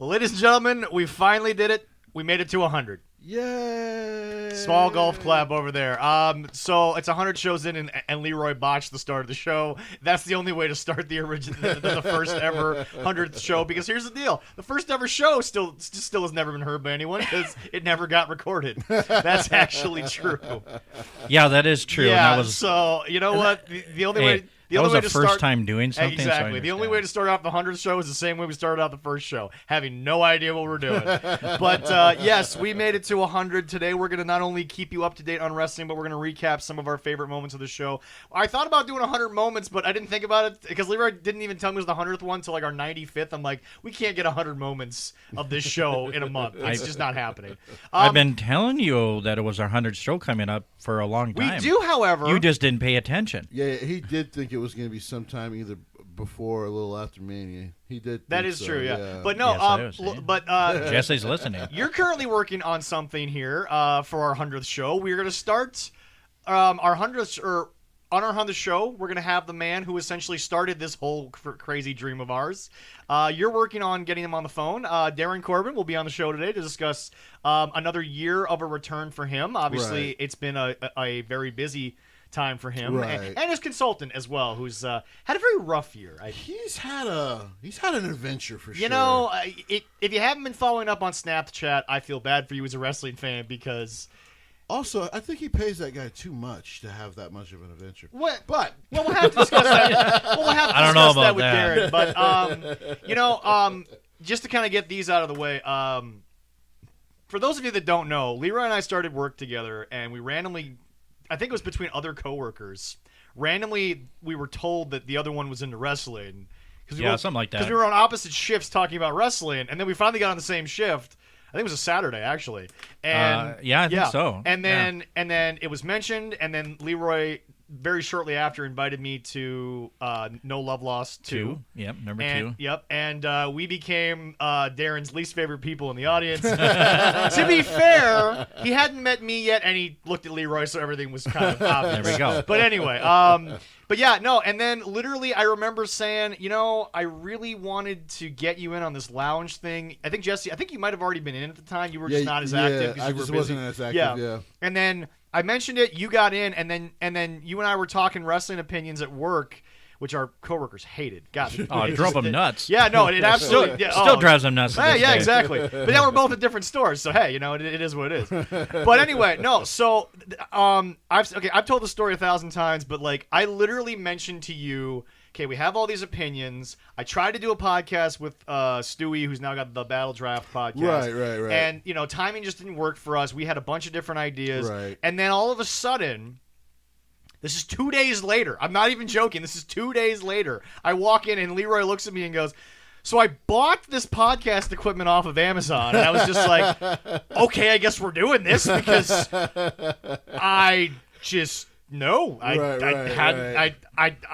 Well, ladies and gentlemen, we finally did it. We made it to 100. Yay! Small golf clap over there. So it's 100 shows in, and Leroy botched the start of the show. That's the only way to start the first ever 100th show. Because here's the deal: the first ever show still has never been heard by anyone because it never got recorded. That's actually true. Yeah, that is true. Yeah. And that was, so you know what? The only way. That was the first time doing something. Exactly. So the only way to start off the 100th show is the same way we started out the first show, having no idea what we're doing. But yes, we made it to 100 today. We're going to not only keep you up to date on wrestling, but we're going to recap some of our favorite moments of the show. I thought about doing 100 moments, but I didn't think about it because Leroy didn't even tell me it was the 100th one until like our 95th. I'm like, we can't get 100 moments of this show in a month. It's just not happening. I've been telling you that it was our 100th show coming up for a long time. We do, however. You just didn't pay attention. Yeah, he did think it was going to be sometime either before or a little after Mania. He did. That is so, true, yeah. But no, but Jesse's listening. You're currently working on something here for our 100th show. We're going to start our 100th, or on our 100th show, we're going to have the man who essentially started this whole crazy dream of ours. You're working on getting him on the phone. Darin Corbin will be on the show today to discuss another year of a return for him. Obviously, It's been a very busy time for him, and his consultant as well, who's had a very rough year. He's had an adventure for sure. You know, if you haven't been following up on Snapchat, I feel bad for you as a wrestling fan because. Also, I think he pays that guy too much to have that much of an adventure. What? But we'll have to discuss that. We'll have to discuss that with Darin. But just to kind of get these out of the way, for those of you that don't know, Leroy and I started work together, and we randomly. I think it was between other coworkers. Randomly, we were told that the other one was into wrestling. Something like that. Because we were on opposite shifts talking about wrestling, and then we finally got on the same shift. I think it was a Saturday, actually. And I think so. And then it was mentioned, and then Leroy very shortly after invited me to No Love Lost 2. Yep, number 2. Yep, and we became Darin's least favorite people in the audience. To be fair, he hadn't met me yet, and he looked at Leroy, so everything was kind of obvious. There we go. But anyway, but yeah, no, and then literally I remember saying, I really wanted to get you in on this lounge thing. I think, Jesse, you might have already been in at the time. You were just not as active. I just wasn't as active, yeah. And then I mentioned it, you got in, and then you and I were talking wrestling opinions at work, which our coworkers hated. God, it drove them nuts. Yeah, no, it absolutely still drives them nuts. Yeah, exactly. But then we're both at different stores, so hey, it is what it is. But anyway, no. So, I've told the story 1,000 times, but like I literally mentioned to you. Okay, we have all these opinions. I tried to do a podcast with Stewie, who's now got the Battle Draft podcast. Right. And, timing just didn't work for us. We had a bunch of different ideas. Right. And then all of a sudden, this is 2 days later. I'm not even joking. This is 2 days later. I walk in, and Leroy looks at me and goes, so I bought this podcast equipment off of Amazon. And I was just like, okay, I guess we're doing this because I just... No, I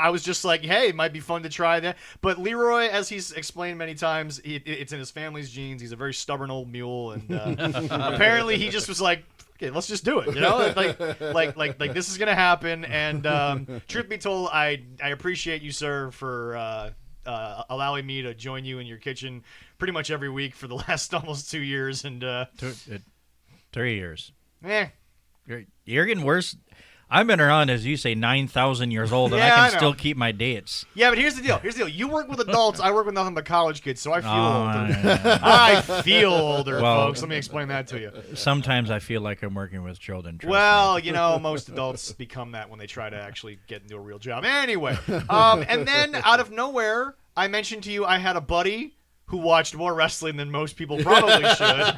was just like, hey, it might be fun to try that. But Leroy, as he's explained many times, it's in his family's genes. He's a very stubborn old mule, and apparently he just was like, okay, let's just do it. Like this is gonna happen. And truth be told, I appreciate you, sir, for allowing me to join you in your kitchen pretty much every week for the last almost 2 years. And 3 years. You're getting worse. I've been around, as you say, 9,000 years old, and I can still keep my dates. Yeah, but here's the deal. You work with adults. I work with nothing but college kids, so I feel older. I feel older, folks. Let me explain that to you. Sometimes I feel like I'm working with children. Well, most adults become that when they try to actually get into a real job. Anyway, and then out of nowhere, I mentioned to you I had a buddy who watched more wrestling than most people probably should,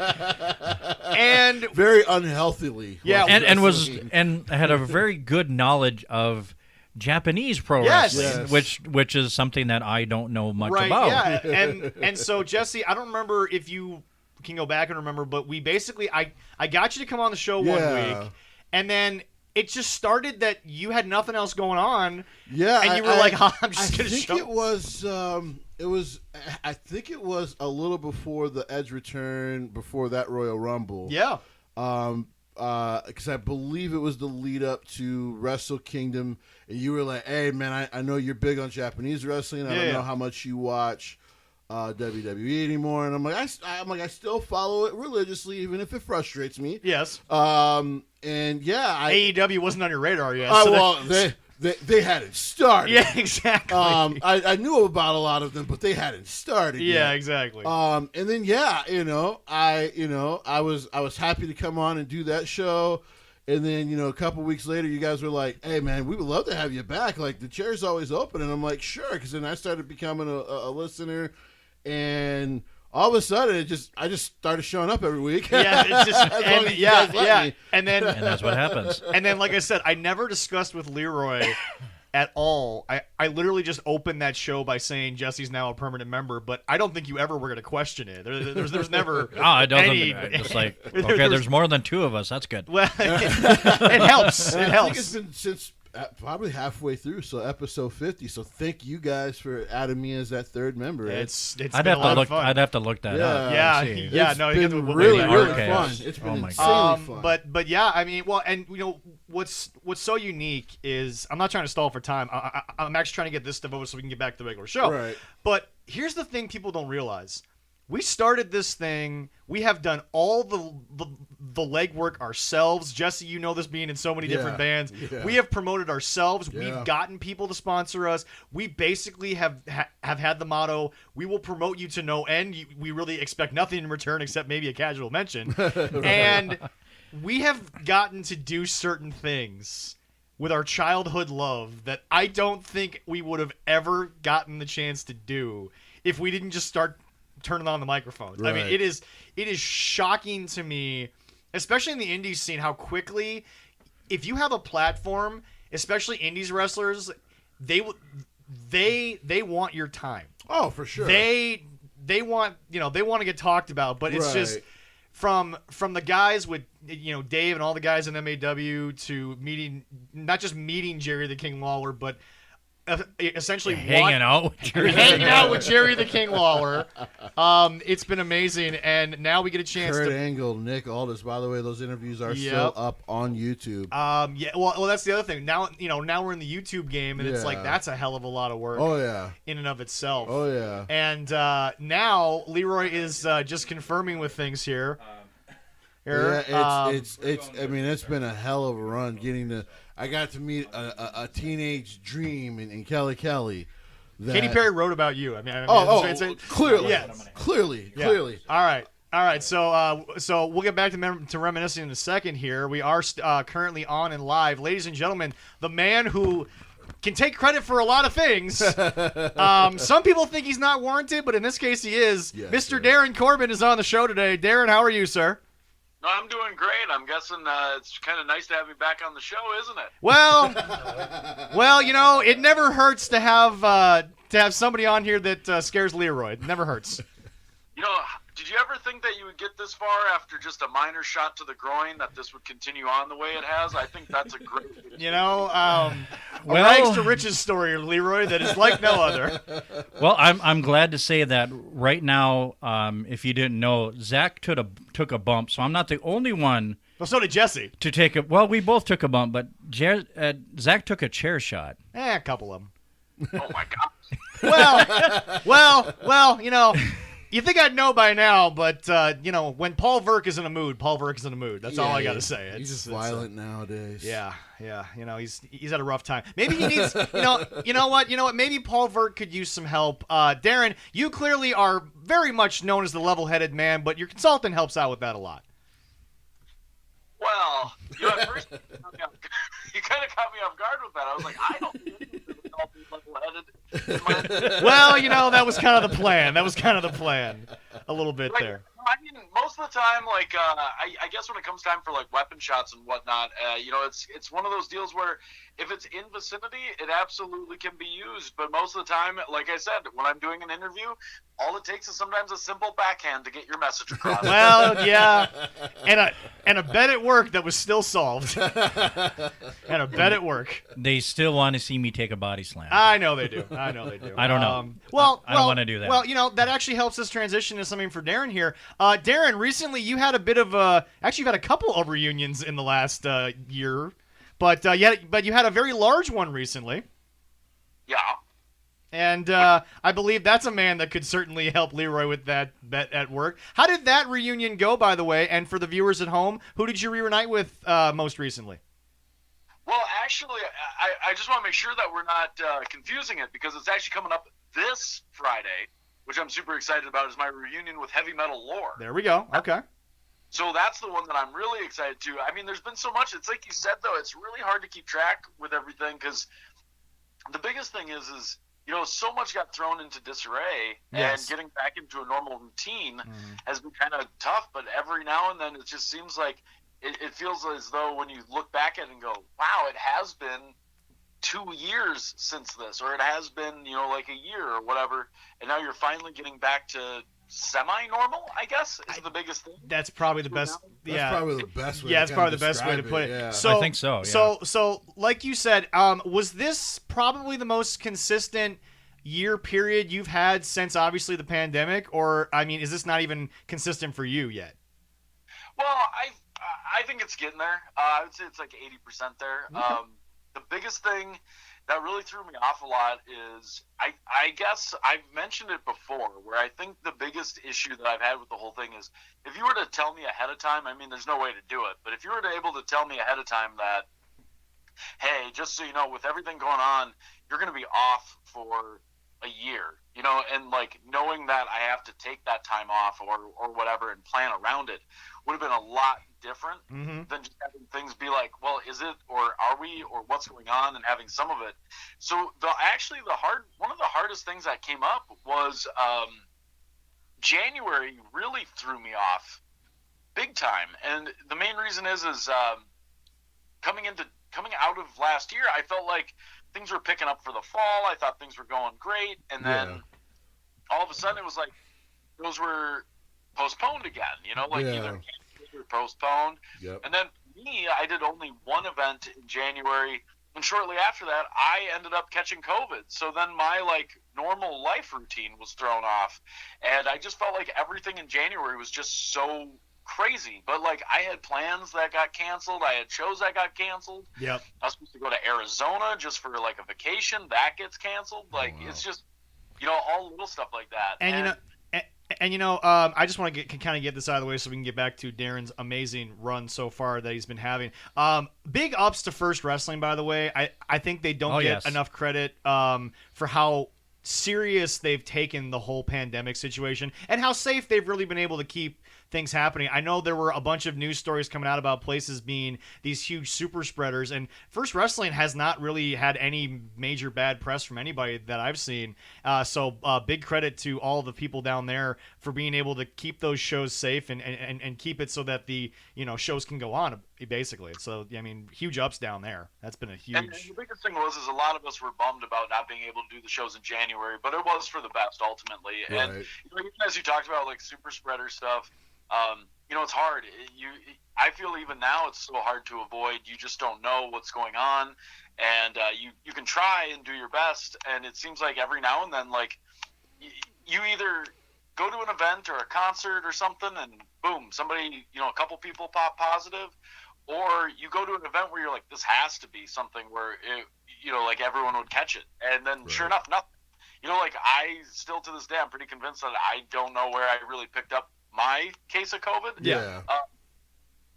and very unhealthily. Yeah, and had a very good knowledge of Japanese pro wrestling, which is something that I don't know much about. Yeah, and so Jesse, I don't remember if you can go back and remember, but we basically I got you to come on the show 1 week, and then it just started that you had nothing else going on. Yeah, and you were like, I'm just going to show. I think it was a little before the Edge return, before that Royal Rumble. Yeah. Because I believe it was the lead up to Wrestle Kingdom, and you were like, "Hey, man, I know you're big on Japanese wrestling. I don't know how much you watch WWE anymore, and I'm like, I still follow it religiously, even if it frustrates me. Yes. And yeah, AEW wasn't on your radar yet. Well, they hadn't started. Yeah, exactly. I knew about a lot of them, but they hadn't started. Yeah, yet. exactly. And then I was happy to come on and do that show. And then, a couple weeks later, you guys were like, hey, man, we would love to have you back. Like, the chair's always open. And I'm like, sure. Because then I started becoming a listener. And all of a sudden, I just started showing up every week. Yeah, it's just, And then, and that's what happens. And then, like I said, I never discussed with Leroy at all. I literally just opened that show by saying Jesse's now a permanent member, but I don't think you ever were going to question it. There's never. I don't. Just like, okay, there's more than two of us. That's good. Well, it helps. It helps. I think it's been since probably halfway through, so episode 50. So thank you guys for adding me as that third member. It's I'd have to look. I'd have to look that up. Yeah. It's No, been really okay. fun. It's been insanely fun. But yeah, I mean, well, and what's so unique is I'm not trying to stall for time. I'm actually trying to get this stuff over so we can get back to the regular show. Right. But here's the thing: people don't realize. We started this thing. We have done all the legwork ourselves. Jesse, you know this being in so many different bands. Yeah. We have promoted ourselves. Yeah. We've gotten people to sponsor us. We basically have had the motto, we will promote you to no end. We really expect nothing in return except maybe a casual mention. Right. And we have gotten to do certain things with our childhood love that I don't think we would have ever gotten the chance to do if we didn't just start turning on the microphones. Right. I mean, it is shocking to me, especially in the indies scene, how quickly, if you have a platform, especially indies wrestlers, they want your time. Oh, for sure. They want to get talked about, but it's just from the guys with Dave and all the guys in MAW to not just meeting Jerry the King Lawler, but essentially hanging out with Jerry the King Lawler. It's been amazing, and now we get a chance Kurt to Angle, Nick Aldis. By the way, those interviews are still up on YouTube. Well, that's the other thing. Now we're in the YouTube game, and it's like that's a hell of a lot of work. Oh yeah, in and of itself. Oh yeah. And now Leroy is just confirming with things here. Yeah, it's I mean, it's been a hell of a run getting to. I got to meet a teenage dream in Kelly Kelly. Katy Perry wrote about you. I mean, clearly, yes. clearly. All right. So we'll get back to reminiscing in a second. Here we are currently on and live, ladies and gentlemen. The man who can take credit for a lot of things. Some people think he's not warranted, but in this case, he is. Yes, Mr. sir. Darin Corbin is on the show today. Darin, how are you, sir? No, I'm doing great. I'm guessing it's kind of nice to have me back on the show, isn't it? Well, it never hurts to have somebody on here that scares Leroy. It never hurts. Did you ever think that you would get this far after just a minor shot to the groin, that this would continue on the way it has? I think that's a great... a rags to riches story, Leroy, that is like no other. Well, I'm glad to say that right now, if you didn't know, Zach took a bump, so I'm not the only one. Well, so did Jesse. To take a... Well, we both took a bump, but Zach took a chair shot. A couple of them. Oh, my God. Well, you think I'd know by now, but, when Paul Verk is in a mood, Paul Verk is in a mood. That's all I got to say. He's just violent nowadays. Yeah. He's had a rough time. Maybe he needs, you know what? Maybe Paul Verk could use some help. Darin, you clearly are very much known as the level-headed man, but your consultant helps out with that a lot. Well, at first, you kind of caught me off guard with that. I was like, I don't think I'll be level-headed. Well, that was kind of the plan. A little bit there. I mean, most of the time, I guess when it comes time for weapon shots and whatnot, it's one of those deals where if it's in vicinity, it absolutely can be used. But most of the time, like I said, when I'm doing an interview, all it takes is sometimes a simple backhand to get your message across. Well, yeah, and a bet at work that was still solved. And a bet at work. They still want to see me take a body slam. I know they do. I don't know. I don't want to do that. Well, that actually helps us transition to something for Darin here. Darin, recently you had a bit of you've had a couple of reunions in the last year, but you had a very large one recently. Yeah. And I believe that's a man that could certainly help Leroy with that at work. How did that reunion go, by the way? And for the viewers at home, who did you reunite with most recently? Well, actually, I just want to make sure that we're not confusing it, because it's actually coming up this Friday, which I'm super excited about, is my reunion with Heavy Metal Lore. There we go. Okay. So that's the one that I'm really excited to. I mean, there's been so much. It's like you said, though, it's really hard to keep track with everything, because the biggest thing is so much got thrown into disarray, and getting back into a normal routine has been kind of tough. But every now and then, it just seems like it feels as though when you look back at it and go, wow, it has been 2 years since this, or it has been, like a year or whatever, and now you're finally getting back to semi-normal, I guess, is the biggest thing. That's probably the best. That's probably the best way. Yeah, it's probably the best way to put it. Yeah. So, I think so. Yeah. So, like you said, was this probably the most consistent year period you've had since obviously the pandemic, or I mean, is this not even consistent for you yet? Well, I think it's getting there. I would say it's like 80% there. Okay. The biggest thing that really threw me off a lot is I guess I've mentioned it before, where I think the biggest issue that I've had with the whole thing is, if you were to tell me ahead of time, I mean, there's no way to do it, but if you were able to tell me ahead of time that, hey, just so you know, with everything going on, you're going to be off for a year, and like knowing that I have to take that time off or whatever and plan around it would have been a lot different than just having things be like, well, is it, or are we, or what's going on, and having some of it. So one of the hardest things that came up was January really threw me off big time, and the main reason is coming out of last year, I felt like things were picking up for the fall. I thought things were going great, and then all of a sudden it was like those were postponed again. Either canceled or postponed. Yep. And then me, I did only one event in January, and shortly after that, I ended up catching COVID. So then my normal life routine was thrown off, and I just felt like everything in January was just so crazy. But I had plans that got canceled. I had shows that got canceled. Yep. I was supposed to go to Arizona just for a vacation. That gets canceled. It's just all little stuff like that. And I just want to kind of get this out of the way so we can get back to Darin's amazing run so far that he's been having. Big ups to First Wrestling, by the way. I think they don't get enough credit for how serious they've taken the whole pandemic situation and how safe they've really been able to keep things happening. I know there were a bunch of news stories coming out about places being these huge super spreaders, and First Wrestling has not really had any major bad press from anybody that I've seen. So big credit to all the people down there for being able to keep those shows safe and keep it so that the shows can go on, basically. So I mean, huge ups down there. That's been a huge. And the biggest thing was a lot of us were bummed about not being able to do the shows in January, but it was for the best ultimately. Right. And even as you talked about super spreader stuff. It's hard. I feel even now it's so hard to avoid. You just don't know what's going on, and you can try and do your best. And it seems like every now and then, you either go to an event or a concert or something, and boom, somebody, a couple people pop positive, or you go to an event where you're like, this has to be something where everyone would catch it, and then sure enough, nothing. I still to this day, I'm pretty convinced that I don't know where I really picked up my case of COVID. Yeah.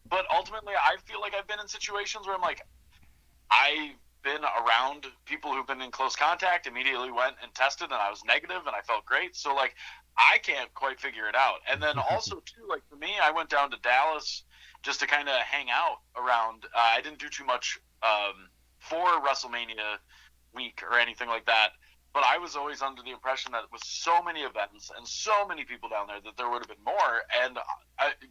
But ultimately, I feel like I've been in situations where I'm like, I've been around people who've been in close contact, immediately went and tested, and I was negative, and I felt great. So, I can't quite figure it out. And then also, too, for me, I went down to Dallas just to kind of hang out around. I didn't do too much for WrestleMania week or anything like that. But I was always under the impression that with so many events and so many people down there that there would have been more. And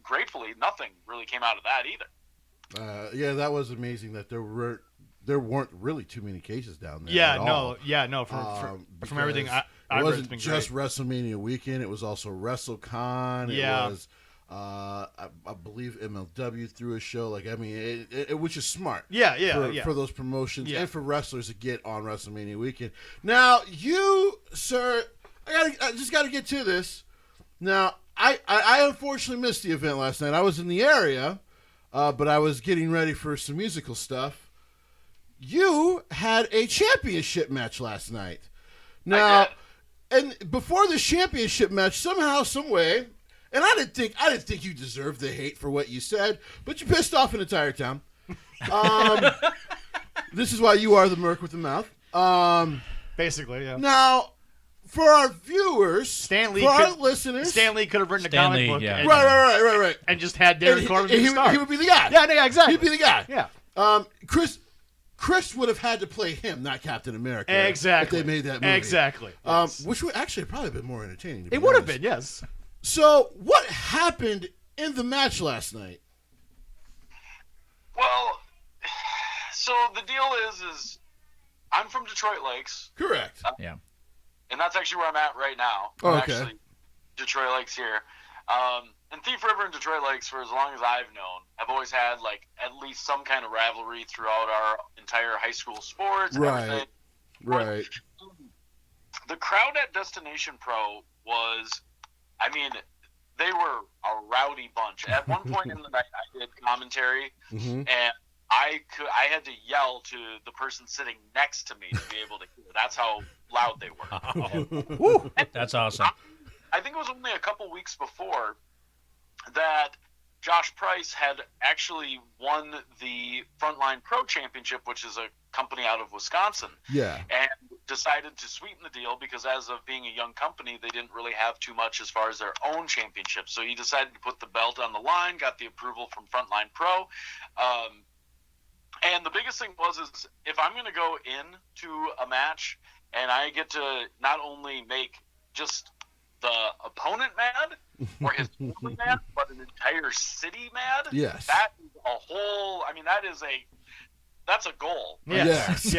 gratefully, nothing really came out of that either. That was amazing that there weren't really too many cases down there. From everything I it wasn't been just great. WrestleMania weekend. It was also WrestleCon. Yeah. It was. I believe MLW threw a show. Which is smart. For those promotions and for wrestlers to get on WrestleMania weekend. Now, you, sir, I just got to get to this. Now, I unfortunately missed the event last night. I was in the area, but I was getting ready for some musical stuff. You had a championship match last night. Now, and before the championship match, somehow, some way, and I didn't think you deserved the hate for what you said, but you pissed off an entire town. This is why you are the Merc with the mouth. Basically, yeah. Now, for our viewers, our listeners, Stan Lee could have written a comic book, yeah. Right, and just had Darin Corbin be the star. He would be the guy. Yeah, exactly. He'd be the guy. Yeah. Chris would have had to play him, not Captain America. Exactly. If they made that movie. Exactly. Yes. Which would actually probably been more entertaining. It would have been, yes. So, what happened in the match last night? Well, so the deal is I'm from Detroit Lakes. Correct. Yeah. And that's actually where I'm at right now. Oh, I'm okay. actually Detroit Lakes here. And Thief River and Detroit Lakes, for as long as I've known, have always had like at least some kind of rivalry throughout our entire high school sports. And everything. Right. The crowd at Destination Pro was, I mean, they were a rowdy bunch. At one point in the night, I did commentary, and I had to yell to the person sitting next to me to be able to hear. That's how loud they were. Woo, that's awesome. I think it was only a couple weeks before that Josh Price had actually won the Frontline Pro Championship, which is a company out of Wisconsin. Yeah. And decided to sweeten the deal because as of being a young company, they didn't really have too much as far as their own championship. So he decided to put the belt on the line, got the approval from Frontline Pro. And the biggest thing is if I'm going to go into a match and I get to not only make just the opponent mad or his family mad, but an entire city mad, yes, that is a whole, I mean, that's a goal. Right? Yes.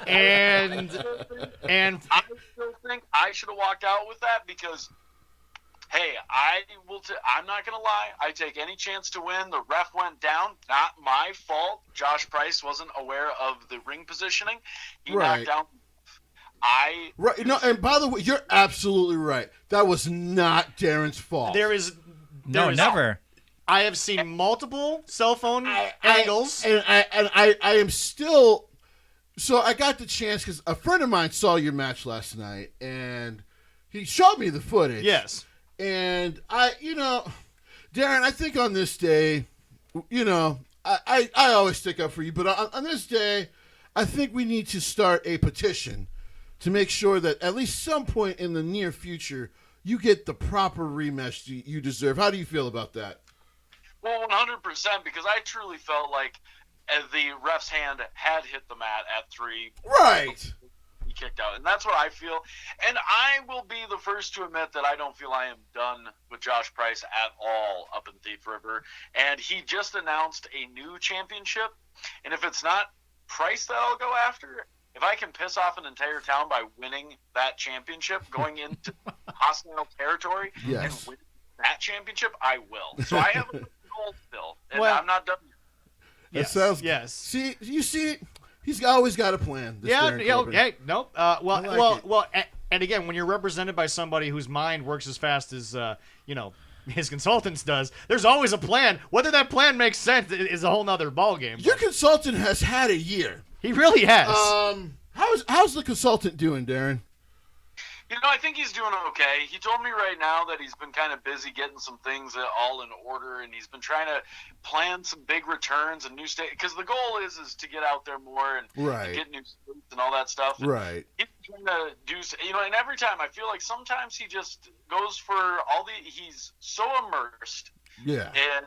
and I still think I should have walked out with that because, hey, I'm not going to lie. I take any chance to win. The ref went down. Not my fault. Josh Price wasn't aware of the ring positioning. He knocked down. Right. No, and by the way, you're absolutely right. That was not Darin's fault. Never. I have seen multiple cell phone angles. I am still... So I got the chance because a friend of mine saw your match last night, and he showed me the footage. Yes. And Darin, I think on this day, I always stick up for you, but on this day, I think we need to start a petition to make sure that at least some point in the near future, you get the proper rematch you deserve. How do you feel about that? Well, 100%, because I truly felt like the ref's hand had hit the mat at 3. Right. He kicked out, and that's what I feel. And I will be the first to admit that I don't feel I am done with Josh Price at all up in Thief River. And he just announced a new championship, and if it's not Price that I'll go after, if I can piss off an entire town by winning that championship, going into hostile territory, and win that championship, I will. So I have a goal still, and I'm not done yet. That sounds. Yes. See, you see, he's always got a plan. Hey, nope. Well, and again, when you're represented by somebody whose mind works as fast as his consultant's does, there's always a plan. Whether that plan makes sense is a whole nother ballgame. Your consultant has had a year. He really has. How's the consultant doing, Darin? I think he's doing okay. He told me right now that he's been kind of busy getting some things all in order, and he's been trying to plan some big returns and new state. Because the goal is to get out there more and get new states and all that stuff. And right. He's trying to do, and every time I feel like sometimes he just goes for he's so immersed. Yeah. And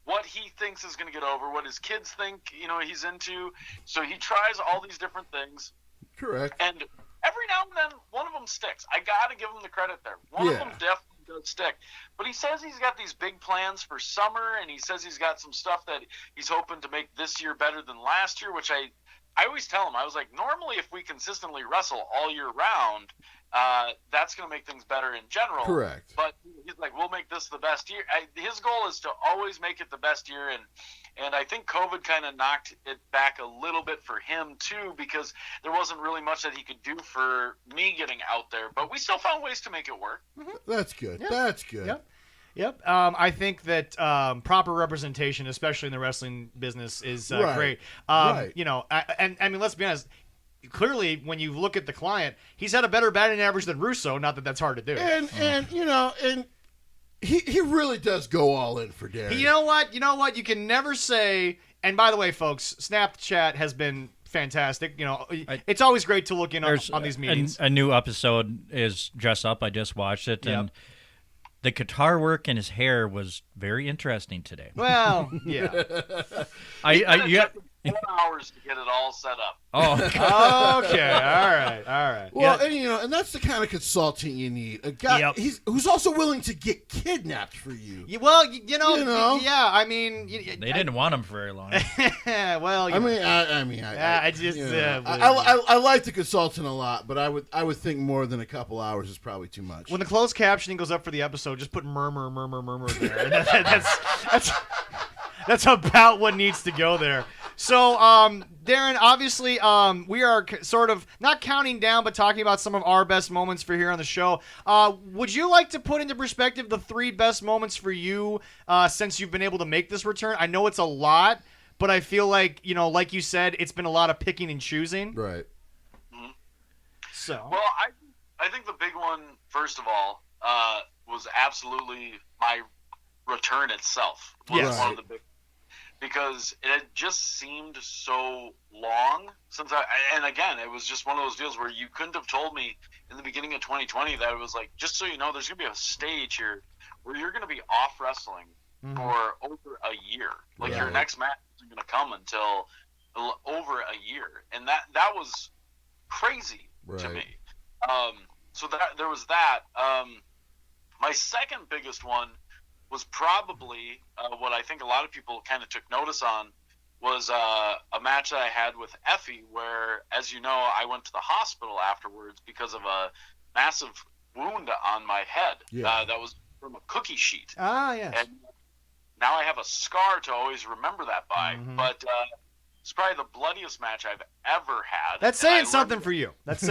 what he thinks is going to get over, what his kids think, he's into. So he tries all these different things. Correct. And every now and then, one of them sticks. I got to give him the credit there. One of them definitely does stick. But he says he's got these big plans for summer, and he says he's got some stuff that he's hoping to make this year better than last year, which I always tell him, I was like, normally if we consistently wrestle all year round, that's going to make things better in general. Correct. But he's like, we'll make this the best year. His goal is to always make it the best year, and I think COVID kind of knocked it back a little bit for him too, because there wasn't really much that he could do for me getting out there. But we still found ways to make it work. Mm-hmm. That's good. Yep. That's good. Yep. I think that proper representation, especially in the wrestling business, is great. Right. I mean, let's be honest. clearly, when you look at the client, he's had a better batting average than Russo. Not that that's hard to do. And he really does go all in for Darin. You know what? You can never say. And by the way, folks, Snapchat has been fantastic. It's always great to look in on these meetings. A new episode is Dress Up. I just watched it, and the guitar work in his hair was very interesting today. Well, yeah. I 4 hours to get it all set up. Oh, okay. All right. Well, and that's the kind of consultant you need. A guy who's also willing to get kidnapped for you. Well, yeah. I mean, they didn't want him for very long. Well, I like the consultant a lot, but I would think more than a couple hours is probably too much. When the closed captioning goes up for the episode, just put murmur there. That's about what needs to go there. So, Darin, obviously, we are sort of not counting down, but talking about some of our best moments for here on the show. Would you like to put into perspective the 3 best moments for you since you've been able to make this return? I know it's a lot, but I feel like, like you said, it's been a lot of picking and choosing. Right. Mm-hmm. So. Well, I think the big one, first of all, was absolutely my return itself. Yes. One of the big. Because it had just seemed so long since and again, it was just one of those deals where you couldn't have told me in the beginning of 2020 that it was like, just so you know, there's going to be a stage here where you're going to be off wrestling for over a year. Like your next match isn't going to come until over a year. And that was crazy to me. So there was that. My second biggest one was probably what I think a lot of people kind of took notice on was a match that I had with Effie where, as you know, I went to the hospital afterwards because of a massive wound on my head that was from a cookie sheet. Ah, yes. And now I have a scar to always remember that by. But it's probably the bloodiest match I've ever had. That's saying something for you. Yeah, and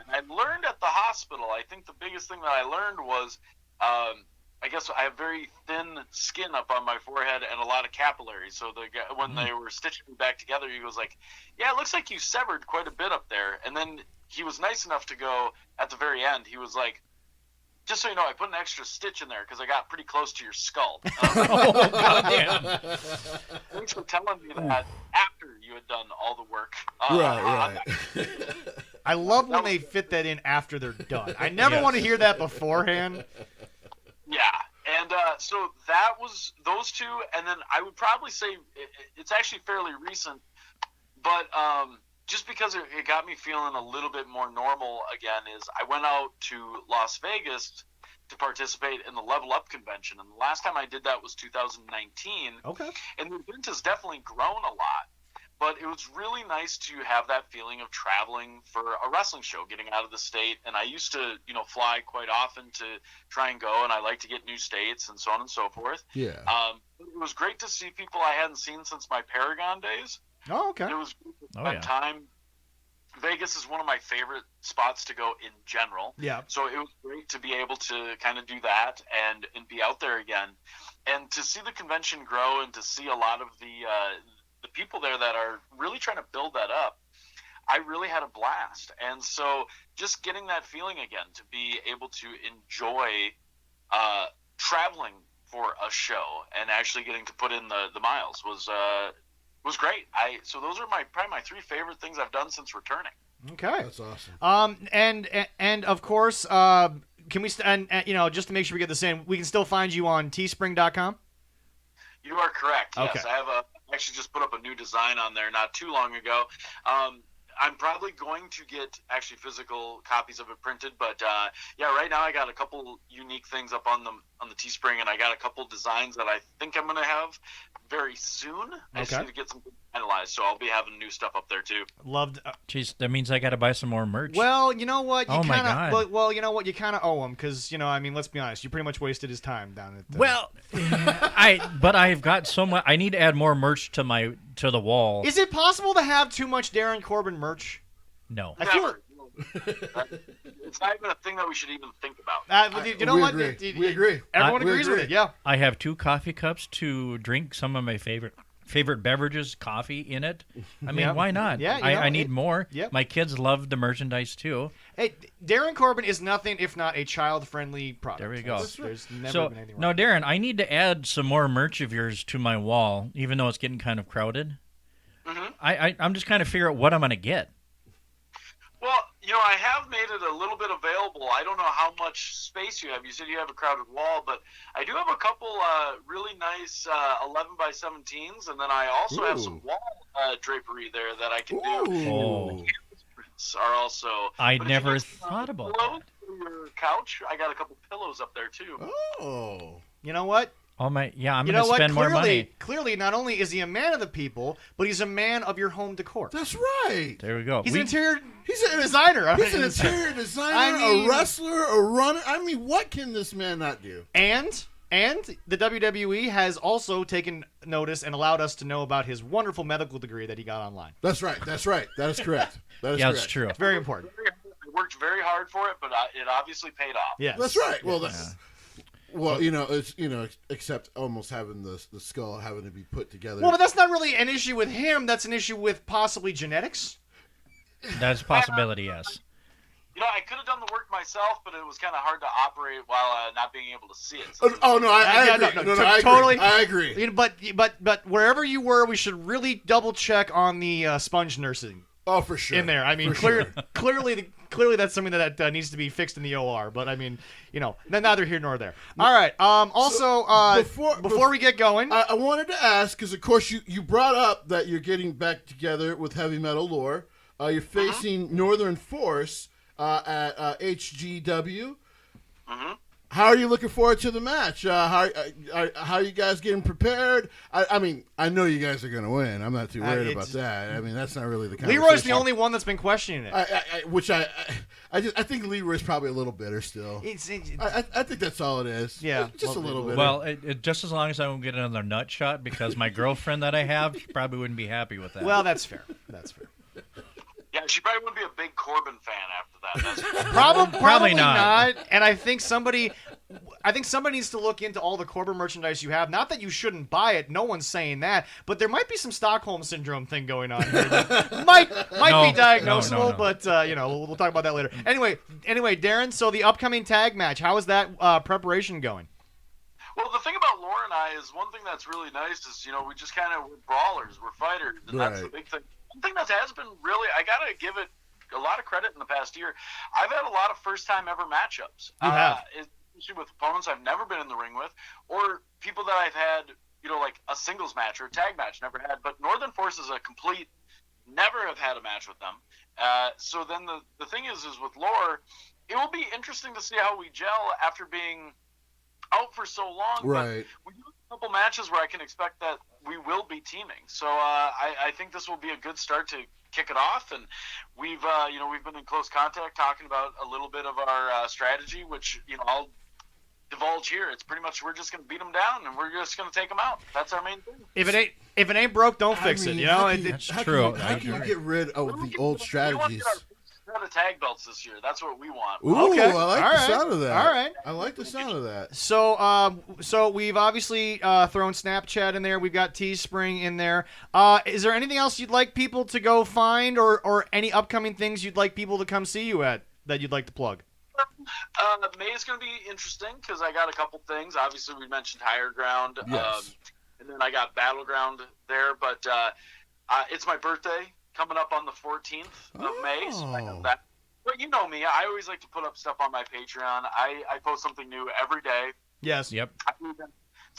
I learned at the hospital, I think the biggest thing that I learned was I guess I have very thin skin up on my forehead and a lot of capillaries. So when they were stitching me back together, he was like, "Yeah, it looks like you severed quite a bit up there." And then he was nice enough to go at the very end. He was like, "Just so you know, I put an extra stitch in there because I got pretty close to your skull." Oh, goddamn. Thanks for telling me that after you had done all the work. Right. I love when they fit that in after they're done. I never want to hear that beforehand. Yeah, and so that was those two, and then I would probably say it's actually fairly recent, but just because it got me feeling a little bit more normal again is I went out to Las Vegas to participate in the Level Up convention, and the last time I did that was 2019. Okay. And the event has definitely grown a lot. But it was really nice to have that feeling of traveling for a wrestling show, getting out of the state. And I used to, fly quite often to try and go, and I like to get new states and so on and so forth. Yeah. It was great to see people I hadn't seen since my Paragon days. Oh, okay. It was great to spend time. Vegas is one of my favorite spots to go in general. Yeah. So it was great to be able to kind of do that and be out there again. And to see the convention grow and to see a lot of the people there that are really trying to build that up, I really had a blast. And so just getting that feeling again, to be able to enjoy traveling for a show and actually getting to put in the miles was great. So those are probably my 3 favorite things I've done since returning. Okay. That's awesome. And of course, can we just to make sure we get this in, we can still find you on teespring.com? You are correct. Okay. Yes, I actually just put up a new design on there not too long ago. I'm probably going to get actually physical copies of it printed, but right now I got a couple unique things up on the Teespring, and I got a couple designs that I think I'm going to have very soon. I just need to get some finalized, so I'll be having new stuff up there too. Loved. Jeez, that means I got to buy some more merch. Well, you know what? My God. Well, you know what? You kind of owe him because let's be honest. You pretty much wasted his time down at. Well, but I've got so much. I need to add more merch to the wall. Is it possible to have too much Darin Corbin merch? No. I feel it's not even a thing that we should even think about. You know what? We agree. Everyone agrees with it. Yeah. I have 2 coffee cups to drink some of my favorite favorite beverages, coffee in it. I mean, why not? Yeah, I need more. Yep. My kids love the merchandise too. Hey, Darin Corbin is nothing if not a child-friendly product. There we go. There's never So been anything wrong. now, Darin, I need to add some more merch of yours to my wall, even though it's getting kind of crowded. Mm-hmm. I'm just kind of figuring out what I'm going to get. Well, I have made it a little bit available. I don't know how much space you have. You said you have a crowded wall, but I do have a couple really nice 11 by 17s, and then I also have some wall drapery there that I can do. Oh. Are also. I But if never you thought about pillows for your couch, I got a couple pillows up there too. Oh. You know what? I'm going You to know what? spend more money. Clearly, not only is he a man of the people, but he's a man of your home decor. That's right. There we go. He's an interior He's an designer. He's an interior designer, I mean- a wrestler, a runner. I mean, what can this man not do? And the WWE has also taken notice and allowed us to know about his wonderful medical degree that he got online. That's right. That is correct. That is Yeah, correct. it's true. It's very important. I worked very hard for it, but it obviously paid off. Yes. That's right. Well, it's except almost having the skull having to be put together. Well, but that's not really an issue with him. That's an issue with possibly genetics. That's a possibility, yes. I could have done the work myself, but it was kind of hard to operate while not being able to see it. I Yeah, agree. no, I totally. agree. I agree. You know, but wherever you were, we should really double check on the sponge nursing Oh, for sure. in there. I mean, For sure. clearly that's something that needs to be fixed in the OR. But I mean, neither here nor there. All right. Also, before we get going, I wanted to ask because, of course, you brought up that you're getting back together with Heavy Metal Lore. You're facing Northern Force at HGW. Mm-hmm. How are you looking forward to the match? How are you guys getting prepared? I mean, I know you guys are going to win. I'm not too worried about that. I mean, that's not really the conversation. Leroy's the only one that's been questioning it. I think Leroy's probably a little bitter still. I think that's all it is. Yeah. Just a little bit. Well, just as long as I don't get another nut shot, because my girlfriend that I have she probably wouldn't be happy with that. Well, that's fair. That's fair. Yeah, she probably wouldn't be a big Corbin fan after that. That's Probably not. not. And I think somebody needs to look into all the Corbin merchandise you have. Not that you shouldn't buy it. No one's saying that. But there might be some Stockholm syndrome thing going on here. That might be diagnosable. No. But we'll talk about that later. Anyway, Darin. So the upcoming tag match. How is that preparation going? Well, the thing about Laura and I is one thing that's really nice is, we just we're brawlers, we're fighters, and that's the big thing. One thing that has been really, I got to give it a lot of credit in the past year. I've had a lot of first-time ever matchups. You have. Especially with opponents I've never been in the ring with, or people that I've had, like a singles match or a tag match, never had. But Northern Force is a complete, never have had a match with them. So then the thing is with Lore, it will be interesting to see how we gel after being out for so long. Right. But we do a couple matches where I can expect that we will be teaming. So I think this will be a good start to kick it off. And we've been in close contact talking about a little bit of our strategy, which I'll divulge here. It's pretty much we're just going to beat them down and we're just going to take them out. That's our main thing. If it ain't broke, don't fix it. That's true. How can you get rid of the old strategies? The tag belts this year. That's what we want. Ooh, Okay. I like All the right. sound of that. All right. I like the sound of that. So we've obviously thrown Snapchat in there. We've got Teespring in there. Is there anything else you'd like people to go find, or any upcoming things you'd like people to come see you at that you'd like to plug? May is going to be interesting because I got a couple things. Obviously, we mentioned Higher Ground, Yes. and then I got Battleground there. But it's my birthday coming up on the 14th of May, so I know that. But you know me, I always like to put up stuff on my Patreon. I post something new every day. Yes. Yep. I do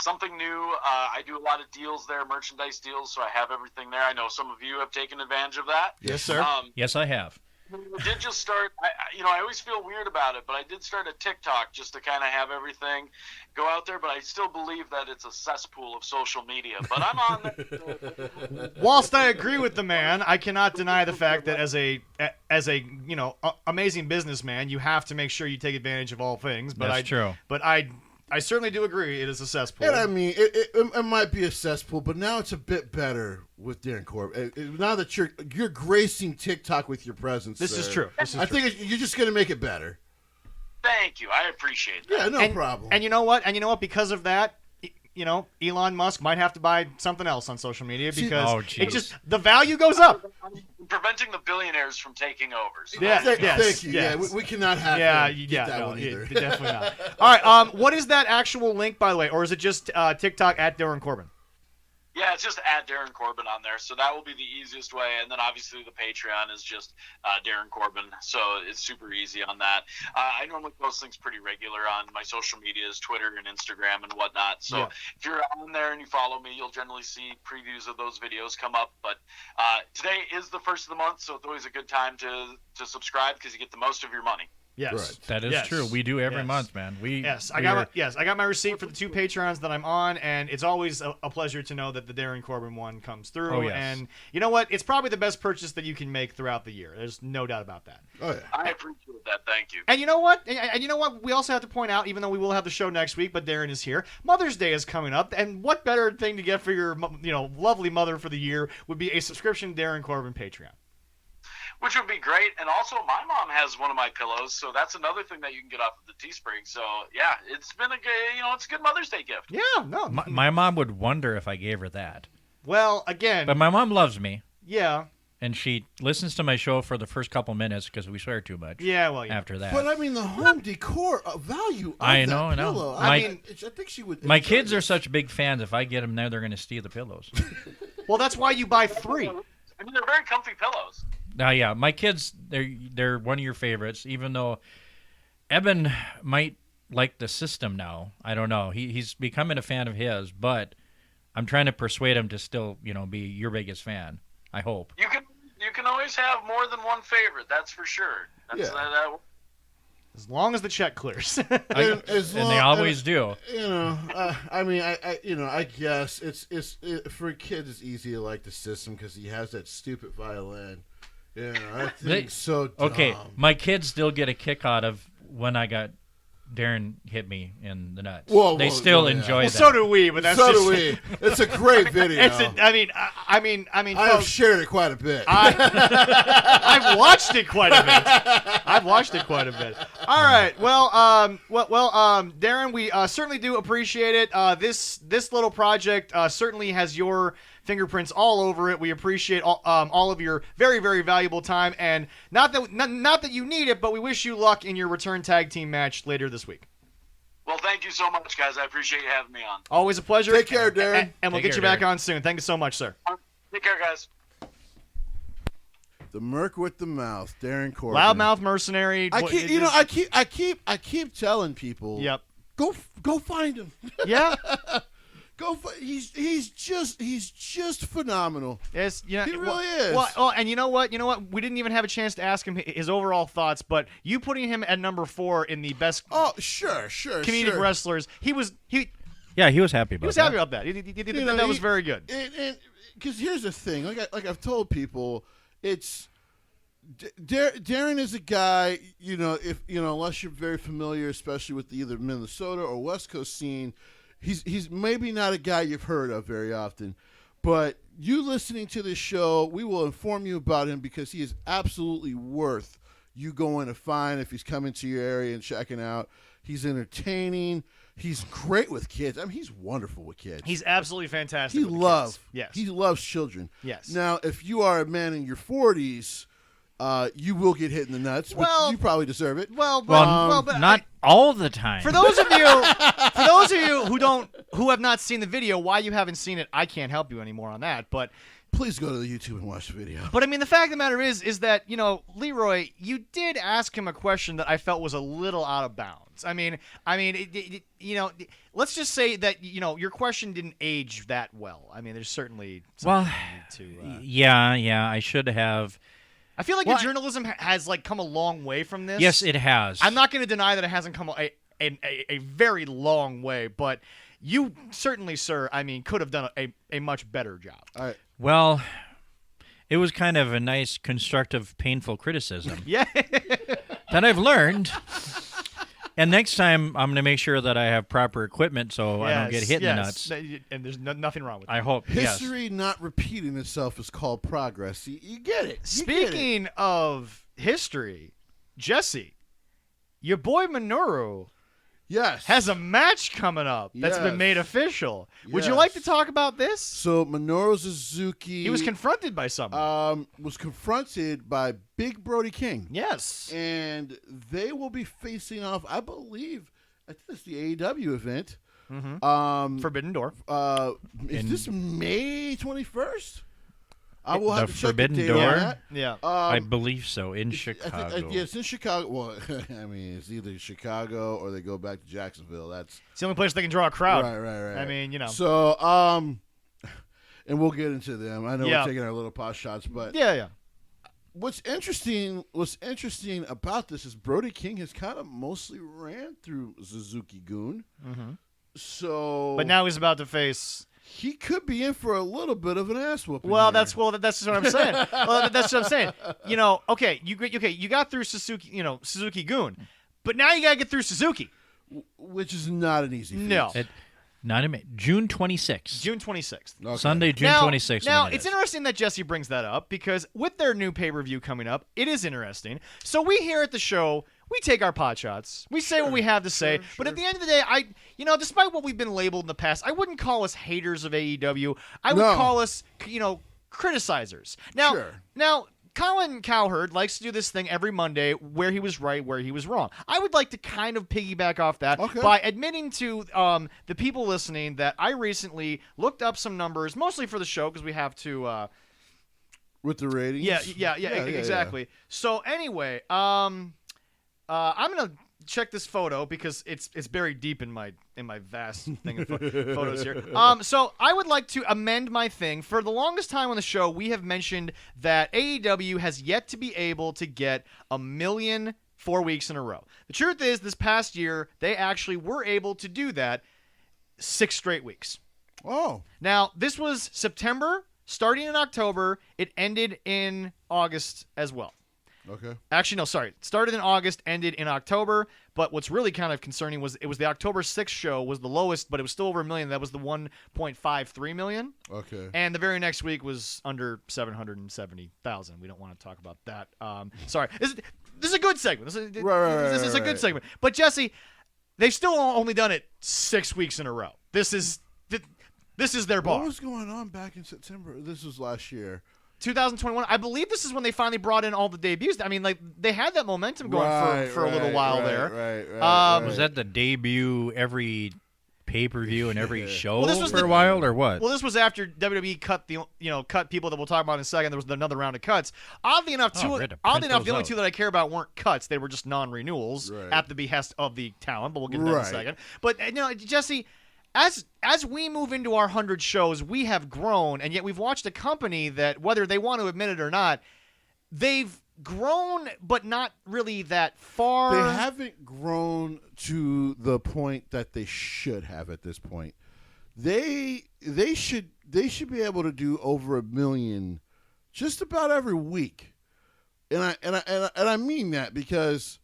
something new. I do a lot of deals there, merchandise deals, so I have everything there. I know some of you have taken advantage of that. Yes, sir. Yes, I have. I did just start, I always feel weird about it, but I did start a TikTok just to kind of have everything go out there, but I still believe that it's a cesspool of social media, but I'm on there. Whilst I agree with the man, I cannot deny the fact that as a amazing businessman, you have to make sure you take advantage of all things. But That's true. But I certainly do agree it is a cesspool. And I mean, it might be a cesspool, but now it's a bit better with Darin Corbin. Now that you're gracing TikTok with your presence, This is true. I think you're just going to make it better. Thank you. I appreciate that. Yeah, no problem. And you know what? Because of that, Elon Musk might have to buy something else on social media because the value goes up. Preventing the billionaires from taking over. So Thank you. Yes. Yeah, we cannot have that one either. Definitely not. All right, what is that actual link, by the way? Or is it just TikTok at Darin Corbin? Yeah, it's just at Darin Corbin on there, so that will be the easiest way. And then obviously the Patreon is just Darin Corbin, so it's super easy on that. I normally post things pretty regular on my social medias, Twitter and Instagram and whatnot. So if you're on there and you follow me, you'll generally see previews of those videos come up. But today is the first of the month, so it's always a good time to subscribe because you get the most of your money. Yes, right. That is true. We do every month, man. I got my receipt for the 2 Patreons that I'm on, and it's always a pleasure to know that the Darin Corbin one comes through. Oh, yes. And you know what? It's probably the best purchase that you can make throughout the year. There's no doubt about that. Oh yeah, I appreciate that. Thank you. And you know what? We also have to point out, even though we will have the show next week, but Darin is here. Mother's Day is coming up, and what better thing to get for your lovely mother for the year would be a subscription to Darin Corbin Patreon. Which would be great. And also, my mom has one of my pillows, so that's another thing that you can get off of the Teespring. So, yeah, it's been it's a good Mother's Day gift. Yeah, no. My mom would wonder if I gave her that. Well, again. But my mom loves me. Yeah. And she listens to my show for the first couple minutes because we swear too much. Yeah, well, after that. But I mean, the home decor value of that pillow. I think she would. My kids are such big fans. If I get them there, they're going to steal the pillows. Well, that's why you buy 3. I mean, they're very comfy pillows. Yeah, my kids, they're one of your favorites, even though Eben might like the system now. I don't know. He's becoming a fan of his, but I'm trying to persuade him to still, be your biggest fan. I hope. You can always have more than one favorite, that's for sure. As long as the check clears. And they always do. I guess it's for kids it's easy to like the system because he has that stupid violin. That thing's so dumb. Okay, my kids still get a kick out of when I got Darin hit me in the nuts. They still enjoy that. So do we, but that's do we. It's a great video. I mean, I have shared it quite a bit. I've watched it quite a bit. All right. Well, Darin, we certainly do appreciate it. This little project certainly has your fingerprints all over it. We appreciate all of your very, very valuable time, and not that you need it, but we wish you luck in your return tag team match later this week. Well, thank you so much, guys. I appreciate you having me on. Always a pleasure. Take care, Darin. And we'll get you back on soon. Thank you so much, sir. Take care, guys. The Merc with the mouth, Darin Corbin. Loudmouth mercenary. I keep telling people. Yep. Go find him. Yeah. He's just phenomenal. Yes, he really is. Well, and you know what? We didn't even have a chance to ask him his overall thoughts, but you putting him at number 4 in the best. Oh, sure. Comedic wrestlers. He was happy about that. He was happy about that. That was very good. Because here's the thing, like I've told people, it's Darin is a guy. If unless you're very familiar, especially with either Minnesota or West Coast scene. He's maybe not a guy you've heard of very often, but you listening to this show, we will inform you about him because he is absolutely worth you going to find if he's coming to your area and checking out. He's entertaining. He's great with kids. I mean, he's wonderful with kids. He's absolutely fantastic. He loves children. Yes. Now, if you are a man in your 40s, you will get hit in the nuts. Well, but you probably deserve it. But not all the time. For those of you who have not seen the video, why you haven't seen it, I can't help you anymore on that. But please go to the YouTube and watch the video. But I mean, the fact of the matter is that Leroy, you did ask him a question that I felt was a little out of bounds. I mean, let's just say that your question didn't age that well. I mean, there's certainly something yeah, I should have. I feel like your journalism has come a long way from this. Yes, it has. I'm not going to deny that it hasn't come a very long way, but you certainly, sir, could have done a much better job. All right. Well, it was kind of a nice, constructive, painful criticism. Yeah. That I've learned. And next time, I'm going to make sure that I have proper equipment so I don't get hit in the nuts. And there's nothing wrong with that. I hope. History not repeating itself is called progress. You get it. Speaking of history, Jesse, your boy Minoru. Yes. has a match coming up that's been Yes. made official. Would you Yes. like to talk about this? So Minoru Suzuki He was confronted by someone. was confronted by Big Brody King. Yes. And they will be facing off, I think it's the AEW event. Forbidden Door. Is this May 21st? I will have The to check Forbidden the date Door? on that. Yeah. I believe so, in Chicago. Yeah, it's in Chicago. Well, I mean, it's either Chicago or they go back to Jacksonville. That's It's the only place they can draw a crowd. right. I mean, So, and we'll get into them. I know Yeah. we're taking our little pot shots, but Yeah. what's interesting about this is Brody King has kind of mostly ran through Suzuki-gun. So, But now he's about to face. he could be in for a little bit of an ass whooping. Well, here. that's what I'm saying. That's what I'm saying. You got through Suzuki-gun, but now you gotta get through Suzuki. which is not an easy feat. No. Not in May. June 26th. June 26th. Okay. Sunday, June 26th. Now, when it it's is. interesting that Jesse brings that up because with their new pay-per-view coming up, it is interesting. So we here at the show, we take our pot shots. We say what we have to say. But at the end of the day, despite what we've been labeled in the past, I wouldn't call us haters of AEW. I would No. call us, criticizers. Now, Sure. now, Colin Cowherd likes to do this thing every Monday where he was right, where he was wrong. I would like to kind of piggyback off that by admitting to the people listening that I recently looked up some numbers, mostly for the show because we have to. With the ratings? Yeah, exactly. So anyway, I'm gonna check this photo because it's buried deep in my vast thing of photos here. So I would like to amend my thing. For the longest time on the show, we have mentioned that AEW has yet to be able to get 1 million 4 weeks in a row. The truth is, this past year, they actually were able to do that 6 straight weeks. Oh. Now, this was September, starting in October. It ended in August as well. Okay. Actually, no, sorry. It started in August, ended in October. But what's really kind of concerning was it was the October 6th show was the lowest, but it was still over 1 million. That was the 1.53 million. Okay. And the very next week was under 770,000. We don't want to talk about that. Sorry. This is a good segment. This is a good segment. But Jesse, they've still only done it 6 weeks in a row. This is their bar. What was going on back in September? This was last year. 2021. I believe this is when they finally brought in all the debuts. I mean, like they had that momentum going for a little while there. Right. Was that the debut every pay-per-view and every show Well, this was for a while, or what? Well, this was after WWE cut cut people that we'll talk about in a second. There was another round of cuts. Oddly enough, the only two that I care about weren't cuts. They were just non-renewals at the behest of the talent. But we'll get to that in a second. But Jesse, as we move into our 100 shows, we have grown, and yet we've watched a company that, whether they want to admit it or not, they've grown, but not really that far. They haven't grown to the point that they should have at this point. They should be able to do over 1 million just about every week, and I mean that because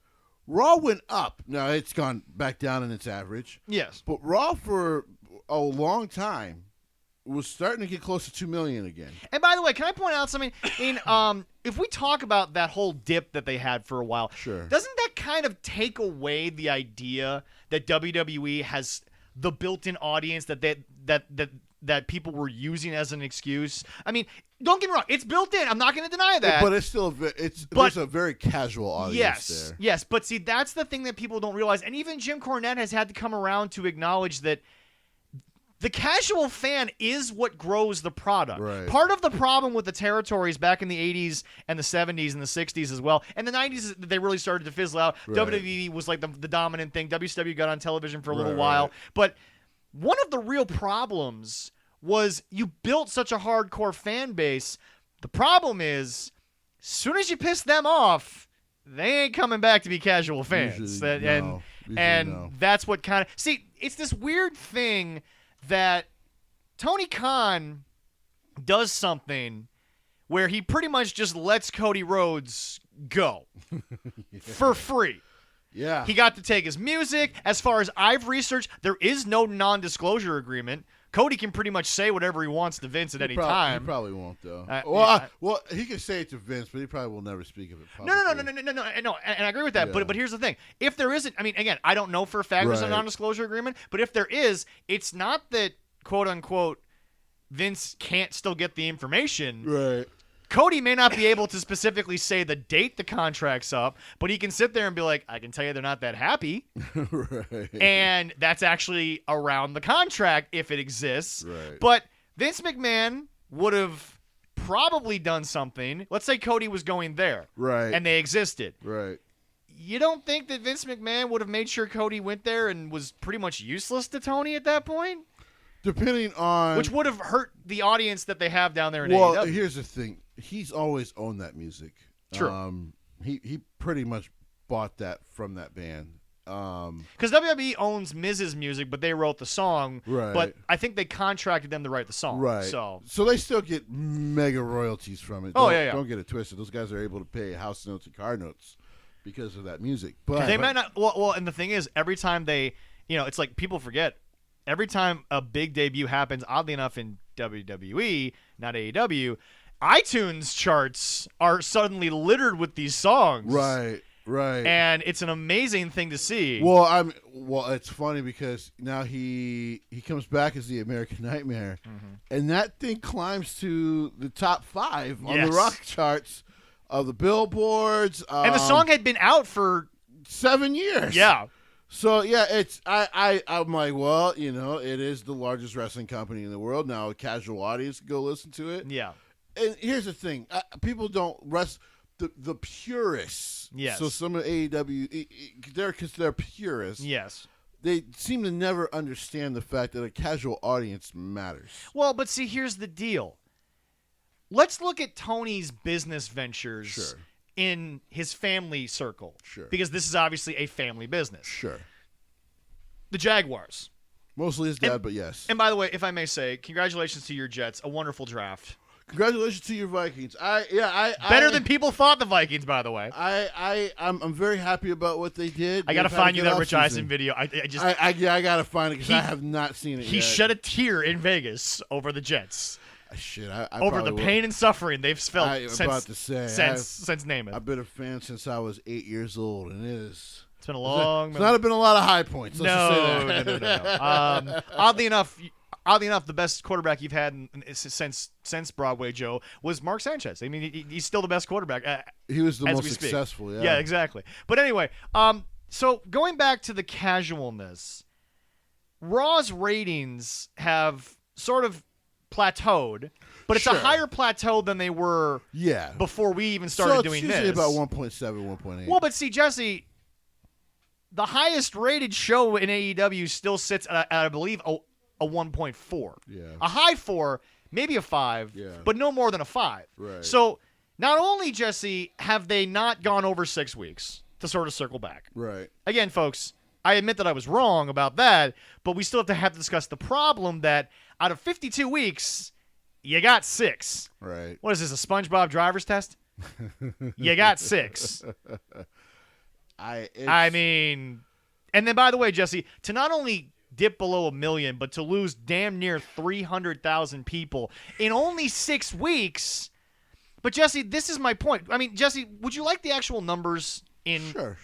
Raw went up. Now it's gone back down in its average. Yes. But Raw for a long time was starting to get close to 2 million again. And by the way, can I point out something? If we talk about that whole dip that they had for a while, Sure. Doesn't that kind of take away the idea that WWE has the built-in audience that people were using as an excuse? I mean, don't get me wrong, it's built in. I'm not going to deny that. But it's still there's a very casual audience there. Yes, but see, that's the thing that people don't realize. And even Jim Cornette has had to come around to acknowledge that the casual fan is what grows the product. Right. Part of the problem with the territories back in the 80s and the 70s and the 60s as well, and the 90s, they really started to fizzle out. Right. WWE was like the dominant thing. WCW got on television for a little Right, while. right. But one of the real problems was you built such a hardcore fan base. The problem is, as soon as you piss them off, they ain't coming back to be casual fans. Usually no. And that's what kind of... See, it's this weird thing that Tony Khan does something where he pretty much just lets Cody Rhodes go for free. Yeah. He got to take his music. As far as I've researched, there is no non-disclosure agreement. Cody can pretty much say whatever he wants to Vince at any time. He probably won't though. Yeah. Well, he can say it to Vince, but he probably will never speak of it. No, and I agree with that. Yeah. But here's the thing: if there isn't, I mean, again, I don't know for a fact there's a Right. non-disclosure agreement, but if there is, it's not that quote unquote Vince can't still get the information. Right. Cody may not be able to specifically say the date the contract's up, but he can sit there and be like, I can tell you they're not that happy. Right. And that's actually around the contract if it exists. Right. But Vince McMahon would have probably done something. Let's say Cody was going there. Right. And they existed. Right. You don't think that Vince McMahon would have made sure Cody went there and was pretty much useless to Tony at that point? Depending on Which would have hurt the audience that they have down there in Well, AEW. here's the thing. He's always owned that music. True. He pretty much bought that from that band. Because WWE owns Miz's music, but they wrote the song. Right. But I think they contracted them to write the song. Right. So they still get mega royalties from it. Oh, Don't- yeah. Don't get it twisted. Those guys are able to pay house notes and car notes because of that music. But they might not. Well, and the thing is, every time they, it's like people forget. Every time a big debut happens, oddly enough, in WWE, not AEW, iTunes charts are suddenly littered with these songs. Right. Right. And it's an amazing thing to see. Well, it's funny because now he comes back as the American Nightmare, and that thing climbs to the top 5 on the Yes. rock charts of the billboards. And the song had been out for 7 years. yeah. So yeah, it's I'm like, well, it is the largest wrestling company in the world now. A casual audience can go listen to it. Yeah. And here's the thing: people don't the purists. Yes. So some of AEW, because they're purists. Yes. They seem to never understand the fact that a casual audience matters. Well, but see, here's the deal. Let's look at Tony's business ventures Sure. in his family circle. Sure. Because this is obviously a family business. Sure. The Jaguars. Mostly his dad, but yes. And by the way, if I may say, congratulations to your Jets. A wonderful draft. Congratulations to your Vikings. Better than people thought the Vikings, by the way. I'm very happy about what they did. I got to They've had find a you good that Rich offseason. Eisen video. I gotta find it because I have not seen it he yet. shed a tear in Vegas over the Jets. Shit, I Over the probably will. pain and suffering they've felt I was about to say, since Namath. I've been a fan since I was 8 years old, and It's been a long. it's not been a lot of high points. Let's just say No. that. Oddly enough, the best quarterback you've had since Broadway Joe was Mark Sanchez. I mean, he's still the best quarterback. He was the as most we speak. successful. Yeah. Yeah, exactly. But anyway, so going back to the casualness, Raw's ratings have sort of plateaued, but it's Sure. a higher plateau than they were Yeah. before we even started doing it's this. usually about 1.7, 1.8. Well, but see, Jesse, the highest rated show in AEW still sits at I believe, a 1.4. Yeah. A high 4, maybe a 5, Yeah. but no more than a 5. Right. So not only, Jesse, have they not gone over 6 weeks to sort of circle back. Right. Again, folks, I admit that I was wrong about that, but we still have to discuss the problem that out of 52 weeks, you got 6. Right. What is this, a SpongeBob driver's test? You got 6. I mean, and then by the way, Jesse, to not only dip below 1 million, but to lose damn near 300,000 people in only 6 weeks. But Jesse, this is my point. I mean, Jesse, would you like the actual numbers in the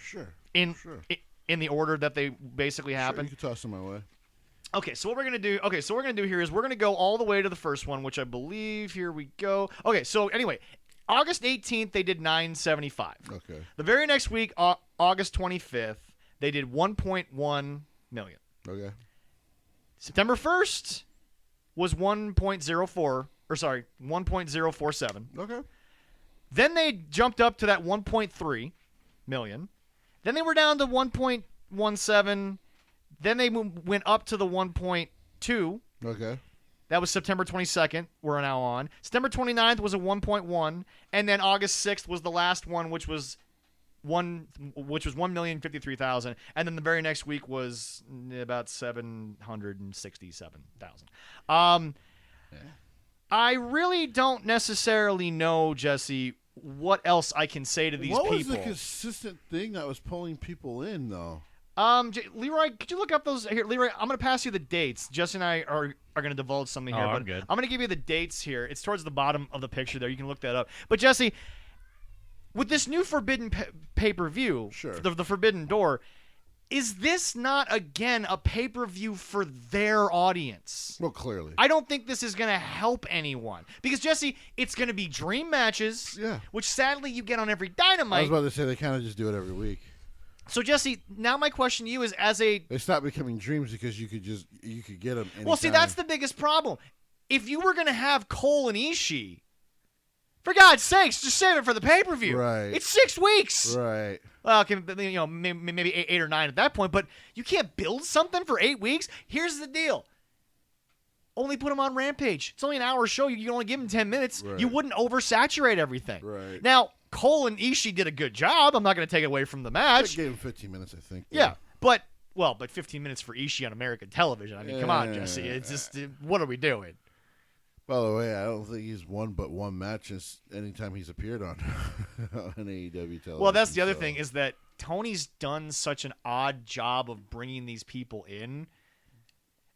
order that they basically Sure, happened? you can toss them my way. Okay, so what we're gonna do? Okay, so what we're gonna do here is we're gonna go all the way to the first one, which I believe here we go. Okay, so anyway, August 18th they did 975. Okay. The very next week, August 25th, they did 1.1 million. Okay. September 1st was 1.047. Okay. Then they jumped up to that 1.3 million. Then they were down to 1.17. Then they went up to the 1.2. Okay. That was September 22nd. We're now on. September 29th was a 1.1, and then August 6th was the last one, which was 1,053,000, and then the very next week was about 767,000. I really don't necessarily know, Jesse, what else I can say to these what people. was the consistent thing that was pulling people in, though? Leroy, could you look up those here? Leroy, I'm gonna pass you the dates. Jesse and I are gonna divulge something here, I'm but good. I'm gonna give you the dates here. It's towards the bottom of the picture there. You can look that up. But Jesse, with this new Forbidden pay-per-view, Sure. the Forbidden Door, is this not again a pay-per-view for their audience? Well, clearly. I don't think this is going to help anyone because Jesse, it's going to be dream matches, Yeah. which sadly you get on every I Dynamite. was about to say they kind of just do it every week. So Jesse, now my question to you is, as a They stopped becoming dreams because you could get them. well, see, that's the biggest problem. If you were going to have Cole and Ishii, for God's sakes, just save it for the pay-per-view. Right. It's 6 weeks. Right. Well, maybe 8 or 9 at that point, but you can't build something for 8 weeks. Here's the deal. Only put them on Rampage. It's only an hour show. You can only give them 10 minutes. Right. You wouldn't oversaturate everything. Right. Now, Cole and Ishii did a good job. I'm not going to take it away from the I match. gave him 15 minutes, I think. Yeah, but 15 minutes for Ishii on American television. I mean, come on, Jesse. It's just, what are we doing? By the way, I don't think he's won but one match anytime he's appeared on on AEW television. Well, that's the other so- thing is that Tony's done such an odd job of bringing these people in.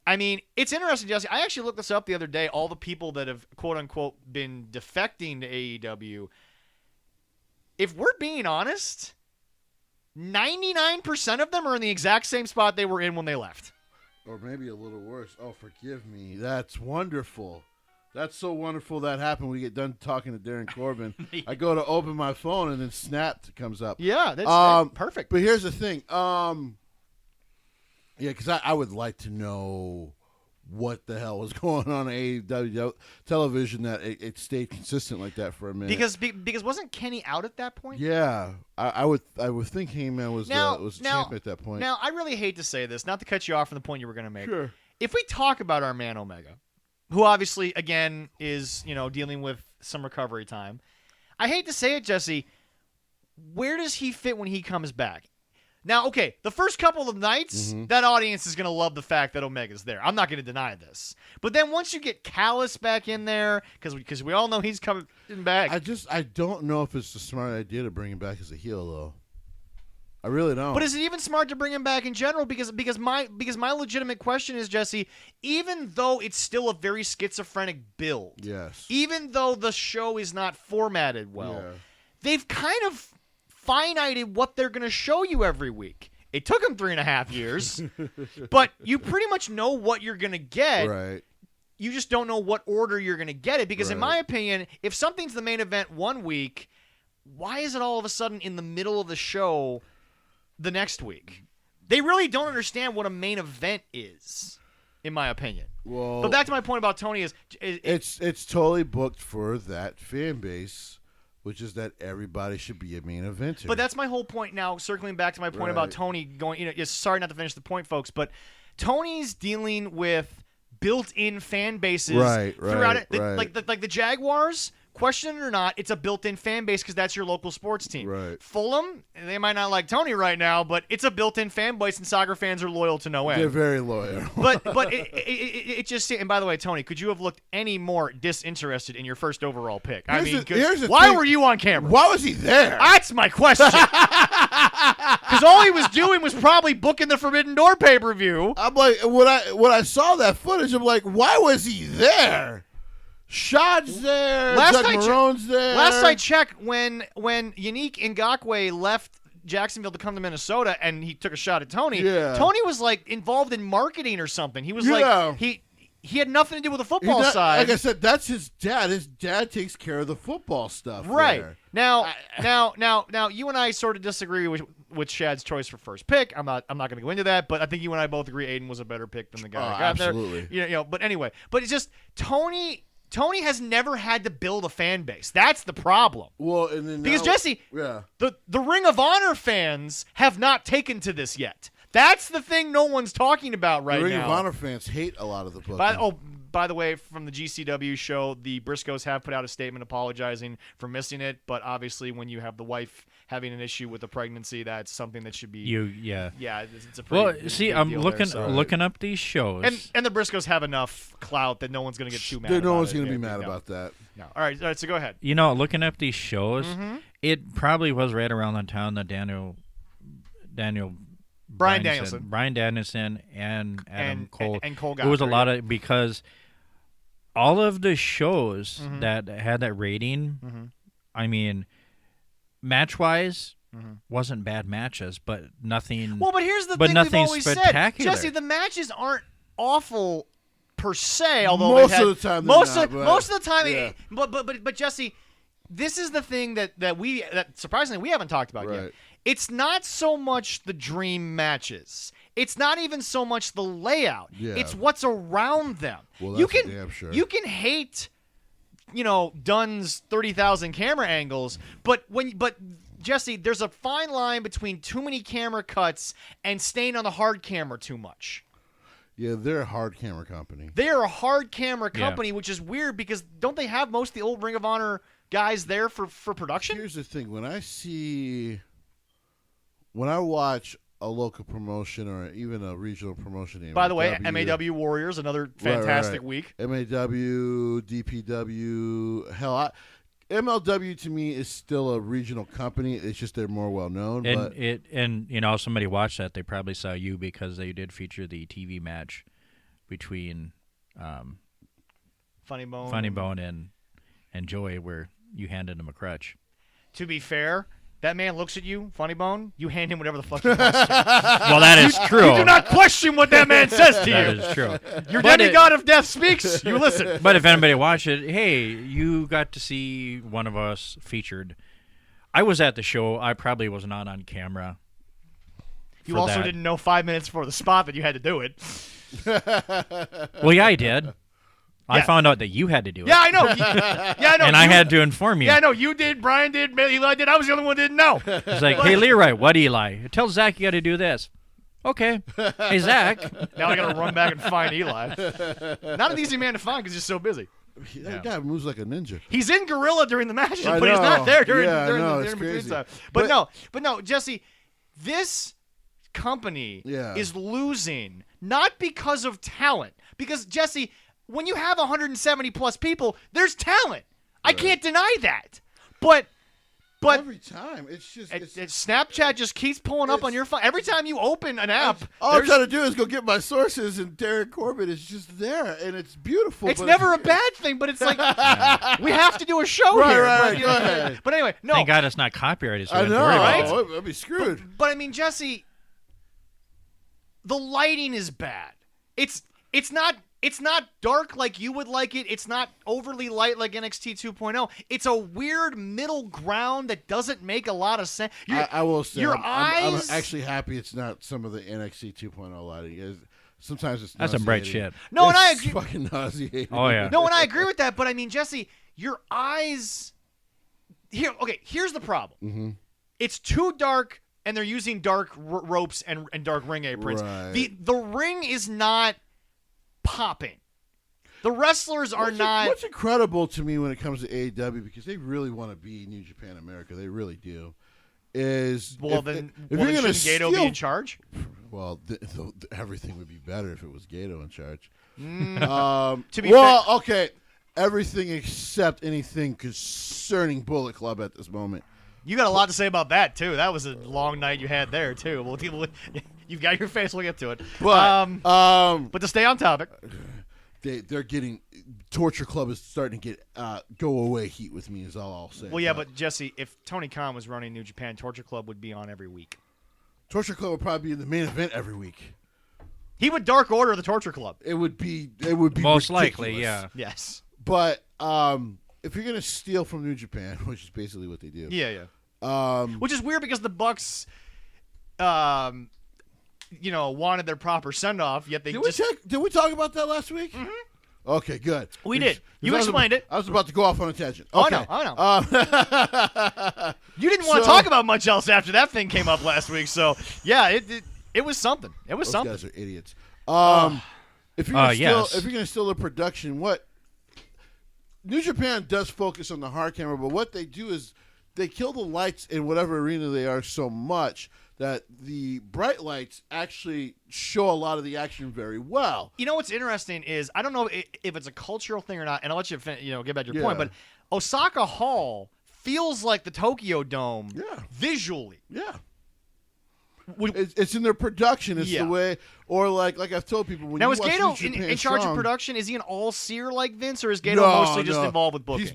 I mean, it's interesting, Jesse. I actually looked this up the other day. All the people that have, quote unquote, been defecting to AEW. If we're being honest, 99% of them are in the exact same spot they were in when they left. Or maybe a little worse. Oh, forgive me. That's wonderful. That's so wonderful that happened. We get done talking to Darin Corbin. I go to open my phone and then Snapped comes up. Yeah, that's perfect. But here's the thing. Yeah, because I would like to know what the hell was going on AEW television that it stayed consistent like that for a minute. Because wasn't Kenny out at that point? Yeah, I would think Hangman was champion at that point. Now, I really hate to say this, not to cut you off from the point you were going to make. Sure. If we talk about our man Omega, who obviously, again, is, dealing with some recovery time, I hate to say it, Jesse, where does he fit when he comes back? Now, okay, the first couple of nights, that audience is going to love the fact that Omega's there. I'm not going to deny this. But then once you get Callis back in there, because we all know he's coming back. I don't know if it's a smart idea to bring him back as a heel, though. I really don't. But is it even smart to bring him back in general? Because my legitimate question is, Jesse, even though it's still a very schizophrenic build, yes, even though the show is not formatted well, they've kind of finited what they're going to show you every week. It took them 3.5 years, but you pretty much know what you're going to get. Right. You just don't know what order you're going to get it. Because in Right. my opinion, if something's the main event one week, why is it all of a sudden in the middle of the show the next week? They really don't understand what a main event is, in my opinion. Well, But back to my point about Tony is it's totally booked for that fan base, which is that everybody should be a main eventer. But that's my whole point now, circling back to my point about Right. Tony going, sorry not to finish the point, folks, but Tony's dealing with built-in fan bases throughout it. Like the Jaguars, question it or not, it's a built-in fan base because that's your local sports team. Right. Fulham, they might not like Tony right now, but it's a built-in fan base, and soccer fans are loyal to no end. They're very loyal. But it just, and by the way, Tony, could you have looked any more disinterested in your first overall pick? Here's the why thing. were you on camera? Why was he there? That's my question. Because all he was doing was probably booking the Forbidden Door pay-per-view. I'm like, when I saw that footage, I'm like, why was he there? Shad's there. Doug Marone's there. Last I checked, when Yannick Ngakoue left Jacksonville to come to Minnesota and he took a shot at Tony, Yeah. Tony was like involved in marketing or something. He was Yeah. like he had nothing to do with the football side. Like I said, that's his dad. His dad takes care of the football stuff. Right. there. Now, you and I sort of disagree with Shad's choice for first pick. I'm not going to go into that, but I think you and I both agree Aiden was a better pick than the guy that got absolutely. there. But anyway, but it's just Tony has never had to build a fan base. That's the problem. Well, and then Because now- Jesse, yeah, the Ring of Honor fans have not taken to this yet. That's the thing no one's talking about right the Ring now. of Honor fans hate a lot of the booking. By the way, from the GCW show, the Briscoes have put out a statement apologizing for missing it. But obviously, when you have the wife having an issue with the pregnancy, that's something that should be. Yeah. Yeah, it's a pretty big see, I'm deal looking there, so. looking up these shows, And the Briscoes have enough clout that no one's going to get too mad. No one's going to be mad about that. No. All right. So go ahead. looking up these shows, it probably was right around the time that Daniel Bryan Danielson. Bryan Danielson, and Adam Cole. And Cole It was a Gottfried. lot of because all of the shows Mm-hmm. that had that rating, I mean, match-wise, wasn't bad matches, but nothing. Well, but here's the but thing nothing we've always spectacular. said, Jesse. The matches aren't awful per se, although Most they've of had- the time they're most not, of but- most of the time. yeah. But Jesse, this is the thing that surprisingly we haven't talked about yet. Right. It's not so much the dream matches. It's not even so much the layout. Yeah. It's what's around them. Well, you that's can damn sure. you can hate, Dunn's 30,000 camera angles, but Jesse, there's a fine line between too many camera cuts and staying on the hard camera too much. Yeah, they're a hard camera company. They are a hard camera Yeah. company, which is weird because don't they have most of the old Ring of Honor guys there for production? Here's the thing: when I watch a local promotion or even a regional promotion, By the way, MAW, MAW Warriors, another fantastic week. MAW, DPW, hell, MLW to me is still a regional company. It's just they're more well known. But Somebody watched that. They probably saw you because they did feature the TV match between Funny Bone. Funny Bone and Joey, where you handed him a crutch. To be fair, that man looks at you, Funny Bone. You hand him whatever the fuck he wants to. Well, that is true. You do not question what that man says to That you. is true. Your But demigod of death speaks. You listen. But if anybody watched it, hey, you got to see one of us featured. I was at the show. I probably was not on camera. You for also that. didn't know 5 minutes before the spot that you had to do it. Well, yeah, I did. I Yeah. found out that you had to do it. Yeah, I know. Yeah, I know. And I had to inform you. Yeah, I know. You did. Brian did. Eli did. I was the only one who didn't know. It's like, hey, Leroy, what, Eli? Tell Zach you got to do this. Okay. Hey, Zach. Now I got to run back and find Eli. Not an easy man to find because he's so busy. that guy moves like a ninja. He's in Gorilla during the matches, I but he's know. not there during Yeah, I during know. the It's in-between crazy. time. But- But no, Jesse, this company Yeah. is losing not because of talent. Because Jesse, when you have 170 plus people, there's talent. I can't deny that. But Every time, it's just. Snapchat just keeps pulling up on your phone. Every time you open an app, all I'm there's- trying to do is go get my sources, and Darin Corbin is just there, and it's beautiful. it's but never a bad thing, but it's like we have to do a show Right, here. right, But, go ahead. But anyway, no. Thank God it's not copyrighted, so I we don't know, have to worry about it. I'd be screwed. But I mean, Jesse, the lighting is bad. It's not dark like you would like it. It's not overly light like NXT 2.0. It's a weird middle ground that doesn't make a lot of sense. I will say, your I'm eyes. actually happy it's not some of the NXT 2.0 lighting. Sometimes it's That's some bright nauseating. shit. No, and I It's agree. fucking nauseating. Oh, yeah. No, and I agree with that. But I mean, Jesse, your eyes. Here's the problem. Mm-hmm. It's too dark, and they're using dark ropes and dark ring aprons. Right. The ring is not popping. The wrestlers are not. What's incredible to me when it comes to AEW, because they really want to be New Japan America, they really do, is Well, if then you're going to shouldn't Gato be in charge? well, everything would be better if it was Gato in charge. To be Okay, everything except anything concerning Bullet Club at this moment. You got a lot to say about that too. That was a long night you had there too. Well, you've got your face. We'll get to it. But But to stay on topic, they're getting Torture Club is starting to get go away heat with me is all I'll say. well, yeah, but Jesse, if Tony Khan was running New Japan, Torture Club would be on every week. Torture Club would probably be in the main event every week. He would Dark Order the Torture Club. It would be Most likely, ridiculous. yeah. Yes. But if you're gonna steal from New Japan, which is basically what they do, Yeah. um, Which is weird because the Bucks, wanted their proper send off, yet they did just. we talk about that last week? Mm-hmm. Okay, good. We did. You Because I was explained it. I was about to go off on a tangent. Oh, Okay. I know. You didn't want to So- talk about much else after that thing came up last week, so yeah, it was something. It was Those something. guys are idiots. If you're gonna yes. if you're gonna steal the production, what New Japan does focus on the hard camera, but what they do is they kill the lights in whatever arena they are so much that the bright lights actually show a lot of the action very well. You know what's interesting is I don't know if it's a cultural thing or not, and I'll let you get back to your Yeah. point. But Osaka Hall feels like the Tokyo Dome Yeah. visually. Yeah. It's in their production. It's Yeah. the way, or like I've told people. When Now, you is watch Gato New Japan in charge of Strong- production? Is he an all-seer like Vince, or is Gato No, mostly just no. involved with booking?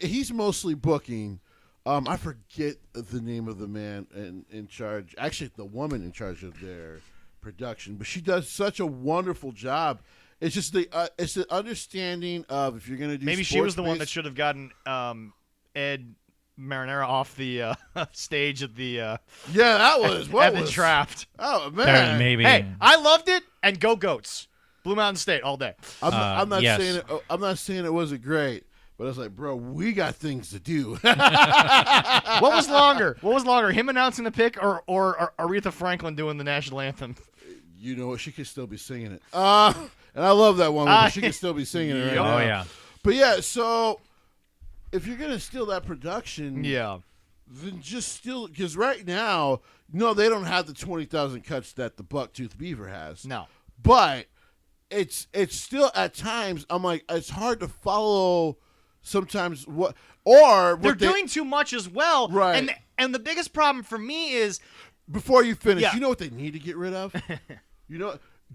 He's mostly booking. I forget the name of the man in charge. Actually, the woman in charge of their production, but she does such a wonderful job. It's just it's the understanding of if you're going to do. Maybe she was the one that sports-based- should have gotten Ed Marinara off the stage at the Yeah, that was what at the was draft. Oh There, man, maybe. Hey, I loved it, and go Goats! Blue Mountain State all day. I'm not yes. saying it. I'm not saying it wasn't great, but I was like, bro, we got things to do. What was longer? What was longer? Him announcing the pick, or Aretha Franklin doing the national anthem? You know what? She could still be singing it. And I love that one. But she could still be singing it right now. Oh yeah. But yeah, so if you're gonna steal that production, Yeah. then just steal it. Because right now, no, they don't have the 20,000 cuts that the Bucktooth Beaver has. No. But it's still at times. I'm like, it's hard to follow. Sometimes They're doing too much as well. Right. And the biggest problem for me is Before you finish, Yeah. you know what they need to get rid of?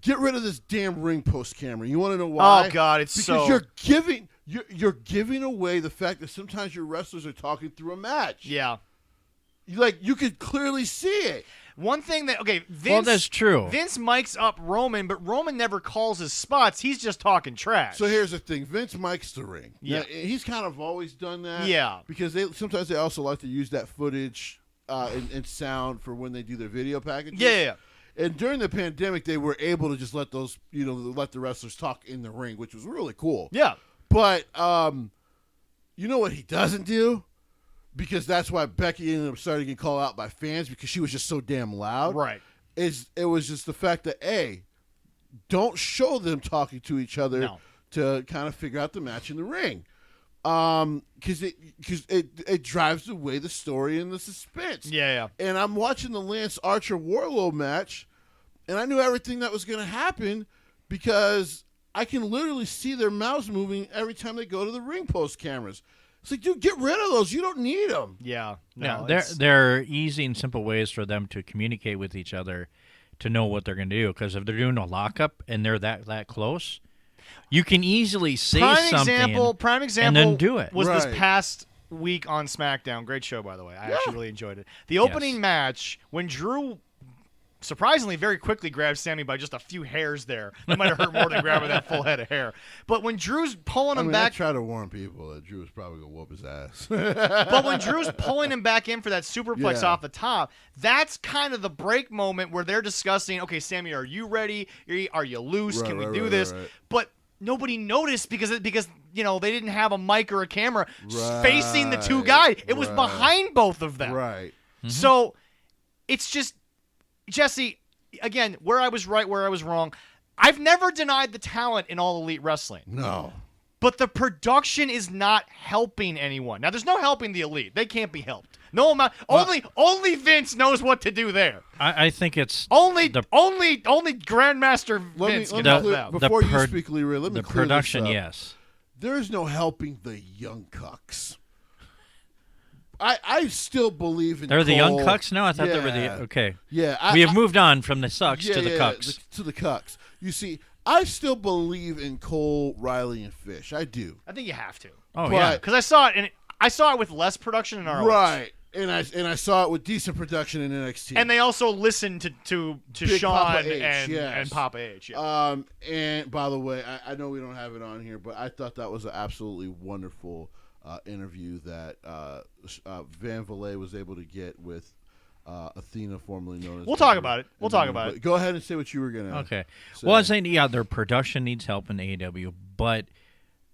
Get rid of this damn ring post camera. You want to know why? Oh, God, it's because so- you're giving away the fact that sometimes your wrestlers are talking through a match. yeah. You could clearly see it. One thing that Vince. Well, that's true. Vince mics up Roman, but Roman never calls his spots. He's just talking trash. So here's the thing: Vince mics the ring. Yeah. Now, he's kind of always done that. Yeah. because sometimes they also like to use that footage and sound for when they do their video packages. Yeah. And during the pandemic, they were able to just let those, let the wrestlers talk in the ring, which was really cool. Yeah. But you know what he doesn't do? Because that's why Becky ended up starting to get called out by fans because she was just so damn loud. Right. It was just the fact that don't show them talking to each other No. to kind of figure out the match in the ring. Because it drives away the story and the suspense. Yeah. And I'm watching the Lance Archer Warlow match, and I knew everything that was going to happen because I can literally see their mouths moving every time they go to the ring post cameras. It's like, dude, get rid of those. You don't need them. Yeah. No, No. there are easy and simple ways for them to communicate with each other to know what they're going to do. Because if they're doing a lockup and they're that close, you can easily say something. Prime example. and then do it. Was Right. this past week on SmackDown? Great show, by the way. I actually really enjoyed it. The opening match when Drew. Surprisingly, very quickly grabbed Sammy by just a few hairs there. That might have hurt more than grabbing that full head of hair. But when Drew's pulling him I back, try to warn people that Drew was probably going to whoop his ass. but when Drew's pulling him back in for that superplex Yeah. off the top, that's kind of the break moment where they're discussing, okay, Sammy, are you ready? Are you loose? Can we do this? Right. But nobody noticed because they didn't have a mic or a camera facing the two guys. It was Right. behind both of them. Right. So it's just, Jesse, again, where I was right, where I was wrong. I've never denied the talent in All Elite Wrestling. No. But the production is not helping anyone. Now, there's no helping the Elite. They can't be helped. No amount. Only Vince knows what to do there. I think it's Only Grandmaster Vince can help them. Before you speak, Leroy, let me the clear production. this up. Yes, There is no helping the young cucks. I still believe in they're the young Cole. cucks now. I thought they were Yeah. the okay. Yeah, We have moved on from the sucks yeah, to the yeah, cucks. to the cucks. You see, I still believe in Cole, Riley, and Fish. I do. I think you have to. Oh But- yeah, Because I saw it, and I saw it with less production in ROH. Right. And I saw it with decent production in NXT. And they also listened to Big Sean Papa H, and yes. Papa H. Yeah. And by the way, I know we don't have it on here, but I thought that was an absolutely wonderful interview that Van Valet was able to get with Athena, formerly known as. We'll talk about it. We'll talk about it. Go ahead and say what you were gonna. okay. say. Well, I'm saying their production needs help in AEW, but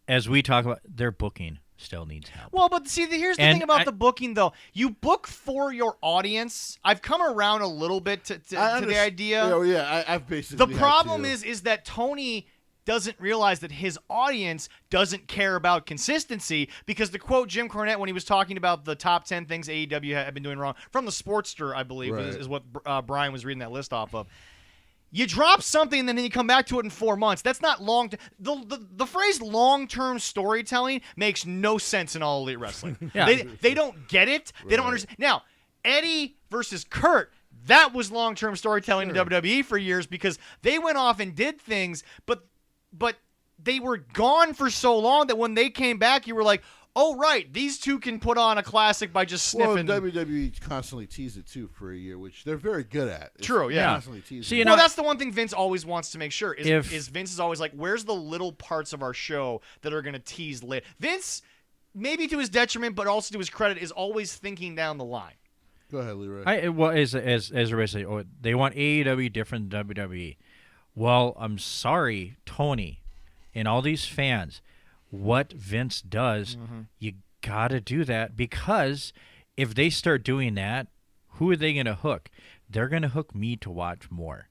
as we talk about, their booking still needs help. Well, but see, here's the And thing about the booking, though. You book for your audience. I've come around a little bit to the idea. Oh yeah, I've basically. The problem is that Tony doesn't realize that his audience doesn't care about consistency because to quote Jim Cornette when he was talking about the top 10 things AEW had been doing wrong from the Sportster, I believe, Right. is what Brian was reading that list off of. You drop something and then you come back to it in 4 months. That's not long. The phrase long-term storytelling makes no sense in All Elite Wrestling. Yeah. They don't get it. They don't understand. Now, Eddie versus Kurt, That was long-term storytelling Sure. in WWE for years because they went off and did things, but they were gone for so long that when they came back, you were like, oh, right, these two can put on a classic by just sniffing. Well, WWE constantly teased it, too, for a year, which they're very good at. It's True, yeah. Constantly teasing See, you it. know, Well, that's the one thing Vince always wants to make sure is If- Vince is always like, where's the little parts of our show that are going to tease later? Vince, maybe to his detriment, but also to his credit, is always thinking down the line. Go ahead, Leroy. As everybody say, oh, they want AEW different than WWE. Well, I'm sorry, Tony, and all these fans. What Vince does, you gotta do that because if they start doing that, who are they gonna hook? They're gonna hook me to watch more.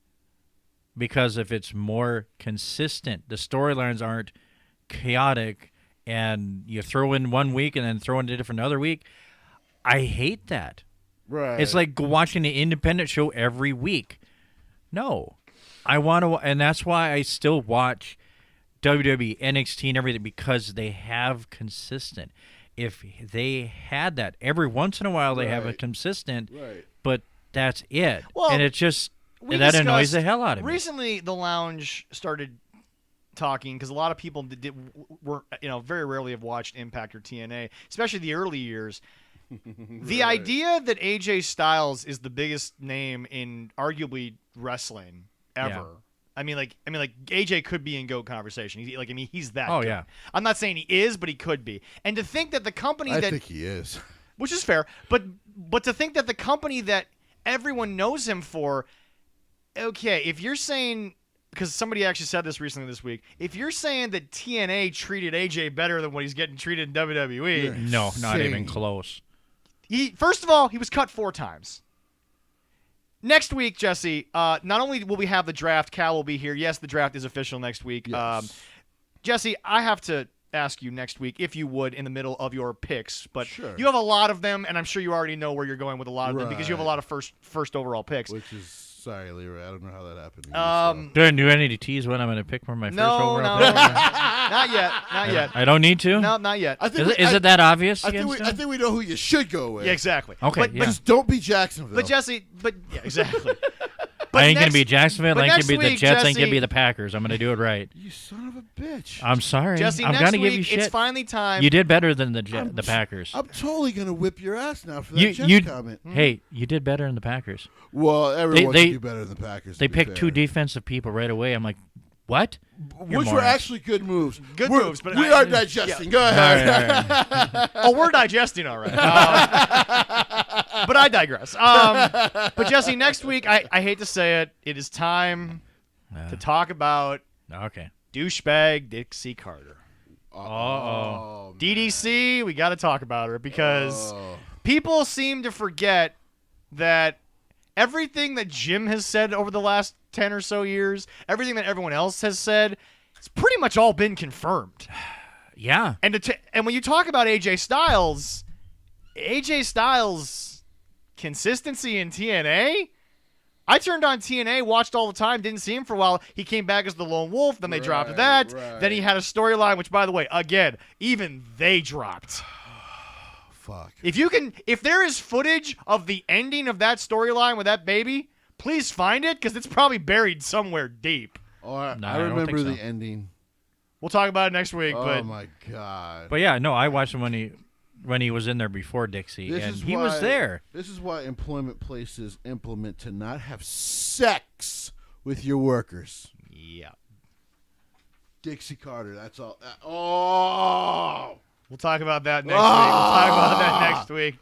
Because if it's more consistent, the storylines aren't chaotic, and you throw in one week and then throw in a different other week. I hate that. Right. It's like watching an independent show every week. No. I want to, and that's why I still watch WWE, NXT, and everything because they have consistent. If they had that, every once in a while they have a Right. consistent, Right. but that's it. Well, and it just, We that annoys discussed- the hell out of me. Recently, the Lounge started talking because a lot of people were very rarely have watched Impact or TNA, especially the early years. The Right. idea that AJ Styles is the biggest name in arguably wrestling ever. Yeah. I mean, AJ could be in GOAT conversation. He's that. Oh, good. yeah. I'm not saying he is, but he could be. And to think that the company I that, think he is. which is fair, but to think that the company that everyone knows him for, okay, if you're saying, because somebody actually said this recently this week, if you're saying that TNA treated AJ better than what he's getting treated in WWE, You're No, not even insane. close. first of all, he was cut 4 times. Next week, Jesse, not only will we have the draft, Cal will be here. Yes, the draft is official next week. Yes. Jesse, I have to ask you next week, if you would, in the middle of your picks. But Sure. you have a lot of them, and I'm sure you already know where you're going with a lot of them because you have a Right. lot of first overall picks. Which is, sorry, Leroy, I don't know how that happened. Do I need to tease when I'm going to pick for my first No, overall no, pick? not yet, not yet. I don't need to? No, not yet. I think Is it that obvious? I think we know who you should go with. Yeah, exactly. Okay, but, yeah. Just don't be Jacksonville. but Jesse, yeah, exactly. But I ain't going to next- be Jacksonville. but I ain't going next to be the week, Jets. I ain't going Jesse- to be the Packers. I'm going to do it right. You son of a bitch. I'm sorry. Jesse, I'm next going to give you week, shit. it's finally time. You did better than the Packers. I'm totally going to whip your ass now for that You, Jets you, comment. hey, you did better than the Packers. Well, everyone they- can do better than the Packers. They to be picked fair. 2 defensive people right away. I'm like, what? You're Which were morons. actually good moves. Good We're- moves, but we I- are digesting. yeah. Go All ahead. right, all right. Oh, we're digesting all right. But I digress. But Jesse, next week, I hate to say it, it is time to talk about Okay. douchebag Dixie Carter. Oh, man. DDC, we got to talk about her because Oh. people seem to forget that everything that Jim has said over the last 10 or so years, everything that everyone else has said, it's pretty much all been confirmed. Yeah. And and when you talk about AJ Styles consistency in TNA, I turned on TNA, watched all the time, didn't see him for a while. He came back as the Lone Wolf, then they dropped Right, that. right. Then he had a storyline, which, by the way, again, even they dropped. Fuck. If there is footage of the ending of that storyline with that baby, please find it because it's probably buried somewhere deep. Oh, I No, I don't remember think the so. ending. We'll talk about it next week. Oh but my god. But yeah, no, I watched him when he was in there before Dixie, This and is he why- was there. This is why employment places implement to not have sex with your workers. yeah, Dixie Carter, that's all. Oh! we'll talk about that next week. We'll talk about that next week.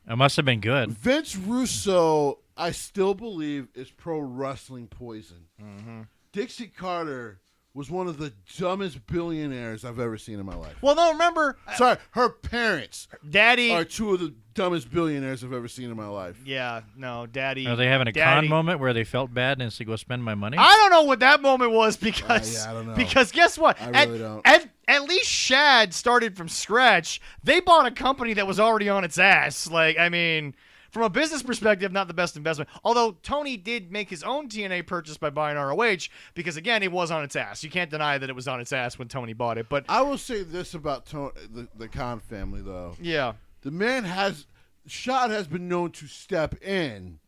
It must have been good. Vince Russo, I still believe, is pro wrestling poison. Mm-hmm. Dixie Carter was one of the dumbest billionaires I've ever seen in my life. Well, no, remember, Sorry, her parents Daddy. are 2 of the dumbest billionaires I've ever seen in my life. Yeah, no, Daddy. Are they having a Daddy. con moment where they felt bad and said, "Go spend my money"? I don't know what that moment was because yeah, I don't know. because guess what? I really don't. At least Shad started from scratch. They bought a company that was already on its ass. Like, I mean, from a business perspective, not the best investment. Although Tony did make his own TNA purchase by buying ROH because, again, it was on its ass. You can't deny that it was on its ass when Tony bought it. But I will say this about the Khan family, though. yeah, The man Shad has been known to step in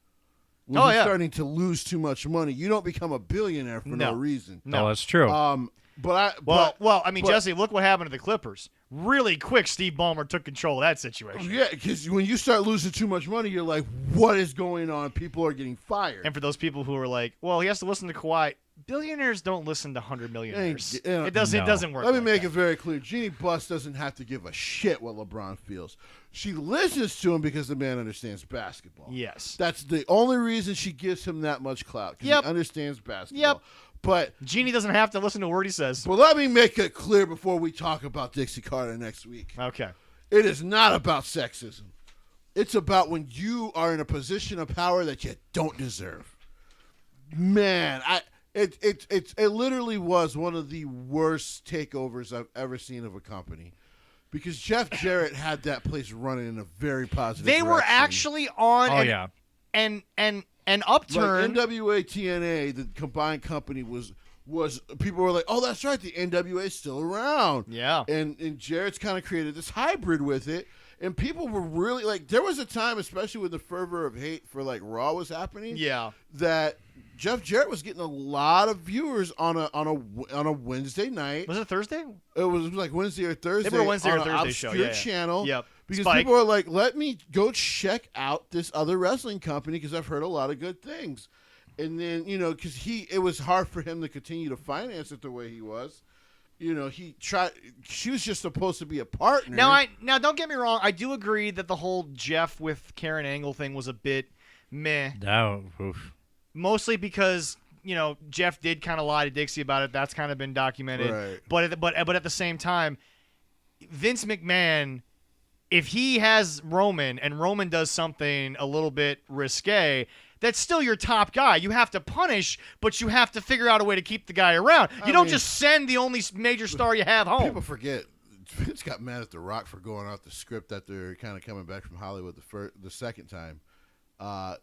when Oh, he's yeah. starting to lose too much money. You don't become a billionaire for no No. reason. No, that's true. Well, I mean, but- Jesse, look what happened to the Clippers. Really quick, Steve Ballmer took control of that situation. Yeah, because when you start losing too much money, you're like, what is going on? People are getting fired. And for those people who are like, well, he has to listen to Kawhi. Billionaires don't listen to 100 millionaires. Ain't- It doesn't. No. It doesn't work. Let me like make that. it very clear. Jeannie Buss doesn't have to give a shit what LeBron feels. She listens to him because the man understands basketball. Yes. That's the only reason she gives him that much clout, because Yep. he understands basketball. Yep. But Jeannie doesn't have to listen to a word he says. let me make it clear before we talk about Dixie Carter next week. Okay. It is not about sexism. It's about when you are in a position of power that you don't deserve. Man, it literally was one of the worst takeovers I've ever seen of a company, because Jeff Jarrett had that place running in a very positive They were direction. actually on an upturn. Like NWA TNA, the combined company was people were like, oh, that's right, the NWA is still around. Yeah. And Jarrett's kind of created this hybrid with it, and people were really like, there was a time, especially when the fervor of hate for like Raw was happening, Yeah. that Jeff Jarrett was getting a lot of viewers on a Wednesday night. Was it Thursday? It was like Wednesday or Thursday. They were a Wednesday or on an Thursday show, obscure yeah. channel. Yep. Because Spike. people are like, let me go check out this other wrestling company because I've heard a lot of good things. And then, because it was hard for him to continue to finance it the way he was. She was just supposed to be a partner. Now don't get me wrong. I do agree that the whole Jeff with Karen Angle thing was a bit meh. Oof. Mostly because Jeff did kind of lie to Dixie about it. That's kind of been documented. Right. But at the same time, Vince McMahon, if he has Roman and Roman does something a little bit risque, that's still your top guy. You have to punish, but you have to figure out a way to keep the guy around. You don't just send the only major star you have home. People forget Vince got mad at The Rock for going off the script that they're kind of coming back from Hollywood the second time.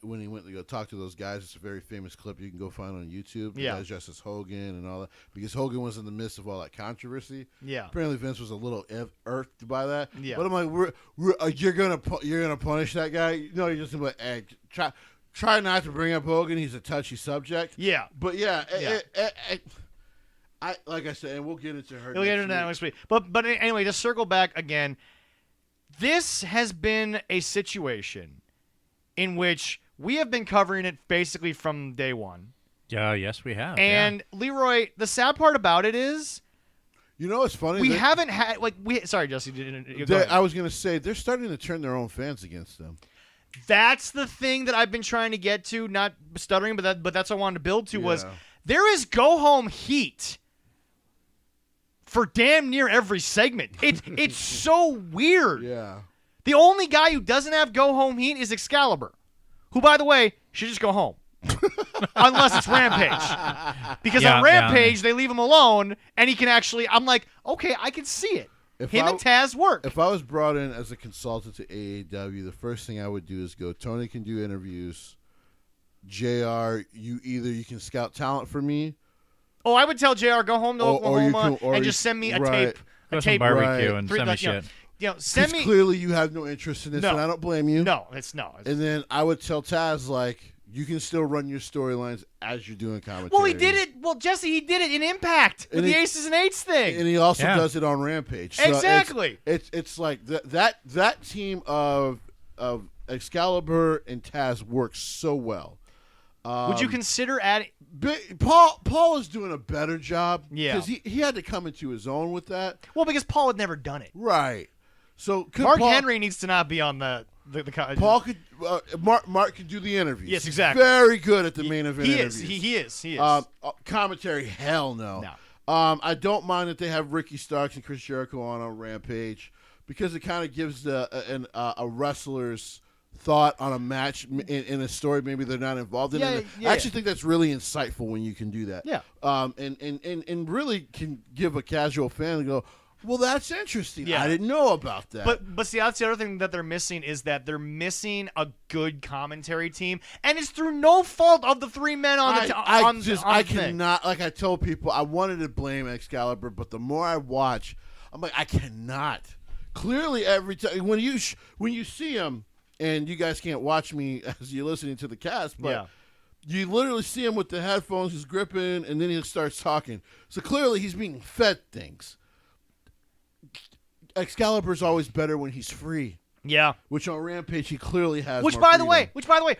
When he went to go talk to those guys, it's a very famous clip you can go find on YouTube. The Yeah. guys dressed as Hogan and all that, because Hogan was in the midst of all that controversy. Yeah. Apparently Vince was a little irked by that. Yeah. But I'm like, you're gonna punish that guy? No, you're just gonna be like, hey, try not to bring up Hogan. He's a touchy subject. Yeah. But yeah, Yeah. I like I said, and we'll get into her. We'll get into that next week. But anyway, to circle back again, this has been a situation in which we have been covering it basically from day one. Yes, we have. And Leroy, the sad part about it is You know what's funny? we haven't had sorry, Jesse. Go ahead. I was gonna say they're starting to turn their own fans against them. That's the thing that I've been trying to get to, not stuttering, but that's what I wanted to build to was Yeah. there is go home heat for damn near every segment. It's so weird. Yeah. The only guy who doesn't have go home heat is Excalibur, who, by the way, should just go home. Unless it's Rampage. Because on Rampage, they leave him alone, and he can actually, I'm like, okay, I can see it. Him and Taz work. If I was brought in as a consultant to AEW, the first thing I would do is go, Tony can do interviews. JR, you can scout talent for me. Oh, I would tell JR, go home to Oklahoma and just send me a tape. Go A some tape. barbecue right. and send me shit. Send Because me. clearly you have no interest in this, No. and I don't blame you. No, it's no. And then I would tell Taz, like, you can still run your storylines as you're doing commentary. Well, he did it. Well, Jesse, he did it in Impact with And the he- Aces and Eights thing. And he also Yeah. does it on Rampage. So Exactly. It's like that team of Excalibur and Taz works so well. Would you consider adding? Paul is doing a better job. Yeah. Because he had to come into his own with that. Well, because Paul had never done it. Right. So could Mark Paul, Henry needs to not be on the Paul could Mark could do the interviews. Yes, He's exactly. very good at the main event He interviews. is. He is. Commentary, hell no. No. I don't mind that they have Ricky Starks and Chris Jericho on Rampage, because it kind of gives a wrestler's thought on a match in a story maybe they're not involved in. Yeah, And yeah, I actually think that's really insightful when you can do that. Yeah. And really can give a casual fan and go, well, that's interesting. Yeah. I didn't know about that. But see, that's the other thing that they're missing is that they're missing a good commentary team, and it's through no fault of the three men on the I thing. cannot, like I told people, I wanted to blame Excalibur, but the more I watch, I'm like, I cannot. Clearly, every time when you see him, and you guys can't watch me as you're listening to the cast, but Yeah. you literally see him with the headphones, he's gripping, and then he starts talking. So clearly he's being fed things. Excalibur's always better when he's free, Yeah. which on Rampage he clearly has. Which more by the way, freedom.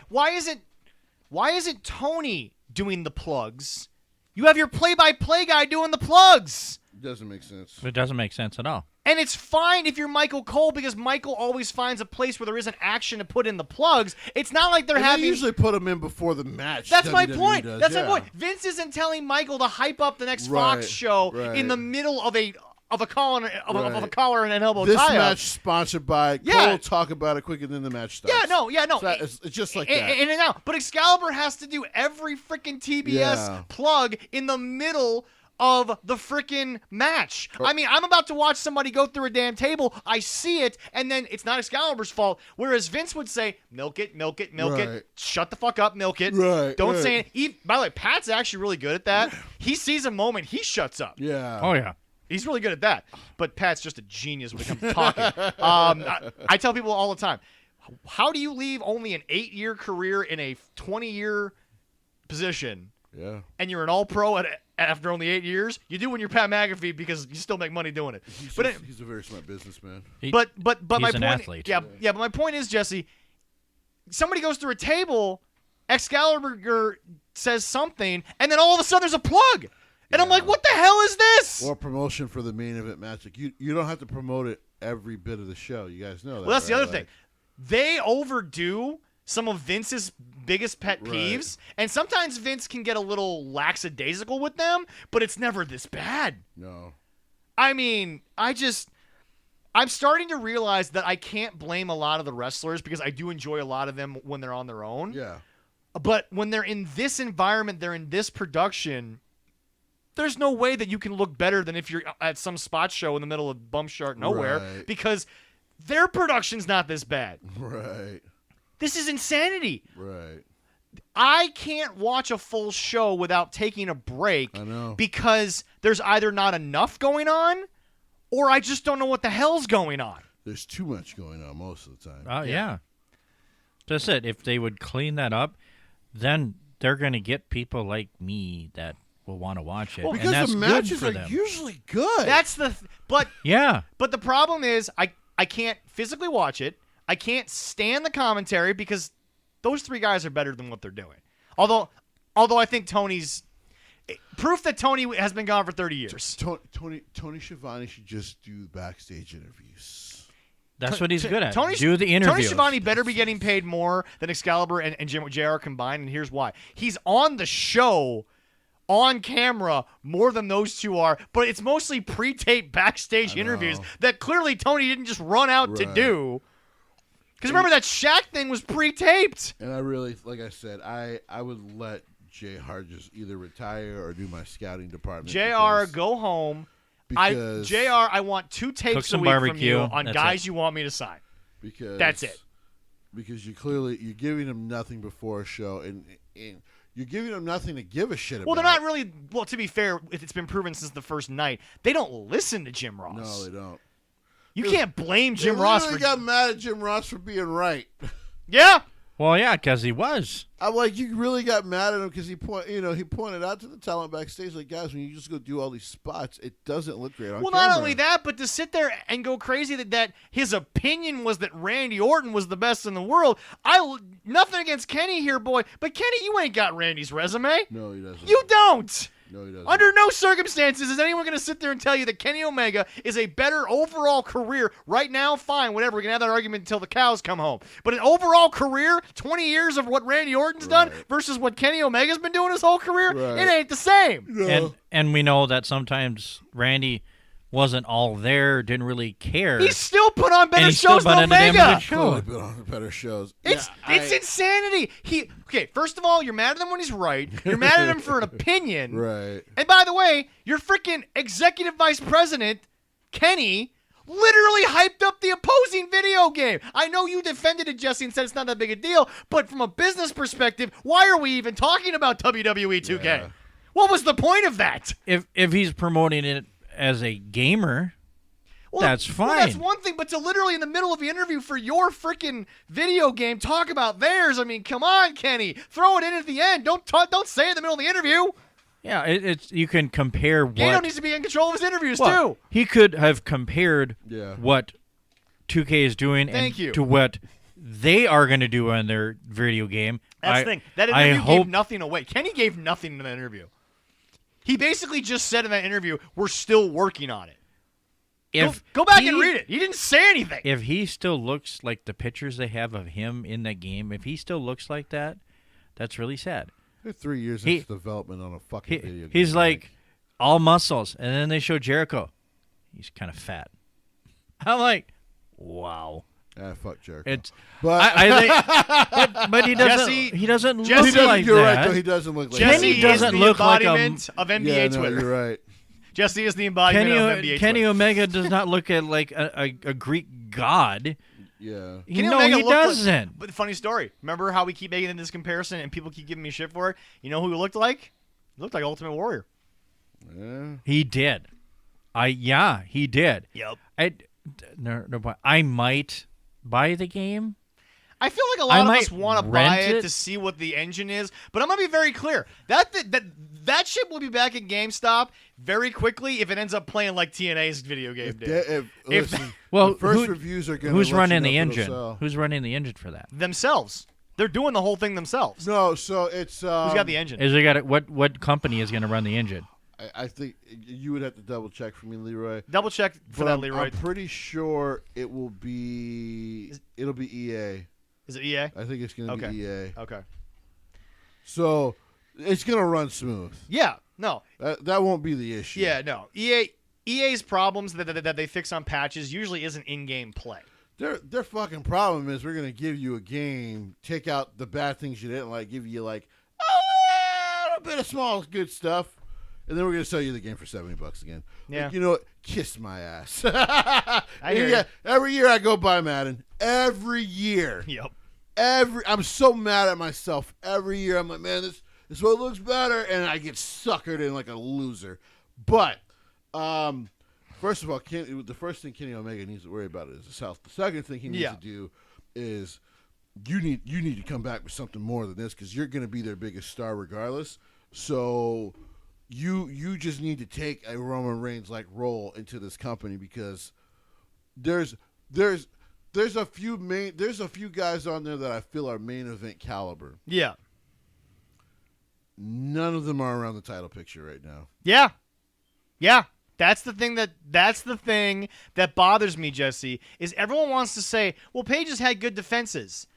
why isn't Tony doing the plugs? You have your play-by-play guy doing the plugs. It doesn't make sense. It doesn't make sense at all. And it's fine if you're Michael Cole because Michael always finds a place where there isn't action to put in the plugs. It's not like they're And having. they usually put him in before the match. That's my WWE point. does, That's yeah. my point. Vince isn't telling Michael to hype up the next Right, Fox show right. in the middle of a collar of Right. a collar and an elbow This tie-up. match sponsored by Yeah. Cole. Talk about it quick, and then the match starts. Yeah, no. So it's just like in, that. in and out. But Excalibur has to do every freaking TBS Yeah. plug in the middle of the freaking match. I mean, I'm about to watch somebody go through a damn table. I see it, and then it's not Excalibur's fault. Whereas Vince would say, milk it, milk it, milk Right. it. Shut the fuck up, milk it. Right, Don't right. say it. By the way, Pat's actually really good at that. He sees a moment, he shuts up. Yeah. Oh yeah. He's really good at that. But Pat's just a genius when it comes to talking. I tell people all the time, how do you leave only an 8-year career in a 20-year position Yeah. and you're an all-pro after only 8 years? You do when you're Pat McAfee because you still make money doing it. He's a very smart businessman. But my he's an point, athlete. yeah. But my point is, Jesse, somebody goes through a table, Excalibur says something, and then all of a sudden there's a plug. And I'm like, what the hell is this? Or promotion for the main event match. Like you don't have to promote it every bit of the show. You guys know that. Well, that's the right? other thing. They overdo some of Vince's biggest pet peeves, and sometimes Vince can get a little lackadaisical with them, but it's never this bad. No. I mean, I'm starting to realize that I can't blame a lot of the wrestlers because I do enjoy a lot of them when they're on their own. Yeah. But when they're in this environment, they're in this production, there's no way that you can look better than if you're at some spot show in the middle of Bumpshart nowhere Right. because their production's not this bad. Right. This is insanity. Right. I can't watch a full show without taking a break I know. because there's either not enough going on or I just don't know what the hell's going on. There's too much going on most of the time. Oh yeah. That's it. If they would clean that up, then they're going to get people like me that will want to watch it. Well, and because that's the good matches for are them. usually good. That's but Yeah. the problem is I can't physically watch it. I can't stand the commentary because those three guys are better than what they're doing. Although I think Tony's proof that Tony has been gone for 30 years. Tony Schiavone should just do backstage interviews. That's what he's good at. Tony, Do the interviews. Tony Schiavone better be getting paid more than Excalibur and JR combined, and here's why. He's on the show on camera more than those two are, but it's mostly pre-taped backstage interviews that clearly Tony didn't just run out to Right. do. Because remember, that Shaq thing was pre-taped. And I really, like I said, I would let JR just either retire or do my scouting department. JR, go home. Because I want 2 tapes a some week from barbecue. you on That's guys it. you want me to sign. because That's it. Because you're giving them nothing before a show, and you're giving them nothing to give a shit about. Well, they're not really. Well, to be fair, it's been proven since the first night they don't listen to Jim Ross. No, they don't. You can't blame Jim They Ross literally for. got mad at Jim Ross for being right. Yeah. Well, yeah, because he was. I'm like, you really got mad at him because he pointed out to the talent backstage, like, guys, when you just go do all these spots, it doesn't look great on Well, camera. not only that, but to sit there and go crazy that his opinion was that Randy Orton was the best in the world. Nothing against Kenny here, boy, but Kenny, you ain't got Randy's resume. No, he doesn't. You don't. No, he doesn't. Under no circumstances is anyone going to sit there and tell you that Kenny Omega is a better overall career right now. Fine, whatever. We can have that argument until the cows come home. But an overall career, 20 years of what Randy Orton's done versus what Kenny Omega's been doing his whole career, it ain't the same. No. And we know that sometimes Randy wasn't all there, didn't really care. He still put on better And he still shows than put on a damn Omega. good show. Totally been on better shows. It's insanity. Okay, first of all, you're mad at him when he's right. You're mad at him for an opinion. Right. And by the way, your freaking executive vice president, Kenny, literally hyped up the opposing video game. I know you defended it, Jesse, and said it's not that big a deal, but from a business perspective, why are we even talking about WWE 2K? Yeah. What was the point of that? If he's promoting it as a gamer, That's fine. Well, that's one thing, but to literally in the middle of the interview for your freaking video game talk about theirs, I mean, come on, Kenny. Throw it in at the end. Don't say it in the middle of the interview. Yeah, it's you can compare what... Daniel needs to be in control of his interviews, well, too. He could have compared Yeah. what 2K is doing to what they are going to do on their video game. That's the thing. That interview gave nothing away. Kenny gave nothing in that interview. He basically just said in that interview, we're still working on it. Go back and read it. He didn't say anything. If he still looks like the pictures they have of him in that game, if he still looks like that, that's really sad. They're 3 years into development on a fucking video game. He's like all muscles, and then they show Jericho. He's kind of fat. I'm like, wow. Fuck Jericho. But he doesn't. Jesse, he doesn't look Jesse, like you're that. right, though. He doesn't look like Jesse Kenny doesn't is look the like a embodiment of NBA Twitter. You're right. Jesse is the embodiment of NBA Kenny Twitter. Omega does not look at like a Greek god. Yeah. Kenny No, Omega he looked like- doesn't. But funny story. Remember how we keep making this comparison and people keep giving me shit for it? You know who he looked like? He looked like Ultimate Warrior. Yeah. He did. He did. Yep. I might buy the game. I feel like a lot of might us want to rent buy it it. to see what the engine is, but I'm gonna be very clear. That shit will be back at GameStop very quickly if it ends up playing like TNA's video game did. The first reviews are going to Who's running the engine? Who's running the engine for that? Themselves. They're doing the whole thing themselves. No, so it's Who's got the engine? Is they got what company is going to run the engine? I think you would have to double check for me, Leroy. Double check for that, Leroy. I'm pretty sure it'll be EA. Is it EA? I think it's going to be EA. Okay. So it's going to run smooth. Yeah. No. That won't be the issue. Yeah. No. EA's problems that they fix on patches usually isn't in-game play. Their fucking problem is we're going to give you a game, take out the bad things you didn't like, give you like a little bit of small good stuff, and then we're going to sell you the game for $70 again. Yeah. Like, you know what? Kiss my ass. I hear you. Every year I go buy Madden. Every year. Yep. I'm so mad at myself. Every year I'm like, man, this one looks better, and I get suckered in like a loser. But first of all, the first thing Kenny Omega needs to worry about is his health. The second thing he needs to do is you need to come back with something more than this because you're going to be their biggest star regardless. So you just need to take a Roman Reigns like role into this company because there's a few guys on there that I feel are main event caliber. Yeah. None of them are around the title picture right now. Yeah. Yeah. That's the thing that bothers me, Jesse, is everyone wants to say, well, Paige has had good defenses.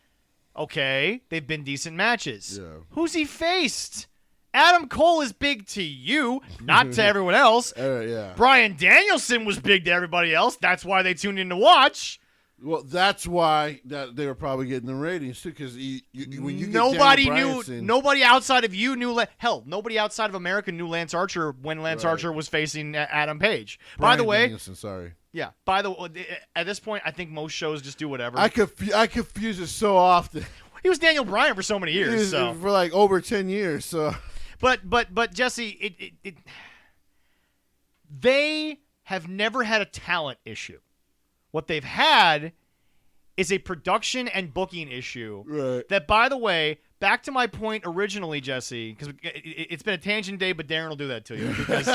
Okay, they've been decent matches. Yeah. Who's he faced? Adam Cole is big to you, not to everyone else. Yeah. Bryan Danielson was big to everybody else. That's why they tuned in to watch. Well, that's why that they were probably getting the ratings too, because when you nobody get Daniel knew. Bryanson, Nobody outside of you knew. Hell, nobody outside of America knew Lance Archer when Lance Archer was facing Adam Page. Bryan By the way, Danielson, sorry. yeah. By the way, at this point, I think most shows just do whatever. I confuse it so often. He was Daniel Bryan for so many years. So For like over 10 years. So, but Jesse, they have never had a talent issue. What they've had is a production and booking issue. right. That, by the way, back to my point originally, Jesse, because it's been a tangent day, but Darin will do that to you. Because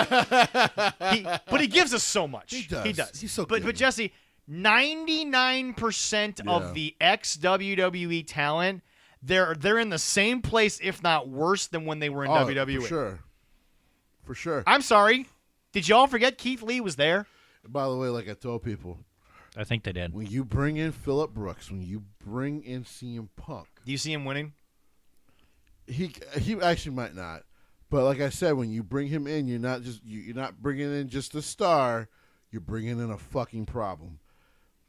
but he gives us so much. He does. He does. He's so But good. Jesse, 99% of the ex-WWE talent, they're in the same place, if not worse, than when they were in WWE. For sure. I'm sorry. Did y'all forget Keith Lee was there? By the way, like I told people, I think they did. when you bring in Phillip Brooks, when you bring in CM Punk, Do you see him winning? he actually might not. But like I said, when you bring him in, you're not bringing in just a star. You're bringing in a fucking problem.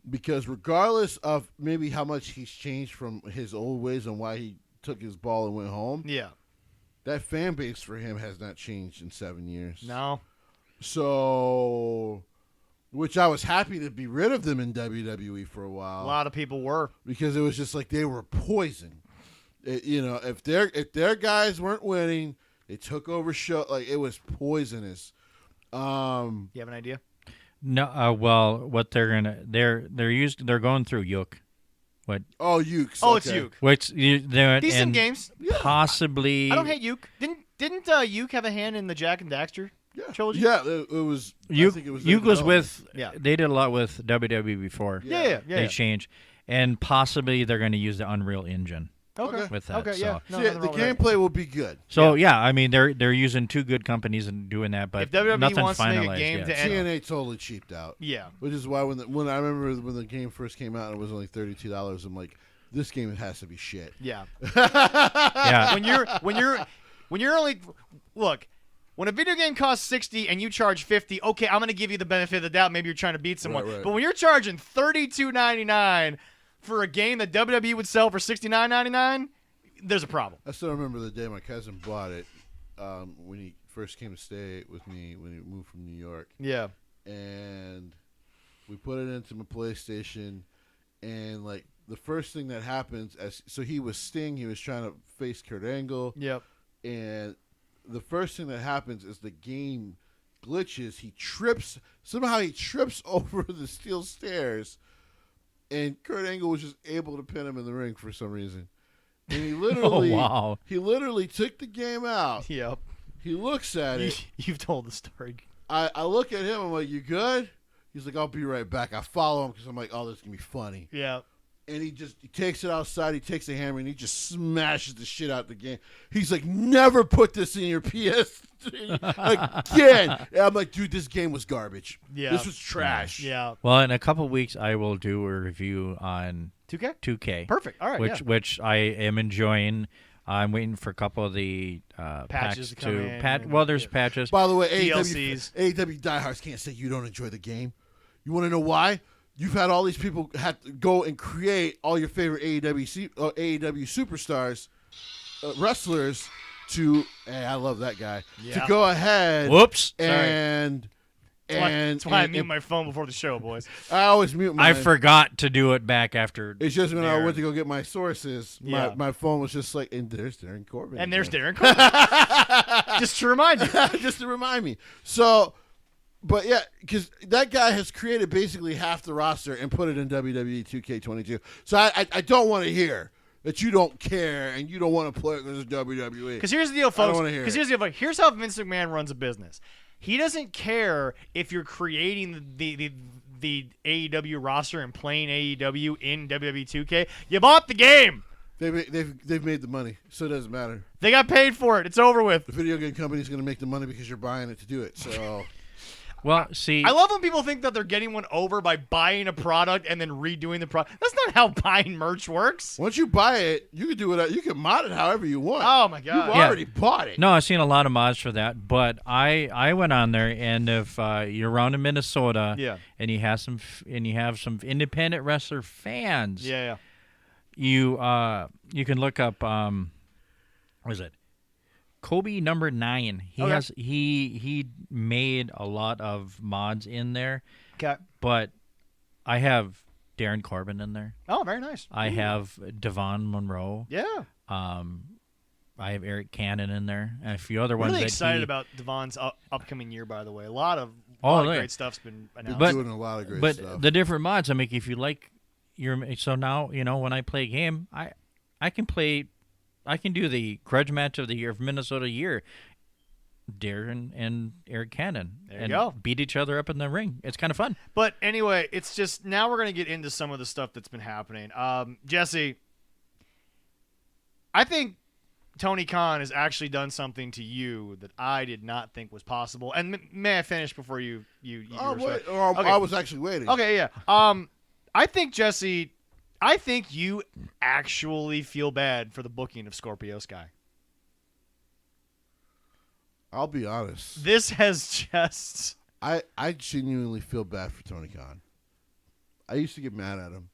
Because regardless of maybe how much he's changed from his old ways and why he took his ball and went home, Yeah. that fan base for him has not changed in 7 years. No. So, which I was happy to be rid of them in WWE for a while. A lot of people were. Because it was just like they were poison. If their guys weren't winning, they took over show. Like, it was poisonous. You have an idea? No, well, what they're going through Yook. What? Oh, Ukes. Oh, it's okay. Uke. Which they're Decent and games. possibly. I don't hate Uke. Didn't Uke have a hand in the Jack and Daxter trilogy? Yeah, it was. I think it was. Uke was with. Yeah. They did a lot with WWE before. Yeah. They changed, and possibly they're going to use the Unreal Engine Okay. with that. Okay. Yeah. So. No, See, nothing the wrong with that. gameplay will be good. So yeah, I mean they're using two good companies and doing that, but If WWE nothing's wants to make a finalized game yet. to end- TNA totally cheaped out. Yeah. Which is why when I remember when the game first came out and it was only $32, I'm like, this game has to be shit. Yeah. Yeah, when you're only look. When a video game costs $60 and you charge $50, okay, I'm going to give you the benefit of the doubt. Maybe you're trying to beat someone. Right. But when you're charging $32.99 for a game that WWE would sell for $69.99, there's a problem. I still remember the day my cousin bought it when he first came to stay with me when he moved from New York. Yeah. And we put it into my PlayStation, and like the first thing that happens so he was Sting, he was trying to face Kurt Angle, Yep. and the first thing that happens is the game glitches. He trips over the steel stairs, and Kurt Angle was just able to pin him in the ring for some reason. And he literally, wow. he literally took the game out. Yep. He looks at it. You've told the story. I look at him. I'm like, "You good?" He's like, "I'll be right back." I follow him because I'm like, "Oh, this is gonna be funny." Yeah. And he takes it outside. He takes a hammer and he just smashes the shit out the game. He's like, "Never put this in your PS3 again." And I'm like, "Dude, this game was garbage. Yeah. This was trash." Yeah. Well, in a couple weeks, I will do a review on 2K? 2K. Perfect. All right. Which I am enjoying. I'm waiting for a couple of the Patches packs to come in. Well, there's Yeah. patches. By the way, DLCs. AEW diehards can't say you don't enjoy the game. You want to know why? You've had all these people have to go and create all your favorite AEW superstars, wrestlers, to. Hey, I love that guy. Yeah. To go ahead. Whoops. And That's why I mute my phone before the show, boys. I always mute mine. I forgot to do it back after. It's just when I there. went to go get my sources, Yeah. my phone was just like, and there's Darin Corbin. And there's again. Darin Corbin. Just to remind you. Just to remind me. So, but yeah, because that guy has created basically half the roster and put it in WWE 2K22. So I don't want to hear that you don't care and you don't want to play it because it's WWE. Because here's the deal, I don't folks. wanna hear Because it. here's the deal, folks. Here's how Vince McMahon runs a business. He doesn't care if you're creating the AEW roster and playing AEW in WWE 2K. You bought the game. They've made the money, so it doesn't matter. They got paid for it. It's over with. The video game company's going to make the money because you're buying it to do it. So Well, see, I love when people think that they're getting one over by buying a product and then redoing the product. That's not how buying merch works. once you buy it, you can do it. You can mod it however you want. Oh my You've god. Yeah. already bought it. no, I've seen a lot of mods for that, but I went on there, and if you're around in Minnesota, Yeah. and you have some independent wrestler fans, Yeah. you can look up what is it? Kobe number 9. He Okay. he made a lot of mods in there, Okay. but I have Darin Corbin in there. Oh, very nice. I have Devon Monroe. Yeah. I have Eric Cannon in there, and a few other ones. Really that excited he- about Devon's upcoming year, by the way. A lot of yeah. great stuff's been announced. They're doing a lot of great But stuff. the different mods, I mean, if you like so now, when I play a game, I can do the grudge match of the year of Minnesota year, Darin and Eric Cannon, There you and go. beat each other up in the ring. It's kind of fun. But anyway, it's just now we're gonna get into some of the stuff that's been happening. Jesse, I think Tony Khan has actually done something to you that I did not think was possible. And may I finish before you oh, respond? wait. Oh, Okay. I was actually waiting. Okay, yeah. I think Jesse, you actually feel bad for the booking of Scorpio Sky. I'll be honest. This has just I genuinely feel bad for Tony Khan. I used to get mad at him.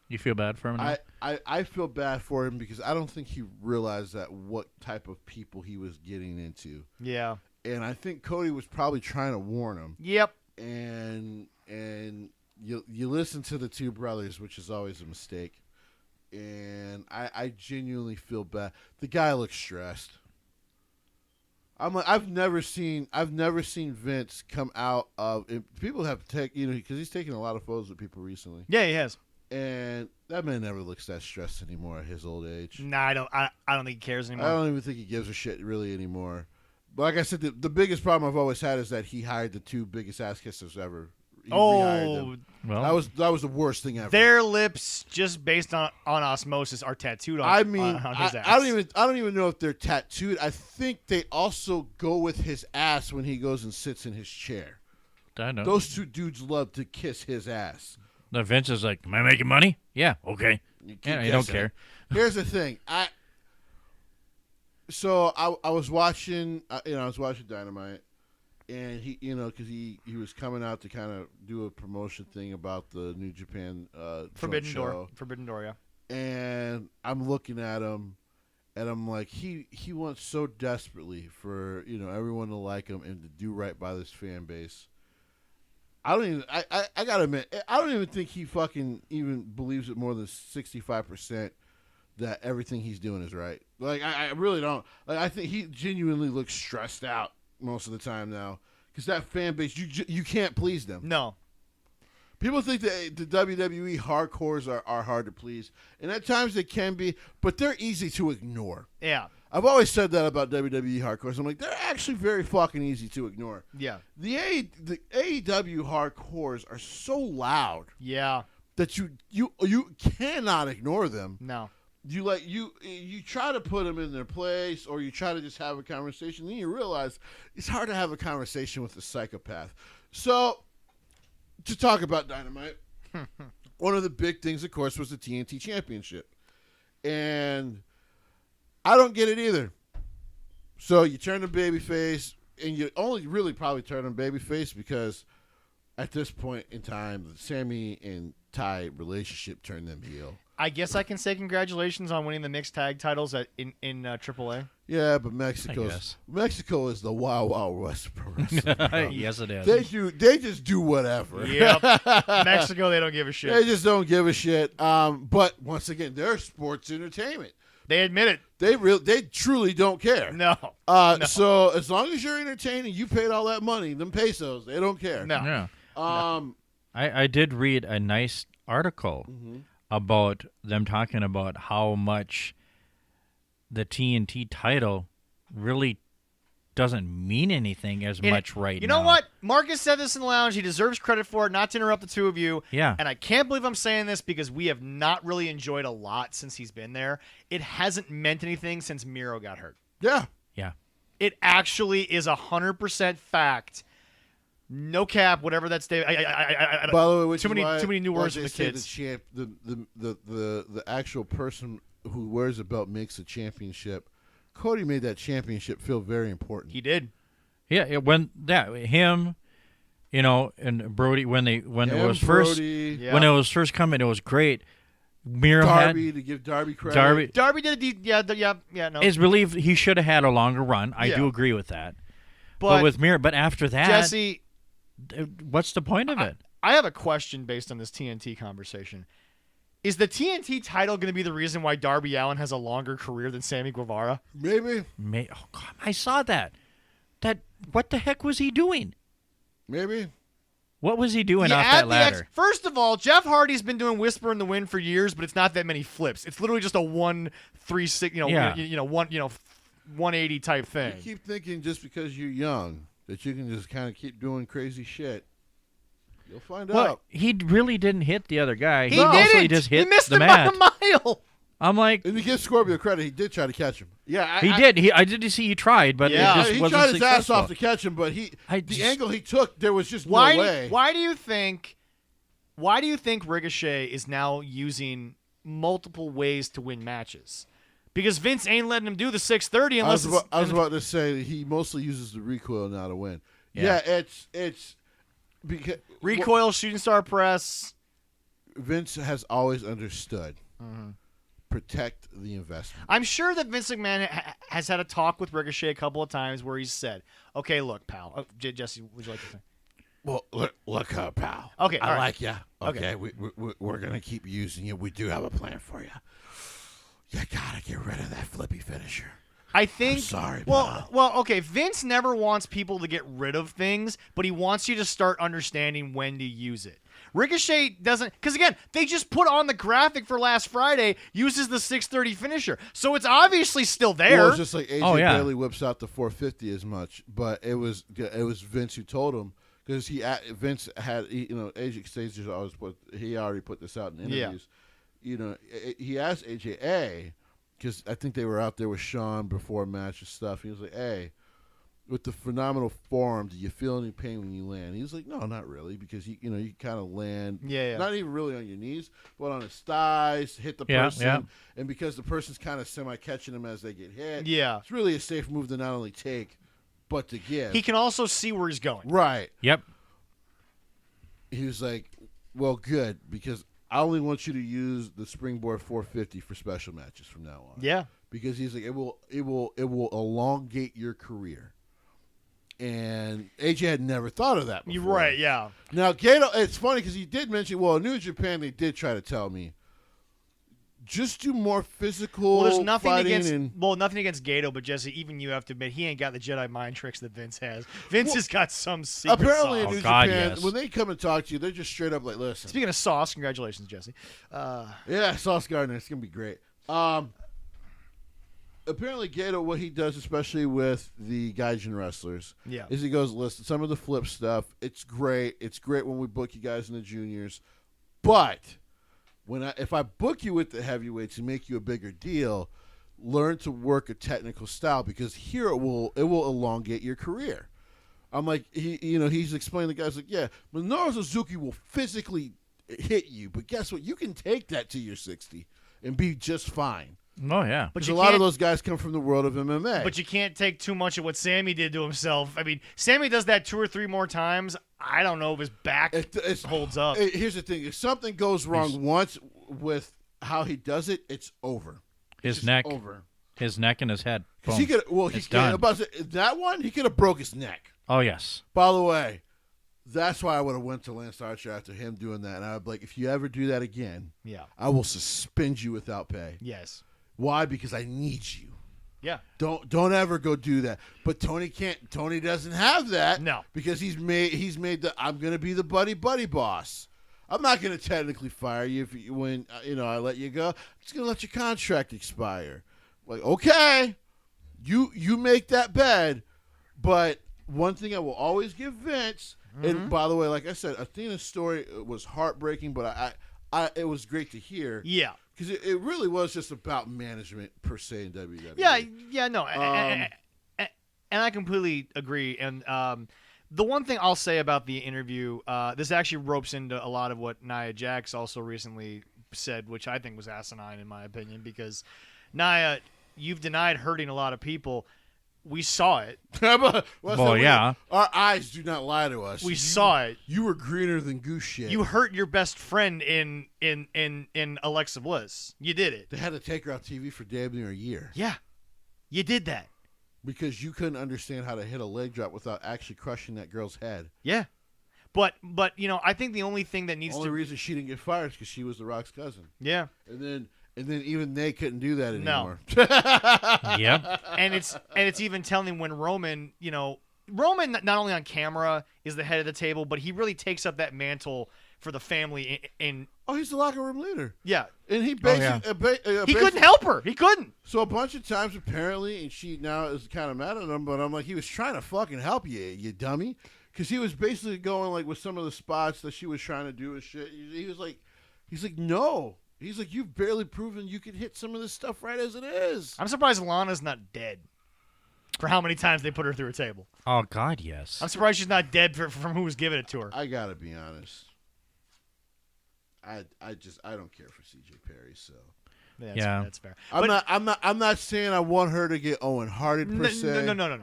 You feel bad for him now? I feel bad for him because I don't think he realized that what type of people he was getting into. yeah. And I think Cody was probably trying to warn him. Yep. And you listen to the two brothers, which is always a mistake. And I genuinely feel bad. The guy looks stressed. I'm like, I've never seen Vince come out of. People have taken, because he's taken a lot of photos with people recently, Yeah, he has. and that man never looks that stressed anymore at his old age. Nah, I don't think he cares anymore. I don't even think he gives a shit really anymore. But like I said, the biggest problem I've always had is that he hired the 2 biggest ass kissers ever. He rehired them. Well, That was the worst thing ever. Their lips, just based on osmosis, are tattooed on. I mean, on his ass. I don't even know if they're tattooed. I think they also go with his ass when he goes and sits in his chair. I know. Those 2 dudes love to kiss his ass. The Vince is like, am I making money? Yeah, okay. Yeah, I don't care. Here's the thing. I was watching, I was watching Dynamite, and he, because he was coming out to kind of do a promotion thing about the New Japan Forbidden show. Door. Forbidden Door, yeah. And I'm looking at him, and I'm like, he wants so desperately for everyone to like him and to do right by this fan base. I gotta admit, I don't even think he fucking even believes it more than 65% that everything he's doing is right. Like, I really don't. Like, I think he genuinely looks stressed out most of the time now, because that fan base, you can't please them. No. People think that the WWE hardcores are hard to please, and at times they can be, but they're easy to ignore. Yeah. I've always said that about WWE hardcores. I'm like, they're actually very fucking easy to ignore. Yeah. The AEW hardcores are so loud Yeah. that you cannot ignore them. No. You try to put them in their place, or you try to just have a conversation, then you realize it's hard to have a conversation with a psychopath. So, to talk about Dynamite, one of the big things, of course, was the TNT Championship. And I don't get it either. So you turn them babyface, and you only really probably turn them babyface because at this point in time, the Sammy and Ty relationship turned them heel. I guess I can say congratulations on winning the mixed tag titles in AAA. Yeah, but Mexico is the Wild Wild West pro wrestling. Yes, it is. They just do whatever. Yep. Mexico, they don't give a shit. They just don't give a shit. But once again, they're sports entertainment. They admit it. They truly don't care. No. So as long as you're entertaining, you paid all that money, them pesos, they don't care. No. Yeah. I did read a nice article about them talking about how much the TNT title really doesn't mean anything as much right now. You know what? Marcus said this in the lounge. He deserves credit for it, not to interrupt the two of you. Yeah. And I can't believe I'm saying this because we have not really enjoyed a lot since he's been there. It hasn't meant anything since Miro got hurt. Yeah. Yeah. It actually is 100% fact. No cap, whatever that's. By the way, too many new words for the say kids. The actual person who wears the belt makes the championship. Cody made that championship feel very important. He did. Yeah, him, and Brody when it was first coming, it was great. Miro Darby, to give Darby credit. Darby did no. It's believed he should have had a longer run. I do agree with that. But with Miro, after that, Jesse, what's the point of it? I have a question based on this TNT conversation. Is the TNT title going to be the reason why Darby Allin has a longer career than Sammy Guevara? Maybe. Oh God, I saw that. What the heck was he doing? Maybe. What was he doing off that ladder? First of all, Jeff Hardy's been doing Whisper in the Wind for years, but it's not that many flips. It's literally just a 1-3-6, 180 type thing. You keep thinking just because you're young that you can just kind of keep doing crazy shit. You'll find out. He really didn't hit the other guy. He didn't. He just hit he missed the him mat. by a mile. I'm like, and to give Scorpio credit, he did try to catch him. Yeah, he did. I did see he tried, but it just he wasn't tried his successful. ass off to catch him, but the angle he took, there was just no way. Why do you think Ricochet is now using multiple ways to win matches? Because Vince ain't letting him do the 630 unless I was about to say he mostly uses the recoil now to win. Yeah, it's because recoil, shooting star press. Vince has always understood. Protect the investment. I'm sure that Vince McMahon has had a talk with Ricochet a couple of times where he's said, "Okay, look, pal." Jesse, would you like to say? Well, look, pal. Okay, I right. like you. Okay, we're gonna keep using you. We do have a plan for you. You gotta get rid of that flippy finisher. I think. I'm sorry, Well, pal. well, okay. Vince never wants people to get rid of things, but he wants you to start understanding when to use it. Ricochet doesn't, because again, they just put on the graphic for last Friday, uses the 630 finisher, so it's obviously still there. Well, it's just like AJ Oh, yeah. barely whips out the 450 as much, but it was Vince who told him because Vince had AJ Stages always he already put this out in interviews. He asked AJ because I think they were out there with Sean before a match and stuff. He was like, "Hey, with the phenomenal form, do you feel any pain when you land?" He's like, "No, not really," because you kind of land, not even really on your knees, but on his thighs, hit the person, and because the person's kind of semi-catching him as they get hit, it's really a safe move to not only take, but to give. He can also see where he's going. Right. Yep. He was like, "Well, good, because I only want you to use the springboard 450 for special matches from now on." Yeah. Because he's like, it will elongate your career. And AJ had never thought of that before. You're right, yeah. Now, Gato, it's funny because he did mention, well, in New Japan, they did try to tell me, just do more physical Well, there's nothing fighting. against nothing against Gato, but Jesse, even you have to admit, he ain't got the Jedi mind tricks that Vince has. Vince has got some secret apparently, sauce. in New God, Japan, yes. when they come and talk to you, they're just straight up like, listen. Speaking of sauce, congratulations, Jesse. Yeah, Sauce Gardner, it's going to be great. Apparently, Gato, what he does, especially with the Gaijin wrestlers, is he goes, listen, some of the flip stuff, it's great. It's great when we book you guys in the juniors. But if I book you with the heavyweights and make you a bigger deal, learn to work a technical style because here it will elongate your career. I'm like, he's explaining the guys like, yeah, Minoru Suzuki will physically hit you, but guess what? You can take that to your 60 and be just fine. Oh, yeah. But A lot of those guys come from the world of MMA. But you can't take too much of what Sammy did to himself. I mean, Sammy does that 2 or 3 more times. I don't know if his back holds up. Here's the thing. If something goes wrong once with how he does it, it's over. His neck. Over. His neck and his head. Boom. He could, It's done. that one, he could have broke his neck. Oh, yes. By the way, that's why I would have went to Lance Archer after him doing that. And I'd be like, if you ever do that again, I will suspend you without pay. Yes. Why? Because I need you. Yeah. Don't ever go do that. But Tony can't. Tony doesn't have that. No. Because he's made the I'm going to be the buddy boss. I'm not going to technically fire you when I let you go. I'm just going to let your contract expire. Like, okay, you make that bed. But one thing I will always give Vince, and by the way, like I said, Athena's story was heartbreaking, but it was great to hear. Yeah. Because it really was just about management per se in WWE. No. And I completely agree. And the one thing I'll say about the interview, this actually ropes into a lot of what Nia Jax also recently said, which I think was asinine in my opinion, because Nia, you've denied hurting a lot of people. We saw it. Yeah. Our eyes do not lie to us. We saw it. You were greener than goose shit. You hurt your best friend in Alexa Bliss. You did it. They had to take her off TV for damn near a year. Yeah. You did that. Because you couldn't understand how to hit a leg drop without actually crushing that girl's head. Yeah. But I think the only thing that needs The only reason she didn't get fired is because she was The Rock's cousin. Yeah. And then even they couldn't do that anymore. Yep. And it's even telling when Roman not only on camera is the head of the table, but he really takes up that mantle for the family. He's the locker room leader. Yeah, and he basically he couldn't help her. He couldn't. So a bunch of times apparently, and she now is kind of mad at him. But I'm like, he was trying to fucking help you dummy, because he was basically going like with some of the spots that she was trying to do and shit. He's like, no. He's like, you've barely proven you can hit some of this stuff right as it is. I'm surprised Lana's not dead for how many times they put her through a table. Oh, God, yes. I'm surprised she's not dead from who was giving it to her. I gotta be honest. I don't care for CJ Perry, so that's fair. I'm not saying I want her to get Owen Harted per se. No.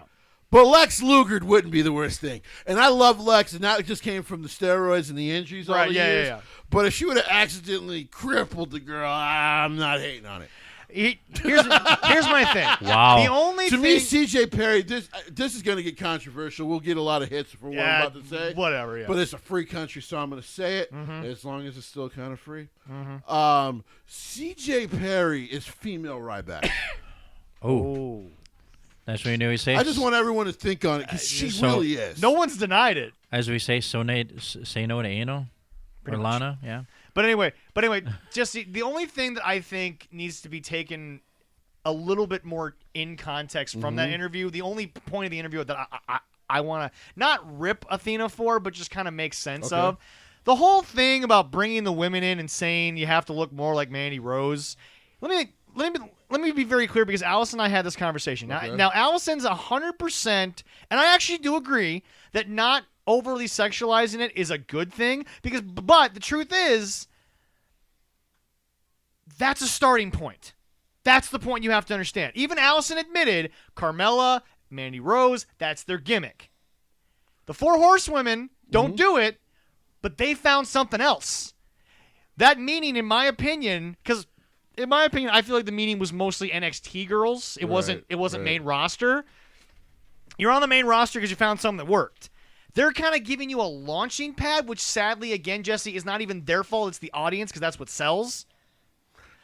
But Lex Luger wouldn't be the worst thing. And I love Lex, and that just came from the steroids and the injuries all the years. Yeah. But if she would have accidentally crippled the girl, I'm not hating on it. Here's my thing. Wow. The only To thing, me, CJ Perry, this is going to get controversial. We'll get a lot of hits for what I'm about to say. Whatever, yeah. But it's a free country, so I'm going to say it as long as it's still kind of free. CJ Perry is female Ryback. Oh. That's what you say. I just want everyone to think on it because she so- really is. No one's denied it. As we say, say no to anal. Pretty Or much. Lana, yeah. But anyway, just the only thing that I think needs to be taken a little bit more in context from that interview, the only point of the interview that I want to not rip Athena for, but just kind of make sense of, the whole thing about bringing the women in and saying you have to look more like Mandy Rose. Let me be very clear because Alice and I had this conversation. Now Allison's 100%, and I actually do agree that not overly sexualizing it is a good thing but the truth is that's a starting point. That's the point you have to understand. Even Allison admitted Carmella, Mandy Rose, that's their gimmick. The Four Horsewomen don't do it, but they found something else. That meaning, in my opinion, I feel like the meaning was mostly NXT girls. It wasn't main roster. You're on the main roster because you found something that worked. They're kind of giving you a launching pad, which sadly, again, Jesse, is not even their fault. It's the audience because that's what sells.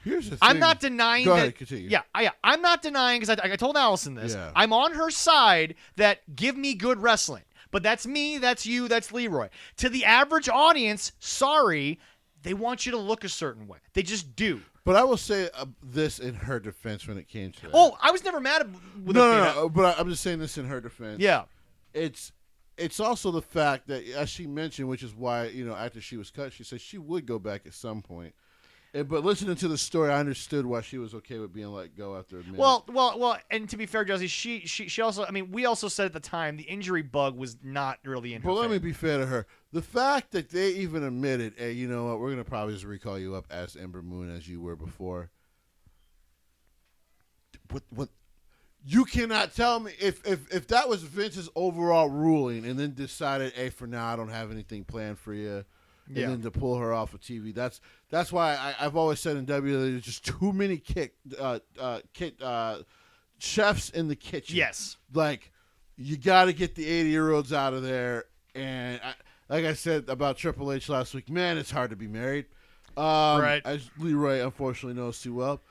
Here's the thing. I'm not denying Go that. ahead, continue. Yeah. I'm not denying because I told Allison this. Yeah. I'm on her side that give me good wrestling. But that's me, that's you, that's Leroy. To the average audience, sorry, they want you to look a certain way. They just do. But I will say this in her defense when it came to that. Oh, I was never mad with No. But I'm just saying this in her defense. Yeah. It's also the fact that, as she mentioned, which is why, after she was cut, she said she would go back at some point. But listening to the story, I understood why she was okay with being let go after a minute. Well, and to be fair, Jesse, she also, we also said at the time the injury bug was not really in her But let favor. me be fair to her. The fact that they even admitted, hey, you know what, we're going to probably just recall you up as Ember Moon as you were before. What? You cannot tell me if that was Vince's overall ruling and then decided, hey, for now I don't have anything planned for you. And then to pull her off of TV. That's why I've always said in WWE there's just too many chefs in the kitchen. Yes. Like, you got to get the 80-year-olds out of there. And like I said about Triple H last week, man, it's hard to be married. Right. As Leroy unfortunately knows too well.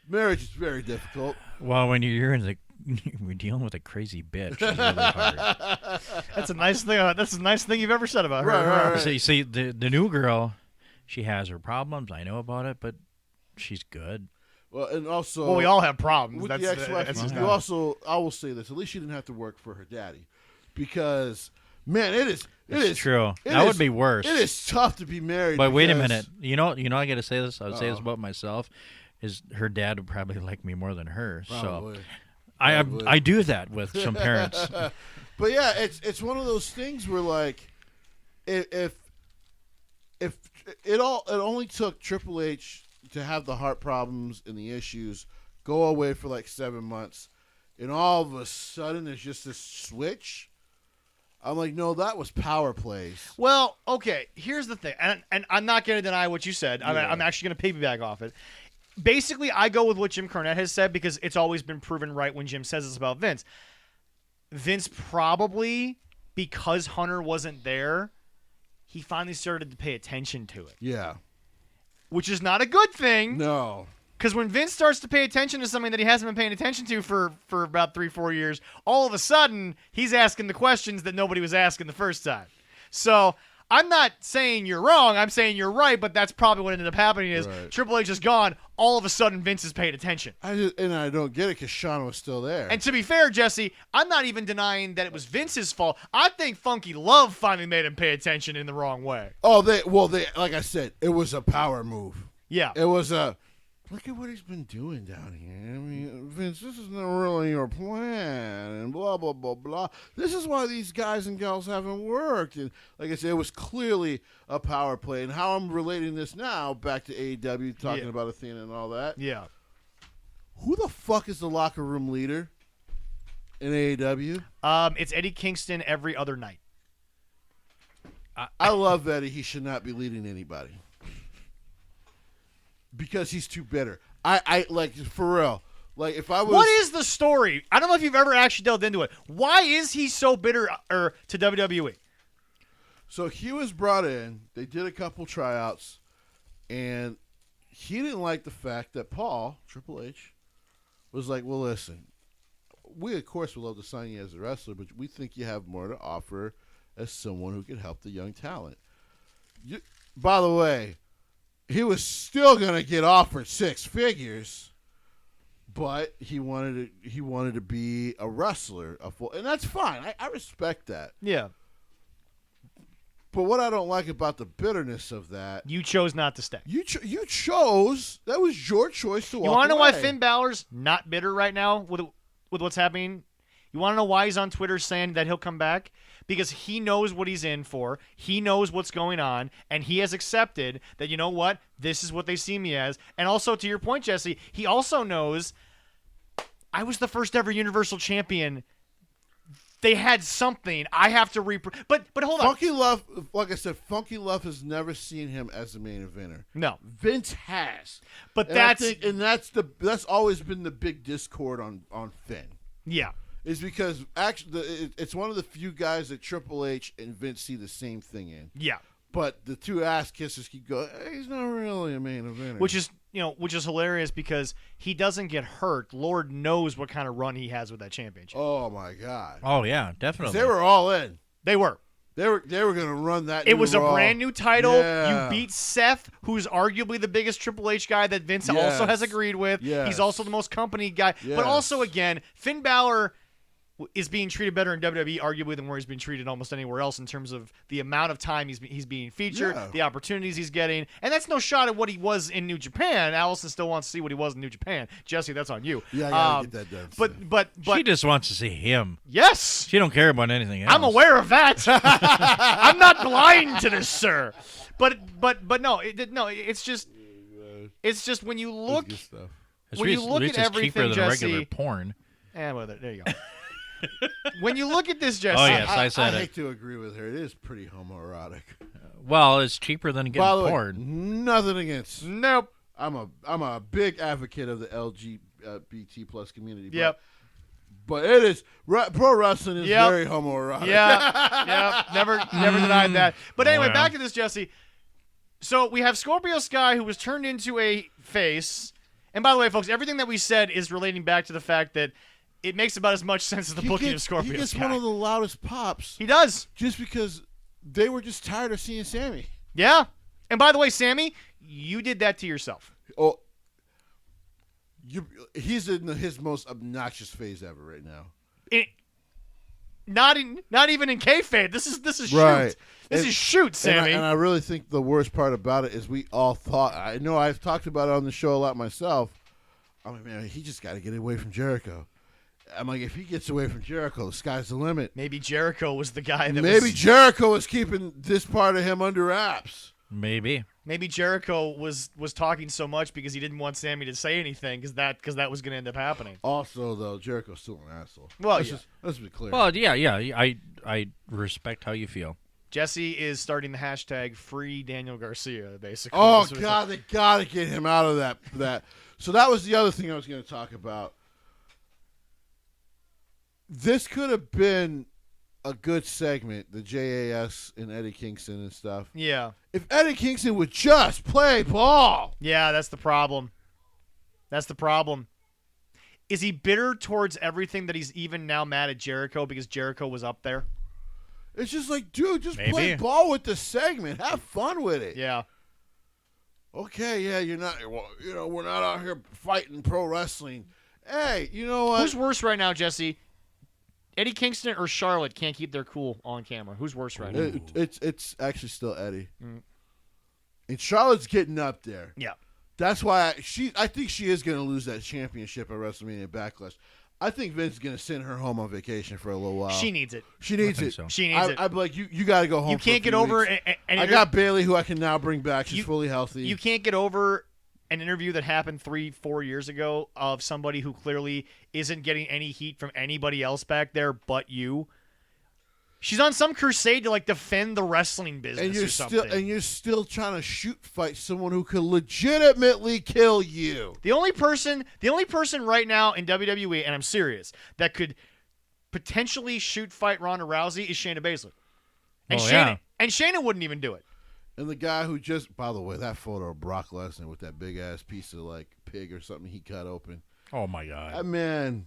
Marriage is very difficult. Well, when you're we're dealing with a crazy bitch. It's really hard. That's a nice thing. That's a nice thing you've ever said about her. Right. So you see, the new girl, she has her problems. I know about it, but she's good. Well, and also, Well, we all have problems. with That's, the ex-wife, that's just you also, I will say this: at least she didn't have to work for her daddy, because man, it is true. it That is- would be worse. It is tough to be married. But wait a because- minute. You know, I got to say this. I would say this about myself. Is her dad would probably like me more than her. Probably. So I do that with some parents. But yeah, it's one of those things where, like, if it only took Triple H to have the heart problems and the issues, go away for like 7 months, and all of a sudden there's just this switch. I'm like, no, that was power plays. Well, okay. Here's the thing, and I'm not going to deny what you said. I'm actually going to piggyback off it. Basically, I go with what Jim Cornette has said because it's always been proven right when Jim says this about Vince. Vince probably, because Hunter wasn't there, he finally started to pay attention to it, Yeah. which is not a good thing. No. Because when Vince starts to pay attention to something that he hasn't been paying attention to for about 3-4 years, all of a sudden, he's asking the questions that nobody was asking the first time. So I'm not saying you're wrong. I'm saying you're right, but that's probably what ended up happening is Right. Triple H is gone. All of a sudden, Vince is paying attention. I don't get it because Shawn was still there. And to be fair, Jesse, I'm not even denying that it was Vince's fault. I think Funky Love finally made him pay attention in the wrong way. they like I said, it was a power move. Yeah. It was a look at what he's been doing down here. I mean, Vince, this is not really your plan, and blah blah blah blah. This is why these guys and gals haven't worked. And like I said, it was clearly a power play. And how I'm relating this now back to AEW, talking about Athena and all that. Yeah. Who the fuck is the locker room leader in AEW? It's Eddie Kingston every other night. I love Eddie. He should not be leading anybody. Because he's too bitter. I like, for real. Like, if I was... What is the story? I don't know if you've ever actually delved into it. Why is he so bitter to WWE? So he was brought in. They did a couple tryouts. And he didn't like the fact that Paul, Triple H, was like, well, listen, we of course would love to sign you as a wrestler, but we think you have more to offer as someone who can help the young talent. By the way, he was still going to get offered 6 figures, but he wanted to be a wrestler, and that's fine. I respect that. Yeah. But what I don't like about the bitterness of that, You chose not to stay. you chose, that was your choice to walk away. You want to know why Finn Balor's not bitter right now with what's happening? You want to know why he's on Twitter saying that he'll come back? Because he knows what he's in for. He knows what's going on, and he has accepted that, you know what, this is what they see me as. And also, to your point, Jesse, he also knows I was the first ever Universal Champion. They had something. I have to But hold on. Funky Love, like I said, Funky Love has never seen him as a main eventer. No. Vince has. But And that's always been the big discord on Finn. Yeah. Is because actually it's one of the few guys that Triple H and Vince see the same thing in. Yeah. But the two ass kissers keep going, hey, he's not really a main eventer. Which is hilarious because he doesn't get hurt. Lord knows what kind of run he has with that championship. Oh my God. Oh yeah, definitely. They were all in. They were. They were going to run that. It was a Raw. brand new title. Yeah. You beat Seth, who's arguably the biggest Triple H guy that Vince Yes. also has agreed with. Yes. He's also the most company guy. Yes. But also, again, Finn Balor is being treated better in WWE, arguably, than where he's been treated almost anywhere else in terms of the amount of time he's being featured, Yeah. the opportunities he's getting. And that's no shot at what he was in New Japan. Allison still wants to see what he was in New Japan. Jesse, that's on you. Yeah, I got to get that done. But she just wants to see him. yes. She don't care about anything else. I'm aware of that. I'm not blind to this, sir. But no, it's just when you look Good stuff. At when you least- look at least at it's cheaper everything, than Jesse. regular porn. Well, there you go. When you look at this, Jesse, Oh, yes. I said I it. hate to agree with her. It is pretty homoerotic. Well, it's cheaper than By getting the way, porn. nothing against. nope. I'm a big advocate of the LGBT plus community. Yep. But it is pro wrestling is Yep. very homoerotic. Yeah. Never denied that. But anyway, Wow. back to this, Jesse. So we have Scorpio Sky, who was turned into a face. And by the way, folks, everything that we said is relating back to the fact that it makes about as much sense as the booking of Scorpio He gets Sky. one of the loudest pops He does. just because they were just tired of seeing Sammy. Yeah. And by the way, Sammy, you did that to yourself. Oh, he's in his most obnoxious phase ever right now. Not even in kayfabe. This is shoot. Right. This is shoot, Sammy. And I really think the worst part about it is we all thought. I know I've talked about it on the show a lot myself. I'm like, man, he just got to get away from Jericho. I'm like, if he gets away from Jericho, the sky's the limit. Maybe Jericho was the guy that Maybe was... Jericho was keeping this part of him under wraps. Maybe. Maybe Jericho was talking so much because he didn't want Sammy to say anything because that was going to end up happening. Also, though, Jericho's still an asshole. Well, Let's be clear. Well, yeah. I respect how you feel. Jesse is starting the hashtag Free Daniel Garcia, basically. oh This was- God, they gotta get him out of that. So that was the other thing I was going to talk about. This could have been a good segment, the JAS and Eddie Kingston and stuff. Yeah. If Eddie Kingston would just play ball. Yeah, that's the problem. Is he bitter towards everything that he's even now mad at Jericho because Jericho was up there? It's just like, dude, just Maybe. play ball with the segment. Have fun with it. Yeah. Okay, yeah, you're not, well, we're not out here fighting pro wrestling. Hey, you know what? Who's worse right now, Jesse? Eddie Kingston or Charlotte can't keep their cool on camera? Who's worse right now? It's actually still Eddie. And Charlotte's getting up there. Yeah. That's why I think she is going to lose that championship at WrestleMania Backlash. I think Vince is going to send her home on vacation for a little while. She needs it. She needs think it. so. She needs it. I'd be like, you got to go home. You for can't a few get over weeks. I got Bailey, who I can now bring back. She's You- fully healthy. You can't get over an interview that happened 3-4 years ago of somebody who clearly isn't getting any heat from anybody else back there but you. She's on some crusade to like defend the wrestling business and you're or something. you're still trying to shoot fight someone who could legitimately kill you. The only person right now in WWE, and I'm serious, that could potentially shoot fight Ronda Rousey is Shayna Baszler. And Oh, Shayna yeah. and Shayna wouldn't even do it. And the guy who just, by the way, that photo of Brock Lesnar with that big ass piece of like pig or something he cut open. Oh my God. Man,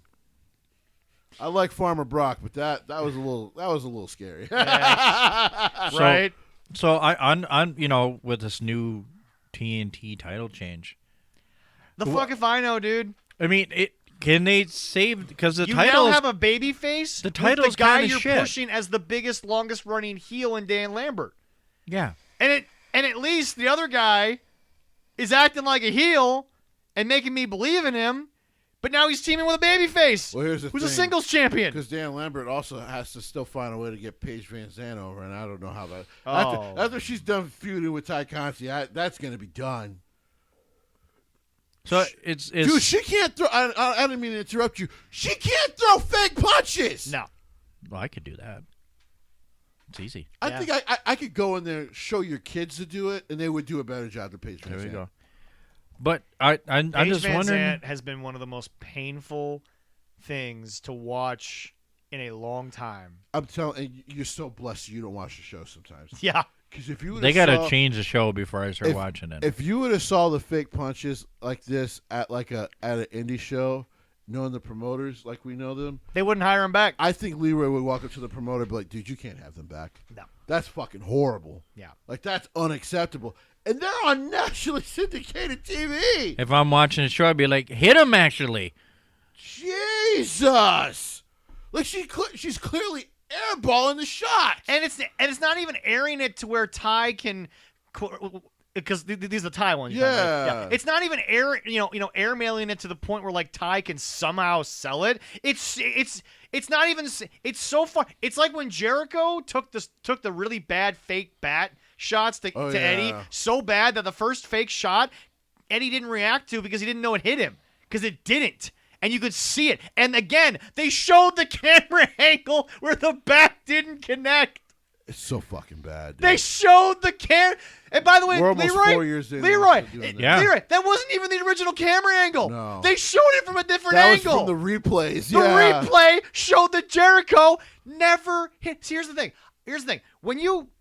I like Farmer Brock, but that was a little scary. Right? So I on with this new TNT title change. The fuck if I know, dude. I mean, can they save because the You title now is, have a baby face. The title's with the guy kinda you're shit. pushing as the biggest, longest running heel in Dan Lambert. yeah. And at least the other guy is acting like a heel and making me believe in him. But now he's teaming with a babyface. Well, here's the who's thing. a singles champion. Because Dan Lambert also has to still find a way to get Paige Van Zandt over, and I don't know how that. Oh. After she's done feuding with Ty Conti, that's going to be done. So it's Dude, she can't throw. I didn't mean to interrupt you. She can't throw fake punches. No. well, I could do that. It's easy. I Yeah. think I could go in there, show your kids to do it, and they would do a better job than Paige Van There we Zandt. go. But I'm Paige just Van wondering. Zandt has been one of the most painful things to watch in a long time. I'm telling you're so blessed you don't watch the show sometimes. Yeah. Because if you They got to saw, change the show before I start watching it. If you would have saw the fake punches like this at an indie show, knowing the promoters like we know them, They wouldn't hire him back. I think Leroy would walk up to the promoter and be like, dude, you can't have them back. No. That's fucking horrible. Yeah. Like, that's unacceptable. And they're on nationally syndicated TV. If I'm watching the show, I'd be like, hit him actually. Jesus. Like, she's clearly airballing the shot. And it's not even airing it to where Ty can, because these are the Ty ones. Yeah. It's not even airmailing it to the point where like Ty can somehow sell it. It's not even. It's so far. It's like when Jericho took the really bad fake bat shots to yeah. Eddie, so bad that the first fake shot Eddie didn't react to because he didn't know it hit him, because it didn't. And you could see it. And again, they showed the camera angle where the bat didn't connect. It's so fucking bad. Dude. They showed the camera. And by the way, We're almost Leroy, 4 years in. Leroy, Yeah. Leroy, that wasn't even the original camera angle. No. They showed it from a different That angle. was from the replays. The Yeah. replay showed that Jericho never hit. See, here's the thing.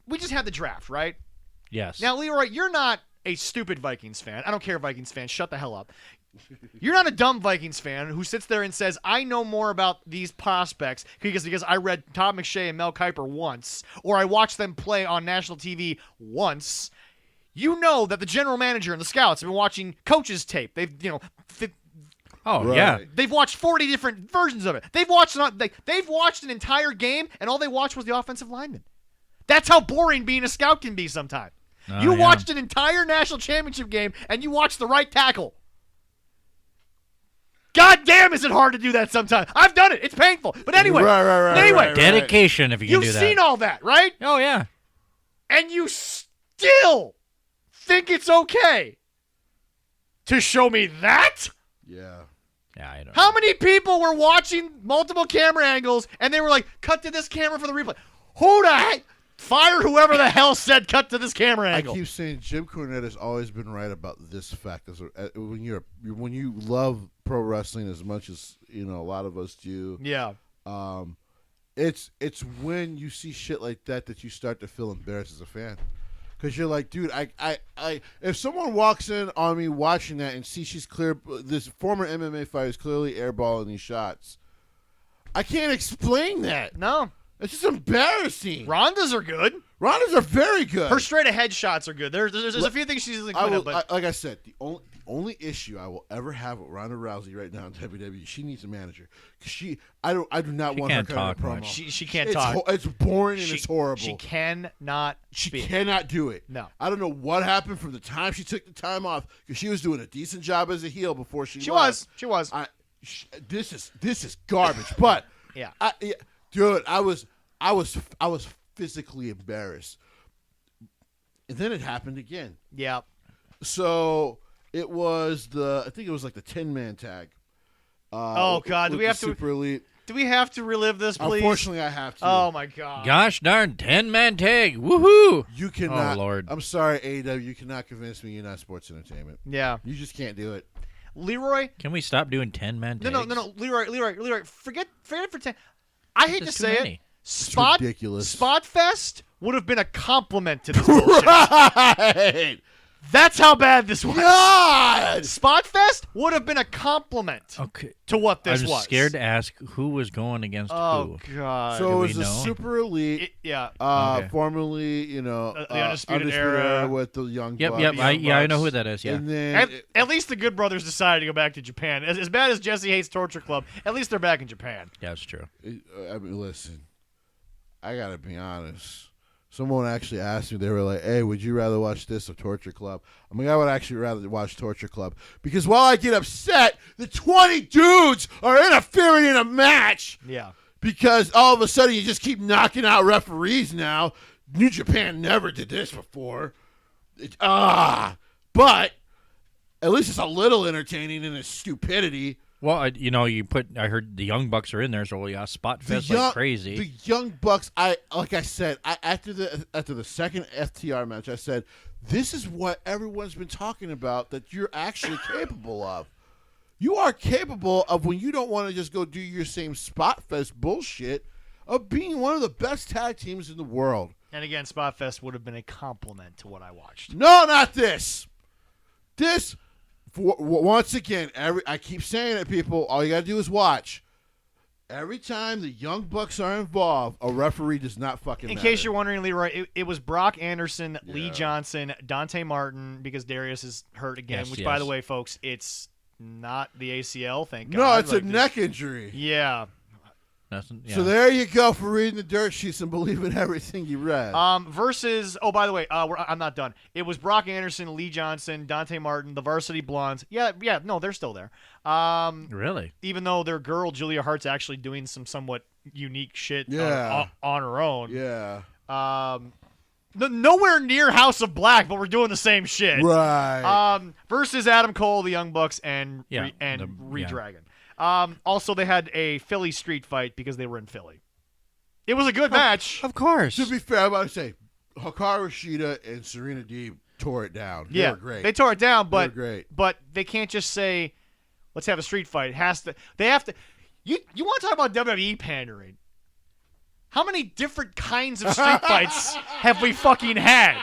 We just had the draft, right? Yes. Now, Leroy, you're not a stupid Vikings fan. I don't care, Vikings fans. Shut the hell up. You're not a dumb Vikings fan who sits there and says, I know more about these prospects because I read Todd McShay and Mel Kiper once, or I watched them play on national TV once. You know that the general manager and the scouts have been watching coaches' tape. They've, oh Right. yeah. they've watched 40 different versions of it. They've watched an entire game, and all they watched was the offensive lineman. That's how boring being a scout can be sometimes. Oh, You yeah. watched an entire national championship game, and you watched the right tackle. God damn, is it hard to do that sometimes? I've done it. It's painful. But anyway. Right, anyway, right. Dedication if you can you've do that. seen all that, right? Oh yeah. And you still think it's okay to show me that? Yeah. Yeah, I don't. How many people were watching multiple camera angles and they were like, cut to this camera for the replay? Who the heck? Fire whoever the hell said cut to this camera I angle. keep saying Jim Cornette has always been right about this fact. When you love pro wrestling as much as a lot of us do, Yeah. it's when you see shit like that you start to feel embarrassed as a fan, because you're like, dude, I if someone walks in on me watching that and see this former MMA fighter is clearly airballing these shots, I can't explain that. No. It's just embarrassing. Rondas are good. Rondas are very good. Her straight ahead shots are good. There's a few things she's like, but like I said, the only issue I will ever have with Ronda Rousey right now in WWE, she needs a manager. Because I do not want her can't kind of talk promo. much. she can't talk. It's boring and it's horrible. She cannot She speak. cannot do it. No. I don't know what happened from the time she took the time off, because she was doing a decent job as a heel before she left. She was. This is garbage. But Yeah. dude, I was physically embarrassed. And then it happened again. Yeah. So it was I think it was like the 10-man tag. Oh, God. Do with we the have to- Super Elite. Do we have to relive this, please? Unfortunately, I have to. Oh, my God. Gosh darn 10-man tag. Woohoo! You cannot. Oh, Lord. I'm sorry, AEW. You cannot convince me you're not sports entertainment. Yeah. You just can't do it. Leroy? Can we stop doing 10-man tags? No. Leroy. Forget it for 10. I hate to Just too say many. it. Spot ridiculous. Spot Fest would have been a compliment to this bullshit. Right. That's how bad this was. God! Spot Fest would have been a compliment to what this I'm was. scared to ask who was going against Oh, who. God. So Do it we was a know? super elite, Yeah. Okay. formerly, The Undisputed Era. with the Young Yep, Bucks. yep. I Bucks. know who that is. Yeah. And then At least the Good Brothers decided to go back to Japan. As bad as Jesse hates Torture Club, at least they're back in Japan. That's true. I mean, listen, I gotta be honest. Someone actually asked me, they were like, hey, would you rather watch this or Torture Club? I mean, I would actually rather watch Torture Club. Because while I get upset that 20 dudes are interfering in a match Yeah. because all of a sudden you just keep knocking out referees now, New Japan never did this before. But at least it's a little entertaining in its stupidity. Well, I heard the Young Bucks are in there, so yeah, Spot Fest like crazy. The Young Bucks, after the second FTR match, I said, this is what everyone's been talking about that you're actually capable of. You are capable of, when you don't want to just go do your same Spot Fest bullshit, of being one of the best tag teams in the world. And again, Spot Fest would have been a compliment to what I watched. No, not this. This, once again, I keep saying it, people. All you got to do is watch. Every time the Young Bucks are involved, a referee does not fucking In matter. case you're wondering, Leroy, it was Brock Anderson, Lee Johnson, Dante Martin, because Darius is hurt again, Yes, by yes. the way, folks, it's not the ACL, thank No, God. it's a neck injury. Yeah. Nothing. Yeah. So there you go for reading the dirt sheets and believing everything you read. Versus, oh, by the way, I'm not done. It was Brock Anderson, Lee Johnson, Dante Martin, the Varsity Blondes. Yeah, no, they're still there. Really? Even though their girl, Julia Hart's actually doing some somewhat unique shit Yeah. on her own. yeah. Nowhere near House of Black, but we're doing the same shit. Right. Versus Adam Cole, the Young Bucks, and Yeah, Redragon. Also, they had a Philly street fight because they were in Philly. It was a good match. Of course. To be fair, I'm about to say, Hikaru Shida and Serena Deeb tore it down. They Yeah, were great. they tore it down, They were but great. but they can't just say, "Let's have a street fight." They have to. You want to talk about WWE pandering? How many different kinds of street fights have we fucking had?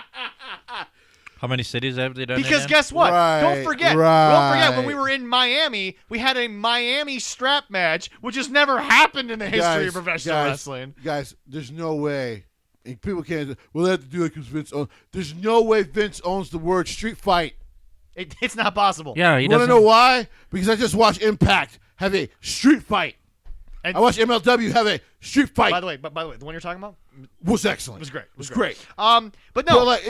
How many cities have they done? Because it in? guess what? Right, Don't forget when we were in Miami, we had a Miami strap match, which has never happened in the history of professional wrestling. Guys, there's no way. And people can't. Well, they have to do it because Vince owns. There's no way Vince owns the word street fight. It's not possible. Yeah, he You want to doesn't. know why? Because I just watched Impact have a street fight. And I watched MLW have a street fight. by the way, the one you're talking about was excellent. was great. It was great. But But no, like,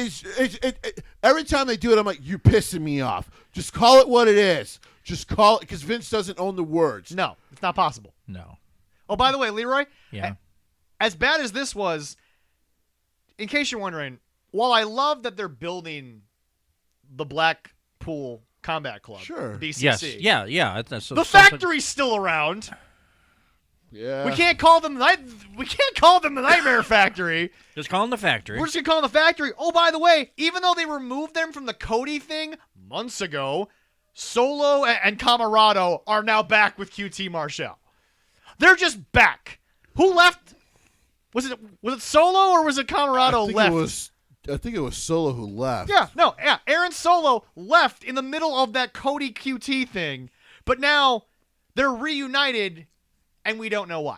every time they do it, I'm like, you're pissing me off. Just call it what it is. Just call it, because Vince doesn't own the words. no, it's not possible. No. Oh, by the way, Leroy, Yeah. as bad as this was, in case you're wondering, while I love that they're building the Blackpool Combat Club, Sure. BCC, Yes. Yeah. Yeah. the factory's still around. Yeah. We can't call them the Nightmare Factory. Just call them the factory. We're just gonna call them the Factory. Oh, by the way, even though they removed them from the Cody thing months ago, Solo and Camarado are now back with QT Marshall. They're just back. Who left? Was it Solo or was it Camarado left? I think it was Solo who left. Yeah. Aaron Solo left in the middle of that Cody QT thing, but now they're reunited, and we don't know why.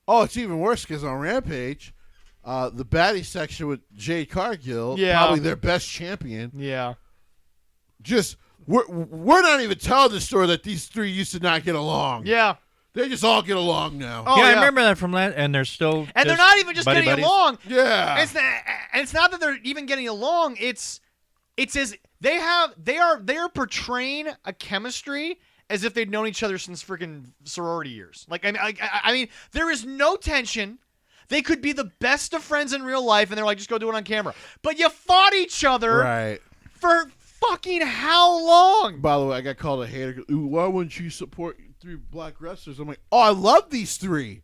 Oh, it's even worse because on Rampage, the baddie section with Jade Cargill, Yeah. probably their best champion, Yeah. just we're not even telling the story that these three used to not get along. Yeah. They just all get along now. Oh, yeah, I yeah. remember that from last, and they're still. And they're not even just buddy getting buddies. along. Yeah. It's not that they're even getting along. It's as they are portraying a chemistry as if they'd known each other since freaking sorority years. Like I mean, there is no tension. They could be the best of friends in real life, and they're like, just go do it on camera. But you fought each other Right. for fucking how long? By the way, I got called a hater. Ooh, why wouldn't you support three black wrestlers? I'm like, oh, I love these three.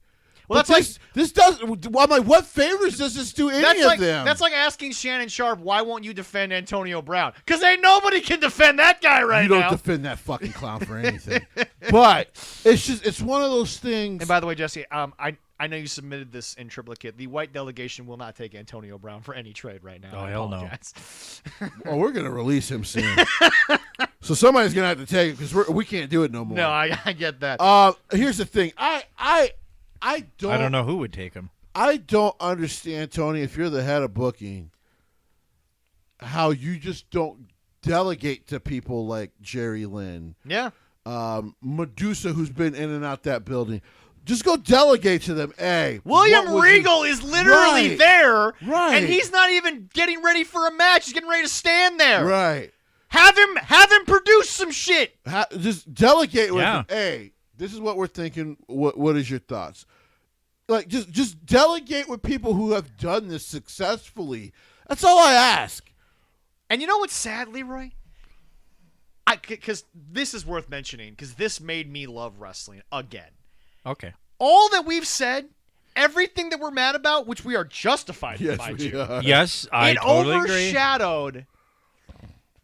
Well, But this does. I'm like, what favors does this do any of them? That's like asking Shannon Sharp, why won't you defend Antonio Brown? Because ain't nobody can defend that guy right you don't now. defend that fucking clown for anything. But it's one of those things. And by the way, Jesse, I I know you submitted this in triplicate. The white delegation will not take Antonio Brown for any trade right now. Oh, I hell no. apologize. Oh, we're gonna release him soon. So somebody's gonna have to take it because we can't do it no more. No, I get that. Here's the thing. I don't know who would take him. I don't understand, Tony, if you're the head of booking, how you just don't delegate to people like Jerry Lynn, Yeah. Medusa, who's been in and out that building. Just go delegate to them. Hey, William Regal is literally there, Right. and he's not even getting ready for a match. He's getting ready to stand there. Right. Have him produce some shit. Just delegate with Yeah. them. Hey, this is what we're thinking. What is your thoughts? Like, just delegate with people who have done this successfully. That's all I ask. And you know what's sad, Leroy? Because this is worth mentioning, because this made me love wrestling again. Okay. All that we've said, everything that we're mad about, which we are justified, Yes, mind we you, are. Yes, I it totally agree. overshadowed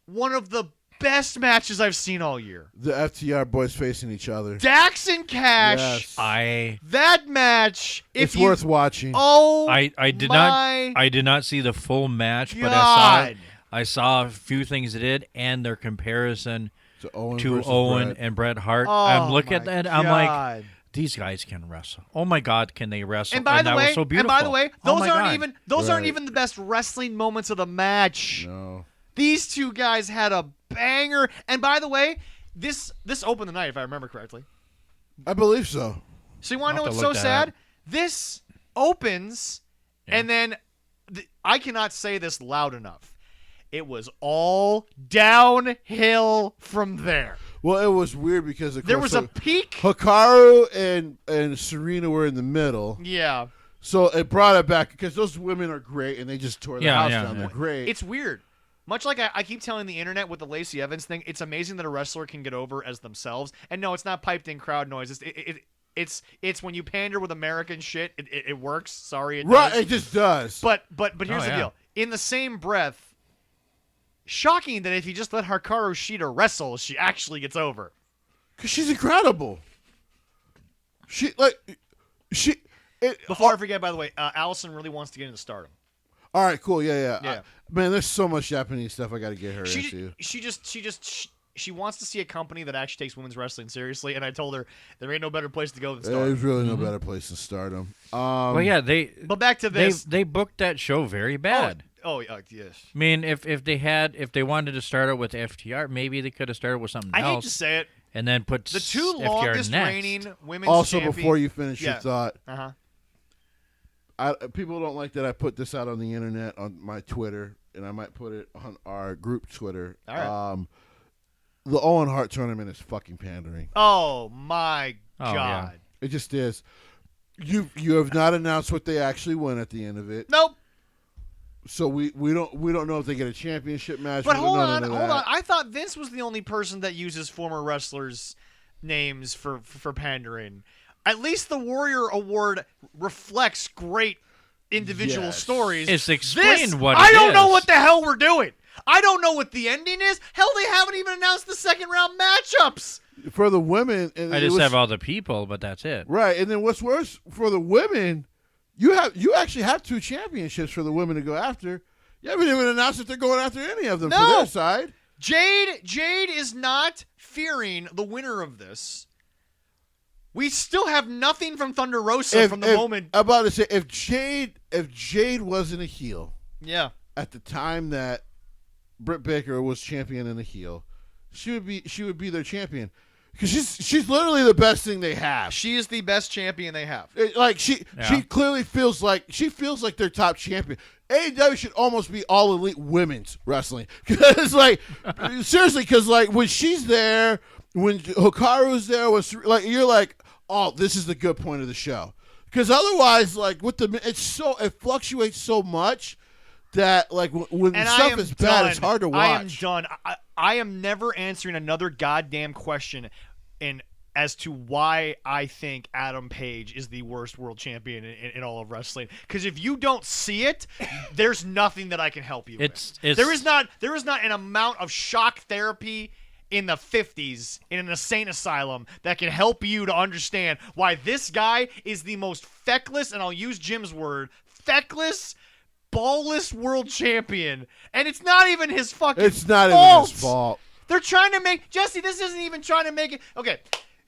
one of the best matches I've seen all year. The FTR boys facing each other. Dax and Cash. Yes. That match. It's worth watching. Oh, I did not see the full match, but God. I saw a few things they did and their comparison To Owen, to versus Owen Bret. and Bret Hart. Oh, I'm looking at my that. I'm like, God. these guys can wrestle. Oh my God, can they wrestle? And by the that way, was so beautiful. those Oh my aren't God. even Right. the best wrestling moments of the match. No. These two guys had a banger. And by the way, this opened the night, if I remember correctly. I believe so. So you want to know I'll have what's to so look that sad? up. This opens, and then I cannot say this loud enough. It was all downhill from there. Well, it was weird because of There course, was a peak. Hikaru and Serena were in the middle, Yeah. so it brought it back because those women are great and they just tore the Yeah, house yeah, down. yeah. They're great. It's weird. Much like I keep telling the internet with the Lacey Evans thing, it's amazing that a wrestler can get over as themselves. And no, it's not piped in crowd noise. It's when you pander with American shit, it works. Sorry, it right. does. It just does. But here's Oh, the yeah. deal. In the same breath, shocking that if you just let Hikaru Shida wrestle, she actually gets over. Because she's incredible. Before I forget, by the way, Allison really wants to get into Stardom. All right, cool. Yeah. Yeah. Man, there's so much Japanese stuff I got to get her into. She wants to see a company that actually takes women's wrestling seriously, and I told her there ain't no better place to go than Stardom. There's really no better place than Stardom. Well, yeah, But back to this. they booked that show very bad. Yes. I mean, if they wanted to start it with FTR, maybe they could have started with something I hate else to say it. and then put The two FTR longest next. reigning women's Also, champion- before you finish Yeah. your thought, Uh-huh. People don't like that I put this out on the internet on my Twitter, and I might put it on our group Twitter. All right. The Owen Hart tournament is fucking pandering. Oh my Oh, God. yeah. It just is. You have not announced what they actually won at the end of it, Nope. so we don't know if they get a championship match. But We don't hold know on, none of hold that. on. I thought Vince was the only person that uses former wrestlers' names for pandering. At least the Warrior Award reflects great individual Yes. stories. It's explained This, what I it don't know is. what the hell we're doing. I don't know what the ending is. Hell, they haven't even announced the second round matchups. For the women, and I it just was- have all the people, but that's it. right. And then what's worse for the women, you actually have 2 championships for the women to go after. You haven't even announced that they're going after any of them for No. their side. Jade is not fearing the winner of this. We still have nothing from Thunder Rosa from the moment. I'm about to say, if Jade wasn't a heel Yeah. at the time that Britt Baker was champion and a heel, she would be their champion because she's literally the best thing they have. She is the best champion they have. She Yeah. clearly feels like their top champion. AEW should almost be all elite women's wrestling because seriously, because when she's there, when Hikaru's there, you're like, oh, this is the good point of the show. Because otherwise, it fluctuates so much that when And I stuff am is done. bad, it's hard to watch. I am done. I am never answering another goddamn question as to why I think Adam Page is the worst world champion in all of wrestling. Because if you don't see it, there's nothing that I can help you with. It's There is not an amount of shock therapy in the 50s in an insane asylum that can help you to understand why this guy is the most feckless, and I'll use Jim's word, feckless, ballless world champion. And it's not even his fucking fault. It's not even his fault. They're trying to make... Jesse, this isn't even trying to make it... Okay,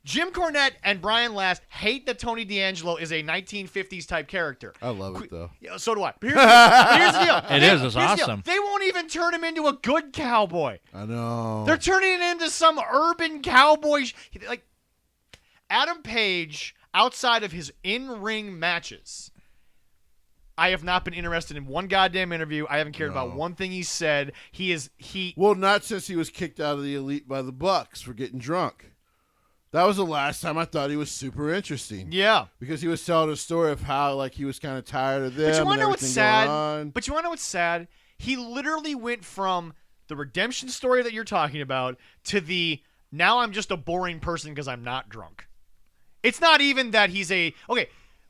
Jim Cornette and Brian Last hate that Tony D'Angelo is a 1950s type character. I love it, though. Yeah, so do I. But here's the deal. It's Here's the deal. awesome. They won't even turn him into a good cowboy. I know. They're turning it into some urban cowboy. Like, Adam Page, outside of his in-ring matches, I have not been interested in one goddamn interview. I haven't cared about one thing he said. Well, not since he was kicked out of the Elite by the Bucks for getting drunk. That was the last time I thought he was super interesting. Yeah. Because he was telling a story of how, like, he was kind of tired of them. But you want to know what's sad? On. But you want to know what's sad? He literally went from the redemption story that you're talking about to the now I'm just a boring person because I'm not drunk. It's not even that he's a... Okay,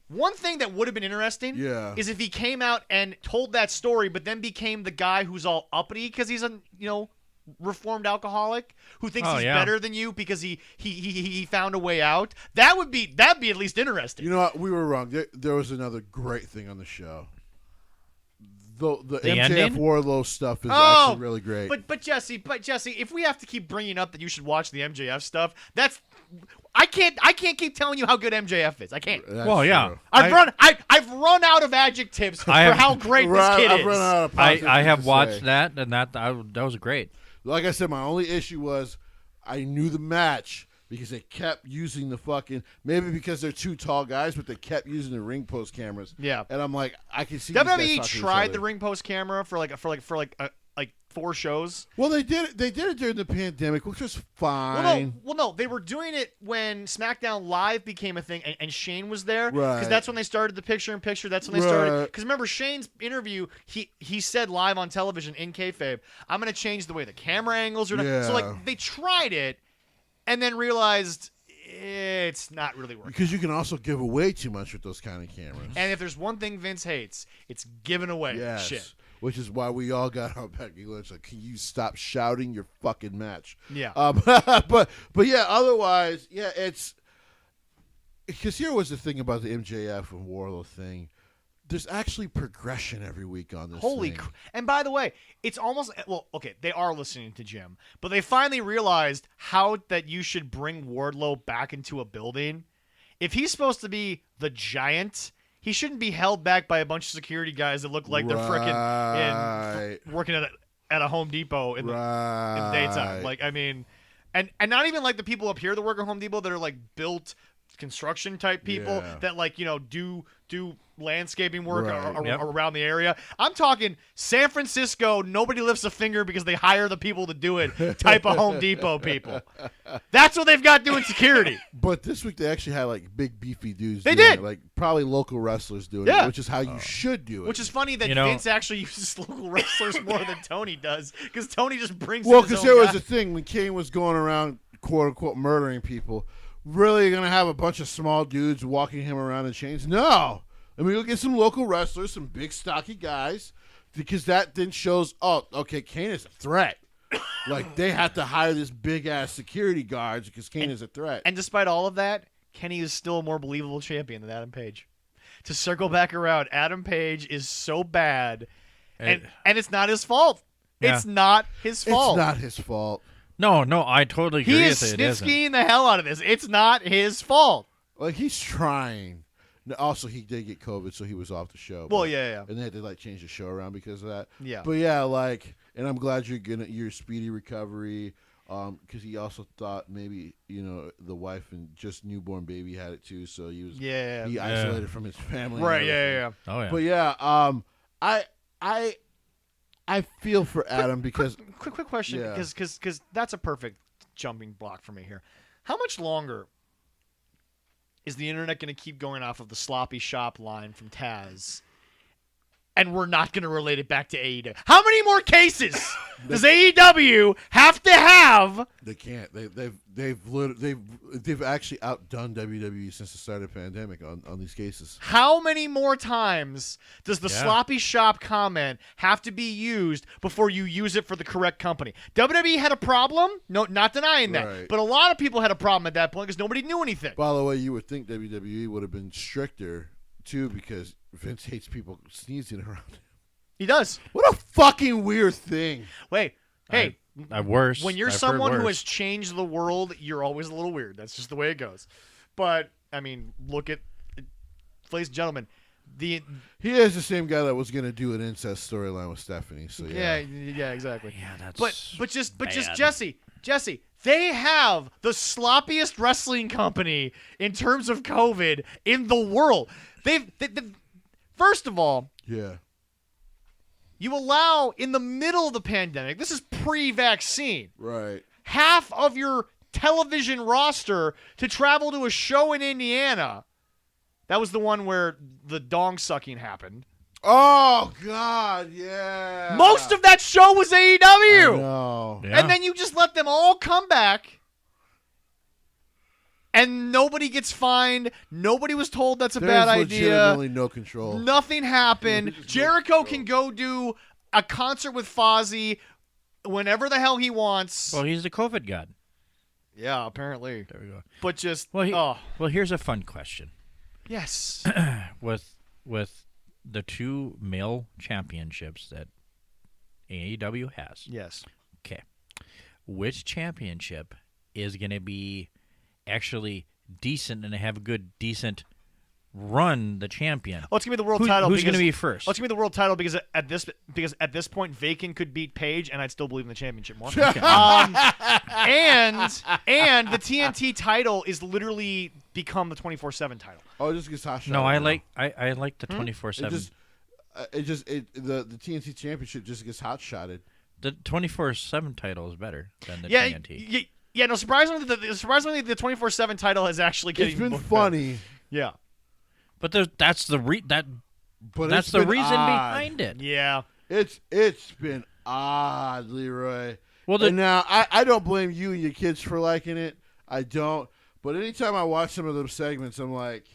one thing that would have been interesting is if he came out and told that story but then became the guy who's all uppity because he's a, reformed alcoholic who thinks he's better than you because he found a way out. That'd be at least interesting. You know what? We were wrong. There was another great thing on the show. The MJF ending? Wardlow stuff is actually really great. But Jesse, if we have to keep bringing up that you should watch the MJF stuff, I can't keep telling you how good MJF is. I can't. That's Well, yeah. true. I've run out of adjectives for how great this kid I've is. run out of I positive have things to watched say. that, and that was great. Like I said, my only issue was I knew the match because they kept using the fucking, maybe because they're two tall guys, but they kept using the ring post cameras. Yeah. And I'm like, I can see these guys WWE talking to each tried other. the ring post camera for like 4 shows. Well, they did it during the pandemic, which was fine. Well, no, they were doing it when SmackDown Live became a thing, and Shane was there, because Right. that's when they started the picture-in-picture. That's when they started. Right. Because remember, Shane's interview, he said live on television in kayfabe, "I'm going to change the way the camera angles are." Yeah. So like they tried it, and then realized it's not really working. Because you can also give away too much with those kind of cameras. And if there's one thing Vince hates, it's giving away Yes. shit. Which is why we all got on Becky Lynch. Like, can you stop shouting your fucking match? Yeah. But yeah, otherwise, yeah, it's because here was the thing about the MJF and Wardlow thing. There's actually progression every week on this. Holy thing. And by the way, it's almost okay, they are listening to Jim, but they finally realized how that you should bring Wardlow back into a building. If he's supposed to be the giant, he shouldn't be held back by a bunch of security guys that look like they're frickin' working at a Home Depot in the daytime. Like, I mean, and not even like the people up here that work at Home Depot that are like built construction type people that like, do landscaping work around the area. I'm talking San Francisco, nobody lifts a finger because they hire the people to do it type of Home Depot people. That's what they've got doing security. But this week they actually had like big beefy dudes. They doing did. it, like probably local wrestlers doing Yeah. it, which is how you should do it. Which is funny that Vince actually uses local wrestlers more than Tony does, because Tony just brings well, because there was a thing when Kane was going around quote unquote murdering people. Really gonna have a bunch of small dudes walking him around in chains? No. I mean, we'll get some local wrestlers, some big stocky guys, because that then shows, oh, okay, Kane is a threat. Like, they have to hire this big-ass security guards because Kane is a threat. And despite all of that, Kenny is still a more believable champion than Adam Page. To circle back around, Adam Page is so bad, and it's not his fault. Yeah. It's not his fault. It's not his fault. No, I totally agree He with is it. It isn't. snifskying the hell out of this. It's not his fault. Like, he's trying. Also, he did get COVID, so he was off the show. Well, yeah. And they had to, like, change the show around because of that. Yeah. But, yeah, like, and I'm glad you're getting your speedy recovery, because he also thought maybe, the wife and just newborn baby had it, too, so he was he isolated from his family. Right, and yeah. Oh yeah. But, yeah, I feel for Adam because... Quick question, Yeah. because that's a perfect jumping block for me here. How much longer is the internet going to keep going off of the sloppy shop line from Taz and we're not going to relate it back to AEW. How many more cases does AEW have to have? They can't. They've actually outdone WWE since the start of the pandemic on these cases. How many more times does the sloppy shop comment have to be used before you use it for the correct company? WWE had a problem. No, not denying that. Right. But a lot of people had a problem at that point because nobody knew anything. By the way, you would think WWE would have been stricter too, because Vince hates people sneezing around him. He does. What a fucking weird thing. Wait, hey. Worse. When you're someone who has changed the world, you're always a little weird. That's just the way it goes. But, I mean, look at, ladies and gentlemen, he is the same guy that was going to do an incest storyline with Stephanie. So yeah, exactly. Yeah, that's But just bad. Jesse, they have the sloppiest wrestling company in terms of COVID in the world. They've first of all, yeah. you allow in the middle of the pandemic. This is pre-vaccine. Right. Half of your television roster to travel to a show in Indiana. That was the one where the dong sucking happened. Oh God, yeah. Most of that show was AEW. No. Yeah. And then you just let them all come back. And nobody gets fined. Nobody was told that's a bad idea. Legitimately no control. Nothing happened. Jericho can go do a concert with Fozzy whenever the hell he wants. Well, he's the COVID god. Yeah, apparently. There we go. But just Well, here's a fun question. yes. With the two male championships that AEW has. Yes. Okay. Which championship is going to be actually decent and have a decent run the champion? Oh, it's gonna be the world title. Who's going to be first? Oh, it's gonna be the world title because at this point, Vacan could beat Paige, and I'd still believe in the championship more. And the TNT title is literally become the 24/7 title. Oh, it just gets hot shot. No, I now. like the 24/7. The TNT championship just gets hot shotted. The 24/7 title is better than the Yeah, TNT. yeah. No, surprisingly, the 24/7 title has actually getting. It's been booked funny, better. Yeah. But that's the reason it's been reason odd. behind it. Yeah. It's been odd, Leroy. Well, And now I don't blame you and your kids for liking it. I don't. But anytime I watch some of those segments, I'm like,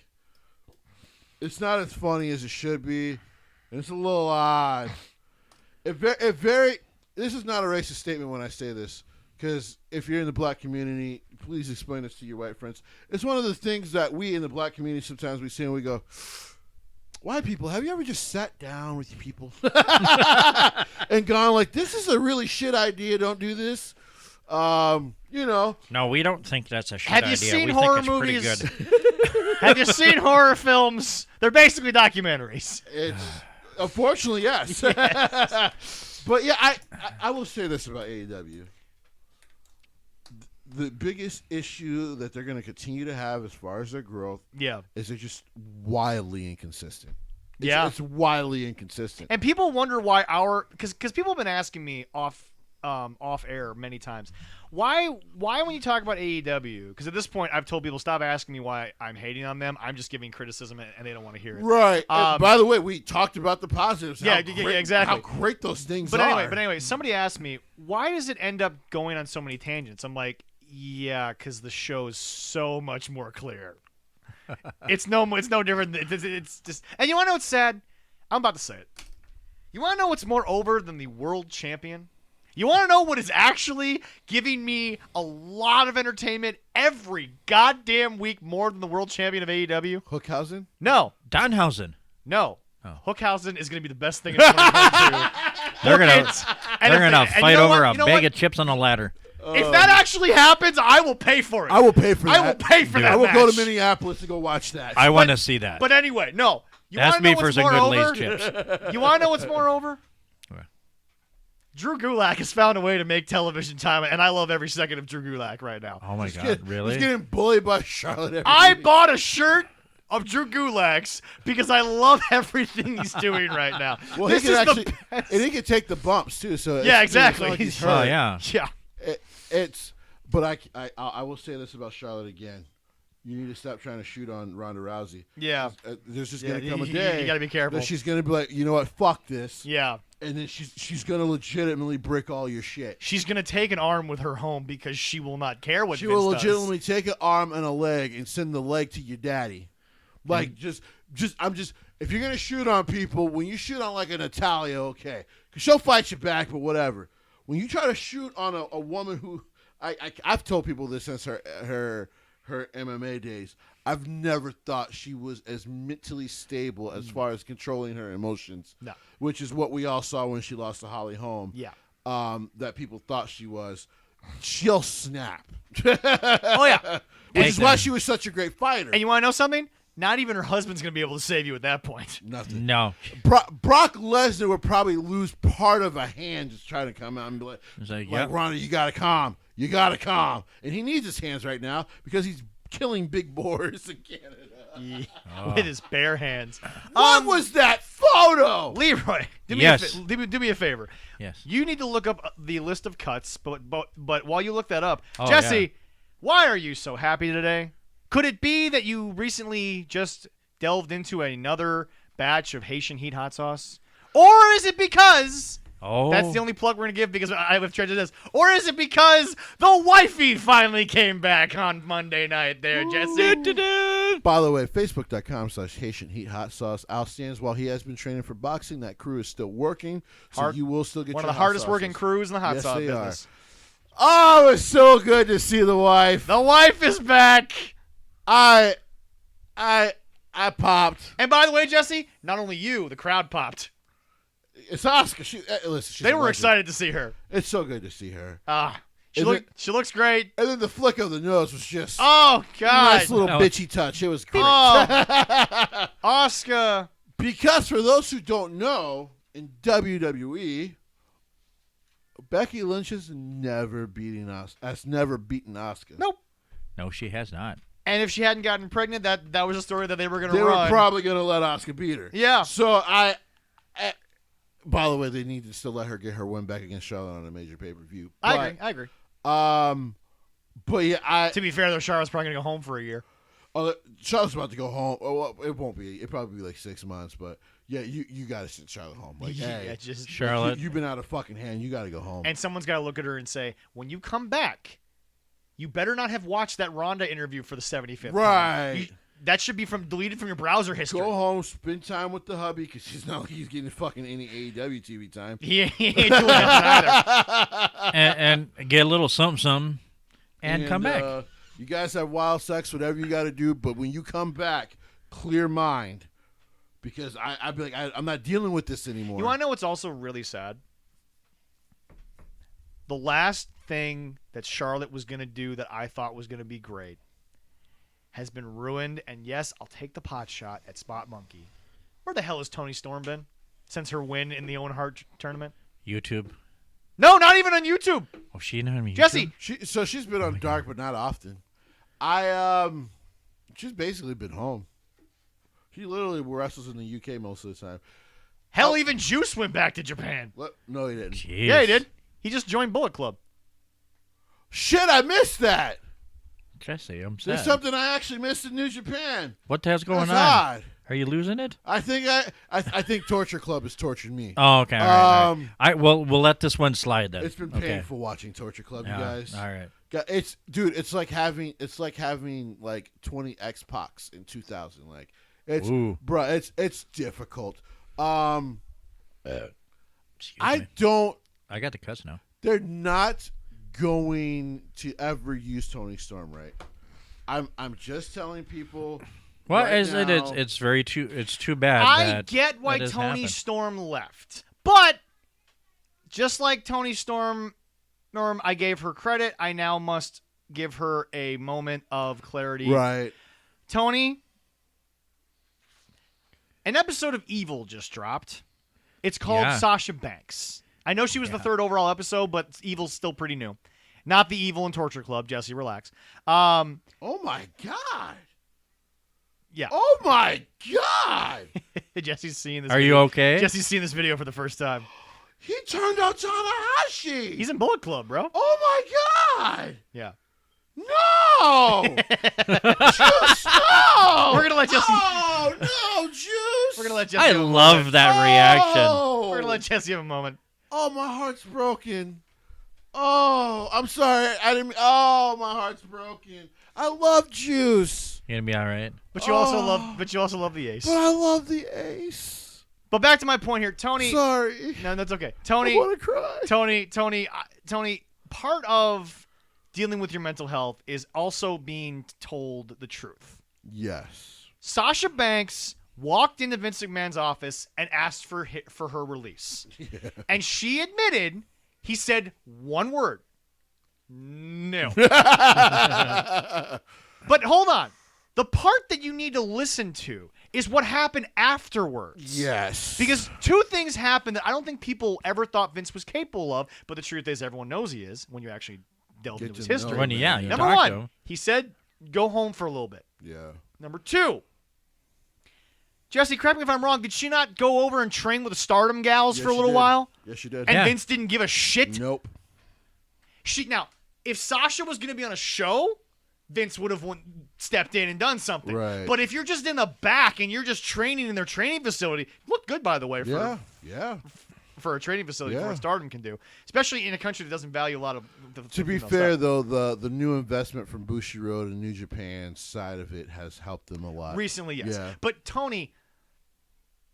it's not as funny as it should be. And it's a little odd. This is not a racist statement when I say this, because if you're in the black community, please explain this to your white friends. It's one of the things that we in the black community sometimes we say and we go, white people, have you ever just sat down with your people and gone like, this is a really shit idea, don't do this? No, we don't think that's a shit Have idea. you seen we horror think it's movies? pretty good. Have you seen horror films? They're basically documentaries. It's unfortunately, yes. But yeah, I will say this about AEW. The biggest issue that they're going to continue to have as far as their growth is they're just wildly inconsistent. It's wildly inconsistent. And people wonder why because people have been asking me off air many times, why when you talk about AEW, because at this point I've told people stop asking me why I'm hating on them. I'm just giving criticism and they don't want to hear it. Right. And by the way, we talked about the positives. Yeah, exactly. How great those things But are. anyway, somebody asked me, why does it end up going on so many tangents? I'm like, yeah, because the show is so much more clear. It's no different. It's just, and you want to know what's sad? I'm about to say it. You want to know what's more over than the world champion? You want to know what is actually giving me a lot of entertainment every goddamn week more than the world champion of AEW? Hookhausen? No. Danhausen. No. Oh. Hookhausen is going to be the best thing in 2022. They're gonna fight over a bag of chips on a ladder. If that actually happens, I will pay for it. I will pay for that. I will pay for that. I will match. go to Minneapolis to go watch that. I want to see that. But anyway, no. You Ask want to me know for what's some more good over? Lay's chips. You want to know what's more over? What? Drew Gulak has found a way to make television time, and I love every second of Drew Gulak right now. Oh my God, really? He's getting bullied by Charlotte. every I week. bought a shirt of Drew Gulak's because I love everything he's doing right now. Well, this he can is actually, the best. and he can take the bumps too. So Yeah, it's not exactly. like he's He's- hurt. Oh yeah. Yeah. But I will say this about Charlotte again. you need to stop trying to shoot on Ronda Rousey. Yeah. There's just Yeah, going to come a you day got to be careful. that she's going to be like, you know what, fuck this. Yeah. And then she's going to legitimately brick all your shit. She's going to take an arm with her home because she will not care what She Vince will does. legitimately take an arm and a leg and send the leg to your daddy. Like, if you're going to shoot on people, when you shoot on like a Natalia, okay. Because she'll fight you back, but whatever. When you try to shoot on a woman who, I've told people this since her MMA days, I've never thought she was as mentally stable as far as controlling her emotions. No. Which is what we all saw when she lost to Holly Holm. Yeah. That people thought she was. She'll snap. Oh, yeah. Which is why she was such a great fighter. And you want to know something? Not even her husband's going to be able to save you at that point. Nothing. No. Brock Lesnar would probably lose part of a hand just trying to come out and be like, It's like, Ronda, you got to calm. You got to calm. And he needs his hands right now because he's killing big boars in Canada. Yeah. With his bare hands. What was that photo? Leroy, do me, Yes. do me a favor. Yes. You need to look up the list of cuts, but while you look that up, Oh, Jesse, yeah. why are you so happy today? Could it be that you recently just delved into another batch of Haitian heat hot sauce? Or is it because that's the only plug we're going to give because I have treasured this? Or is it because the wifey finally came back on Monday night there, Jesse? By the way, Facebook.com/Haitian Heat Hot Sauce. Al stands while he has been training for boxing. That crew is still working, so you will still get one your of the hot hardest working sauces. crews in the hot Yes, sauce they business. Oh, it's so good to see the wife. The wife is back. I popped. And by the way, Jesse, not only you, the crowd popped. It's Oscar. Listen, she's They a were legend. excited to see her. It's so good to see her. She looks great. And then the flick of the nose was just Oh God, nice little bitchy touch. It was great. Oh, Oscar. Because for those who don't know, in WWE, Becky Lynch has never beaten Oscar. Nope. No, she has not. And if she hadn't gotten pregnant, that was a story that they were going to They run. were probably going to let Oscar beat her. Yeah. So by the way, they need to still let her get her win back against Charlotte on a major pay-per-view. I agree. But yeah, To be fair, though, Charlotte's probably going to go home for a year. Charlotte's about to go home. Oh, well, it won't be. It'll probably be like 6 months. But yeah, you got to send Charlotte home. Like, hey, just Charlotte. you've been out of fucking hand. You got to go home. And someone's got to look at her and say, when you come back, you better not have watched that Ronda interview for the 75th Right. time. That should be deleted from your browser history. Go home, spend time with the hubby because he's not like he's getting fucking any AEW TV time. He ain't doing that either. and get a little something, and come back. You guys have wild sex, whatever you got to do, but when you come back, clear mind because I'd be like, I'm not dealing with this anymore. You want to know what's also really sad? The last thing that Charlotte was going to do that I thought was going to be great has been ruined. And yes, I'll take the pot shot at Spot Monkey. Where the hell has Toni Storm been since her win in the Owen Hart tournament? YouTube. No, not even on YouTube. Oh, she not on YouTube? Jesse. She's been on Dark, but not often. She's basically been home. She literally wrestles in the UK most of the time. Hell, even Juice went back to Japan. What? No, he didn't. Jeez. Yeah, he did. He just joined Bullet Club. Shit, I missed that. Jesse, I'm sad. There's something I actually missed in New Japan. What the hell's going That's on? odd. Are you losing it? I think I think Torture Club has tortured me. Oh, okay. All right, all right. We'll let this one slide then. It's been Okay. painful watching Torture Club, you Yeah, guys. all right. It's like having like 20 X-Pacs in 2000. Like it's Ooh. bruh, it's difficult. Excuse I me. don't. I got the cuss now. They're not going to ever use Toni Storm, right? I'm just telling people. Well, right as now, it's too bad. I that get why that has Toni happened. Storm left. But just like Toni Storm, Norm, I gave her credit. I now must give her a moment of clarity. right. Tony, an episode of Evil just dropped. It's called Yeah. Sasha Banks. I know she was the third overall episode, but Evil's still pretty new. Not the Evil and Torture Club. Jesse, relax. Oh my god. Yeah. Oh my god. Jesse's seeing this. Are you video. okay? Jesse's seeing this video for the first time. He turned out Tanahashi. He's in Bullet Club, bro. Oh my god. Yeah. No. No! Juice, no! We're gonna let Jesse. Oh, no, Juice! We're gonna let Jesse. I have a love moment. that reaction. Oh! We're gonna let Jesse have a moment. Oh, my heart's broken. Oh, I'm sorry. I didn't. Oh, my heart's broken. I love Juice, You gonna be all right? But you also love. But you also love the Ace. but I love the Ace. But back to my point here, Tony. Sorry. No, that's okay. I Tony. want to cry. Tony. Part of dealing with your mental health is also being told the truth. Yes. Sasha Banks walked into Vince McMahon's office and asked for her release. Yeah. And she admitted, he said one word. No. But hold on. The part that you need to listen to is what happened afterwards. Yes. Because two things happened that I don't think people ever thought Vince was capable of, but the truth is everyone knows he is when you actually delve Get into his to know history. him. When you Number talk one, to him. he said, go home for a little bit. Yeah. Number two, Jesse, correct me if I'm wrong, did she not go over and train with the Stardom gals Yes, for a she little did. while? Yes, she did. And Yeah. Vince didn't give a shit? Nope. Now, if Sasha was going to be on a show, Vince would have stepped in and done something. Right. But if you're just in the back and you're just training in their training facility, look good, by the way, Yeah. for a training facility for Yeah. what Stardom can do, especially in a country that doesn't value a lot of the To be female fair, stuff. though, the new investment from Bushiroad and New Japan side of it has helped them a lot. Recently, yes. Yeah. But, Tony,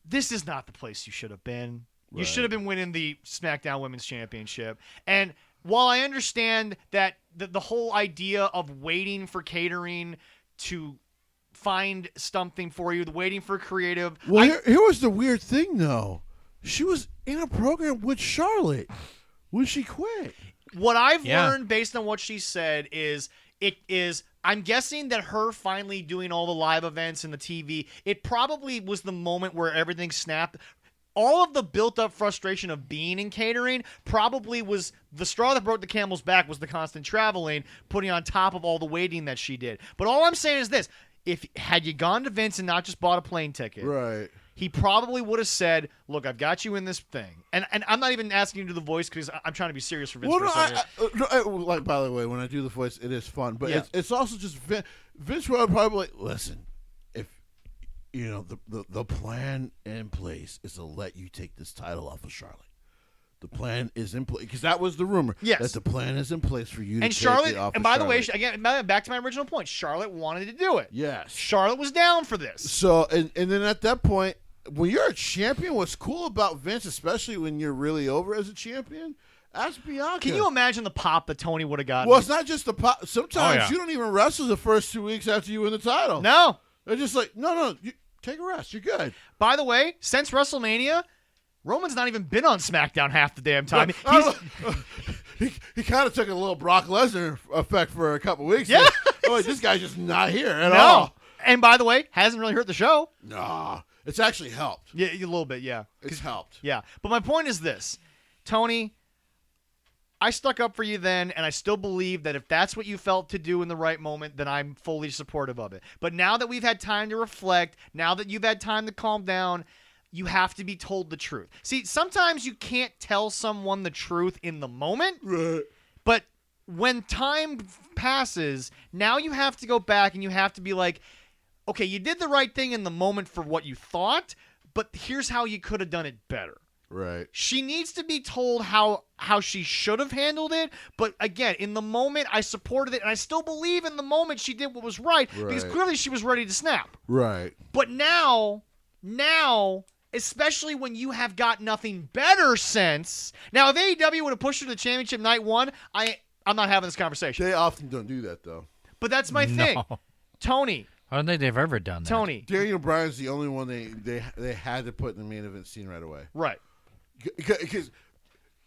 this is not the place you should have been. You Right. should have been winning the SmackDown Women's Championship. And while I understand that the whole idea of waiting for catering to find something for you, waiting for creative. Well, here was the weird thing, though. She was in a program with Charlotte when she quit. What I've Yeah. learned based on what she said is I'm guessing that her finally doing all the live events and the TV, it probably was the moment where everything snapped. All of the built-up frustration of being in catering probably was the straw that broke the camel's back was the constant traveling, putting on top of all the waiting that she did. But all I'm saying is this. Had you gone to Vince and not just bought a plane ticket, Right. he probably would have said, look, I've got you in this thing. And I'm not even asking you to do the voice because I'm trying to be serious for Vince Well, for no, a second. like, by the way, when I do the voice, it is fun, but Yeah. it's also just Vince would probably like, listen, if you know the plan in place is to let you take this title off of Charlotte. The plan is in place because that was the rumor. Yes. That the plan is in place for you to And take Charlotte, it off. and of by the way, Charlotte. again, back to my original point, Charlotte wanted to do it. yes. Charlotte was down for this. So and then at that point, when you're a champion, what's cool about Vince, especially when you're really over as a champion, ask Bianca. Can you imagine the pop that Tony would have gotten? Well, it's not just the pop. Sometimes Oh, yeah. you don't even wrestle the first 2 weeks after you win the title. No. They're just like, no, you take a rest. You're good. By the way, since WrestleMania, Roman's not even been on SmackDown half the damn time. He kind of took a little Brock Lesnar effect for a couple weeks. Yeah. Oh, this guy's just not here at No. all. And by the way, hasn't really hurt the show. Nah, it's actually helped. Yeah, a little bit, yeah. It's helped. Yeah. But my point is this. Tony, I stuck up for you then, and I still believe that if that's what you felt to do in the right moment, then I'm fully supportive of it. But now that we've had time to reflect, now that you've had time to calm down, you have to be told the truth. See, sometimes you can't tell someone the truth in the moment, Right. but when time passes, now you have to go back and you have to be like, okay, you did the right thing in the moment for what you thought, but here's how you could have done it better. Right. She needs to be told how she should have handled it, but again, in the moment, I supported it, and I still believe in the moment she did what was right, because Right. clearly she was ready to snap. Right. But now, especially when you have got nothing better since, now if AEW would have pushed her to the championship night one, I'm not having this conversation. They often don't do that though. But that's my thing. No. Tony, I don't think they've ever done that. Tony, Daniel Bryan's the only one they had to put in the main event scene right away. right. Because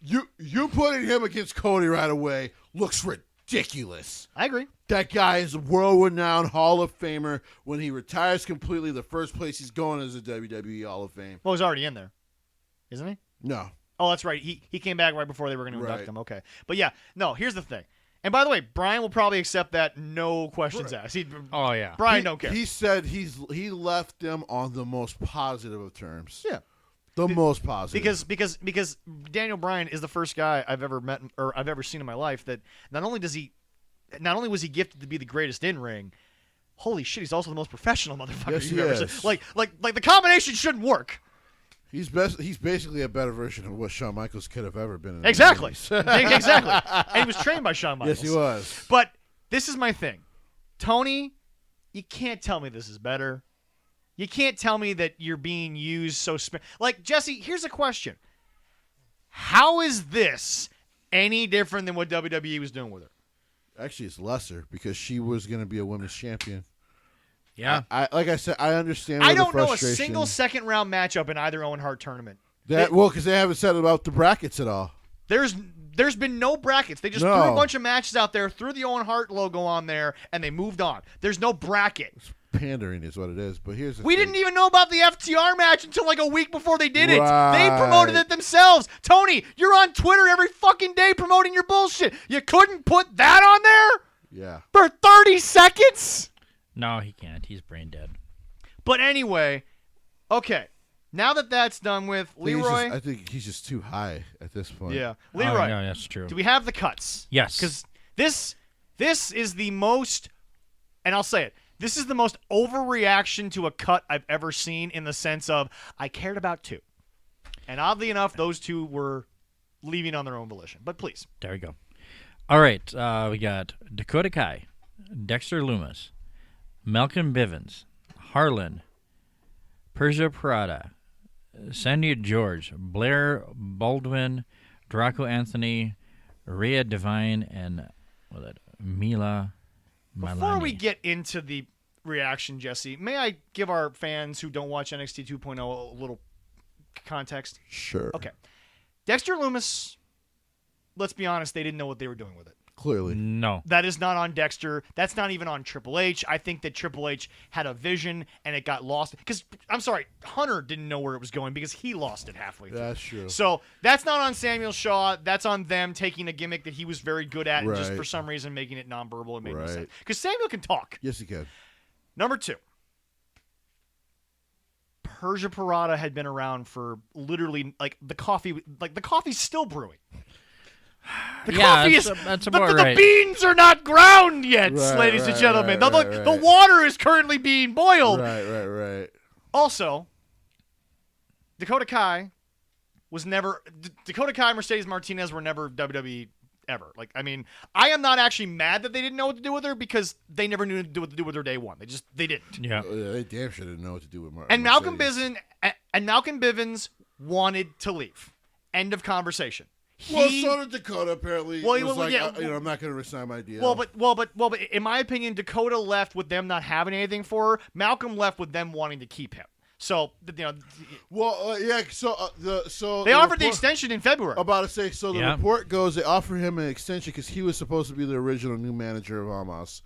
you putting him against Cody right away looks ridiculous. I agree. That guy is a world-renowned Hall of Famer. When he retires completely, the first place he's going is the WWE Hall of Fame. Well, he's already in there, isn't he? No. Oh, that's right. He came back right before they were going to induct Right. him. Okay. But yeah, no, here's the thing. And by the way, Brian will probably accept that, no questions asked. Oh yeah. Brian don't care. He said he left them on the most positive of terms. Yeah. The most positive. Because Daniel Bryan is the first guy I've ever met or I've ever seen in my life that not only does he not only was he gifted to be the greatest in ring, holy shit, he's also the most professional motherfucker Yes, you've he ever is. seen. Like the combination shouldn't work. He's basically a better version of what Shawn Michaels could have ever been. In the Exactly. 90s. Exactly. And he was trained by Shawn Michaels. Yes, he was. But this is my thing. Tony, you can't tell me this is better. You can't tell me that you're being used so... Like, Jesse, here's a question. How is this any different than what WWE was doing with her? Actually, it's lesser because she was going to be a women's champion. Yeah. I like I said, I understand. I the don't know a frustration. single second-round matchup in either Owen Hart tournament. Because they haven't said about the brackets at all. There's been no brackets. They just threw a bunch of matches out there, threw the Owen Hart logo on there, and they moved on. There's no bracket. Pandering is what it is. But here's the We thing. didn't even know about the FTR match until like a week before they did it. They Right. promoted it themselves. Tony, you're on Twitter every fucking day promoting your bullshit. You couldn't put that on there Yeah. for 30 seconds? No, he can't. He's brain dead. But anyway, okay. Now that that's done with, Leroy. I think he's just too high at this point. Yeah. Oh, Leroy, no, that's true. do we have the cuts? Yes. Because this is the most, and I'll say it, this is the most overreaction to a cut I've ever seen in the sense of I cared about two. And oddly enough, those two were leaving on their own volition. But please. There we go. All right. We got Dakota Kai, Dexter Lumis, Malcolm Bivens, Harlan, Persia Parada, Sandy George, Blair Baldwin, Draco Anthony, Rhea Devine, and Mila Milani. Before we get into the reaction, Jesse, may I give our fans who don't watch NXT 2.0 a little context? Sure. Okay. Dexter Lumis, let's be honest, they didn't know what they were doing with it. Clearly. No. That is not on Dexter. That's not even on Triple H. I think that Triple H had a vision and it got lost. Because, I'm sorry, Hunter didn't know where it was going because he lost it halfway through. That's true. So that's not on Samuel Shaw. That's on them taking a gimmick that he was very good at and just Right. for some reason making it nonverbal and making Right. sense. Because Samuel can talk. Yes, he can. Number 2. Persia Parada had been around for literally the coffee's still brewing. The coffee is that's the about right. beans are not ground yet, Right, ladies and right, gentlemen. right, The right. water is currently being boiled. Right. Also, Dakota Kai was never Dakota Kai, Mercedes Martinez were never WWE ever. I am not actually mad that they didn't know what to do with her because they never knew what to do with her day one. They didn't. Yeah. They damn sure didn't know what to do with Martin. And Malcolm Bivens wanted to leave. End of conversation. Well, so did Dakota. Apparently, Well, was well, like, yeah, I'm not going to resign my deal. Well, but in my opinion, Dakota left with them not having anything for her. Malcolm left with them wanting to keep him. So yeah. So they offered the extension in February. About to say, so the Yeah. report goes they offer him an extension because he was supposed to be the original new manager of Almas,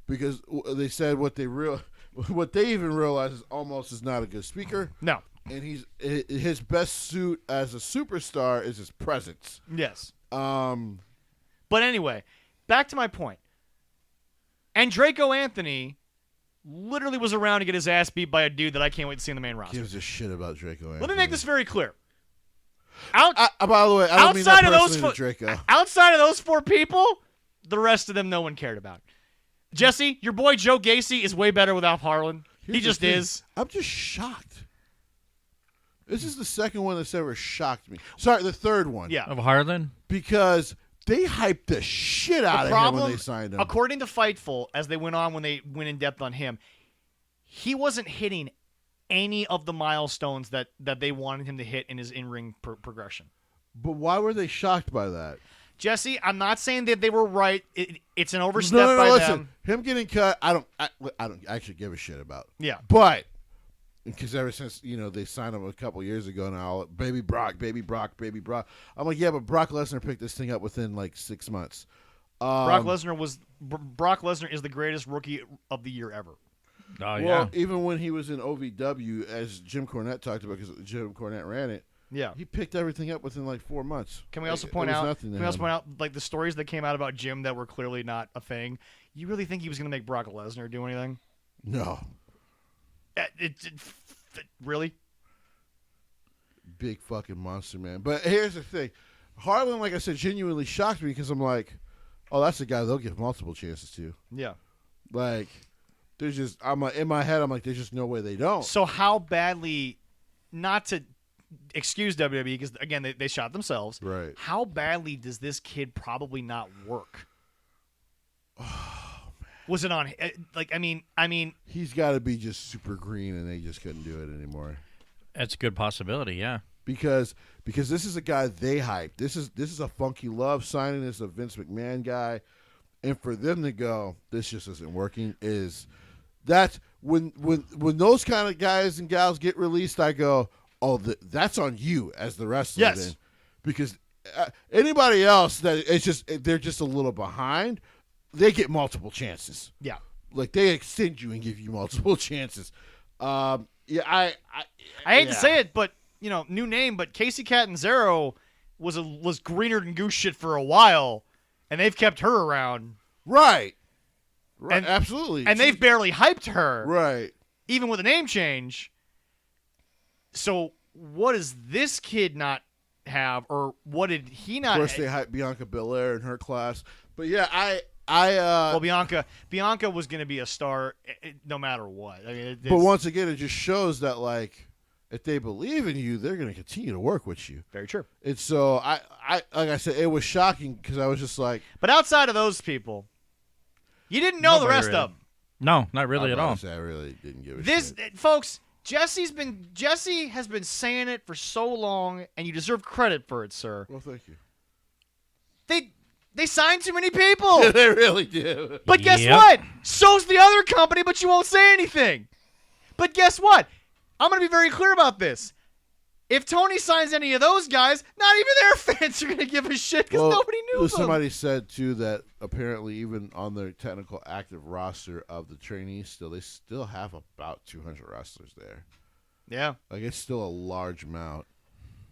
because they said what they even realized is Almas is not a good speaker. No. And his best suit as a superstar is his presence. Yes. Um, But anyway, back to my point. And Draco Anthony literally was around to get his ass beat by a dude that I can't wait to see in the main roster. gives a shit about Draco Anthony. Let me make this very clear. By the way, I don't mean that outside of those personally to Draco. outside of those 4 people, the rest of them no one cared about. Jesse, your boy Joe Gacy is way better without Harlan. He Here's the just thing. is. I'm just shocked. This is the second one that's ever shocked me. Sorry, the third one. Yeah. Of Harlan? Because they hyped the shit out of him when they signed him. According to Fightful, as they went on when they went in depth on him, he wasn't hitting any of the milestones that they wanted him to hit in his in-ring progression. But why were they shocked by that? Jesse, I'm not saying that they were right. It's an overstep by listen. them. Him getting cut, I don't actually give a shit about. Yeah. But because ever since they signed him a couple years ago now, baby Brock. I'm like, yeah, but Brock Lesnar picked this thing up within like 6 months. Brock Lesnar is the greatest rookie of the year ever. Oh, yeah. Well, even when he was in OVW, as Jim Cornette talked about, because Jim Cornette ran it, Yeah. he picked everything up within like 4 months. Can we also It point was out? nothing to Can we also him. point out like the stories that came out about Jim that were clearly not a thing? You really think he was going to make Brock Lesnar do anything? No. Really? Big fucking monster, man. But here's the thing. Harlan, like I said, genuinely shocked me because I'm like, oh, that's a guy they'll give multiple chances to. Yeah. Like, there's just in my head, I'm like, there's just no way they don't. So how badly, not to excuse WWE because again they shot themselves. Right. How badly does this kid probably not work? Oh, man. Was it on? Like, I mean, He's got to be just super green, and they just couldn't do it anymore. That's a good possibility, yeah. Because this is a guy they hype. This is a Funky Love signing. This is a Vince McMahon guy, and for them to go, this just isn't working. That's when those kind of guys and gals get released, I go, oh, that's on you as the wrestler. Yes. Then. Because anybody else they're just a little behind, they get multiple chances. yeah. Like they extend you and give you multiple chances. I hate to say it, but new name, but Casey Catanzaro was greener than goose shit for a while, and they've kept her around. Right. And, absolutely. And they've barely hyped her. Right. Even with a name change. So what does this kid not have, or what did he not? Of course, they hyped Bianca Belair in her class, but yeah, well, Bianca was going to be a star no matter what. I mean, but once again, it just shows that like if they believe in you, they're going to continue to work with you. Very true. And so I like I said, it was shocking because I was just like, but outside of those people, you didn't know the rest of them. No, not really at all. I really didn't give a This, shit. folks, Jesse has been saying it for so long, and you deserve credit for it, sir. Well, thank you. They signed too many people. They really do. But guess Yep. what? So's the other company, but you won't say anything. But guess what? I'm going to be very clear about this. If Tony signs any of those guys, not even their fans are going to give a shit because nobody knew them. Somebody said, too, that apparently even on their technical active roster of the trainees, they still have about 200 wrestlers there. Yeah. Like, it's still a large amount.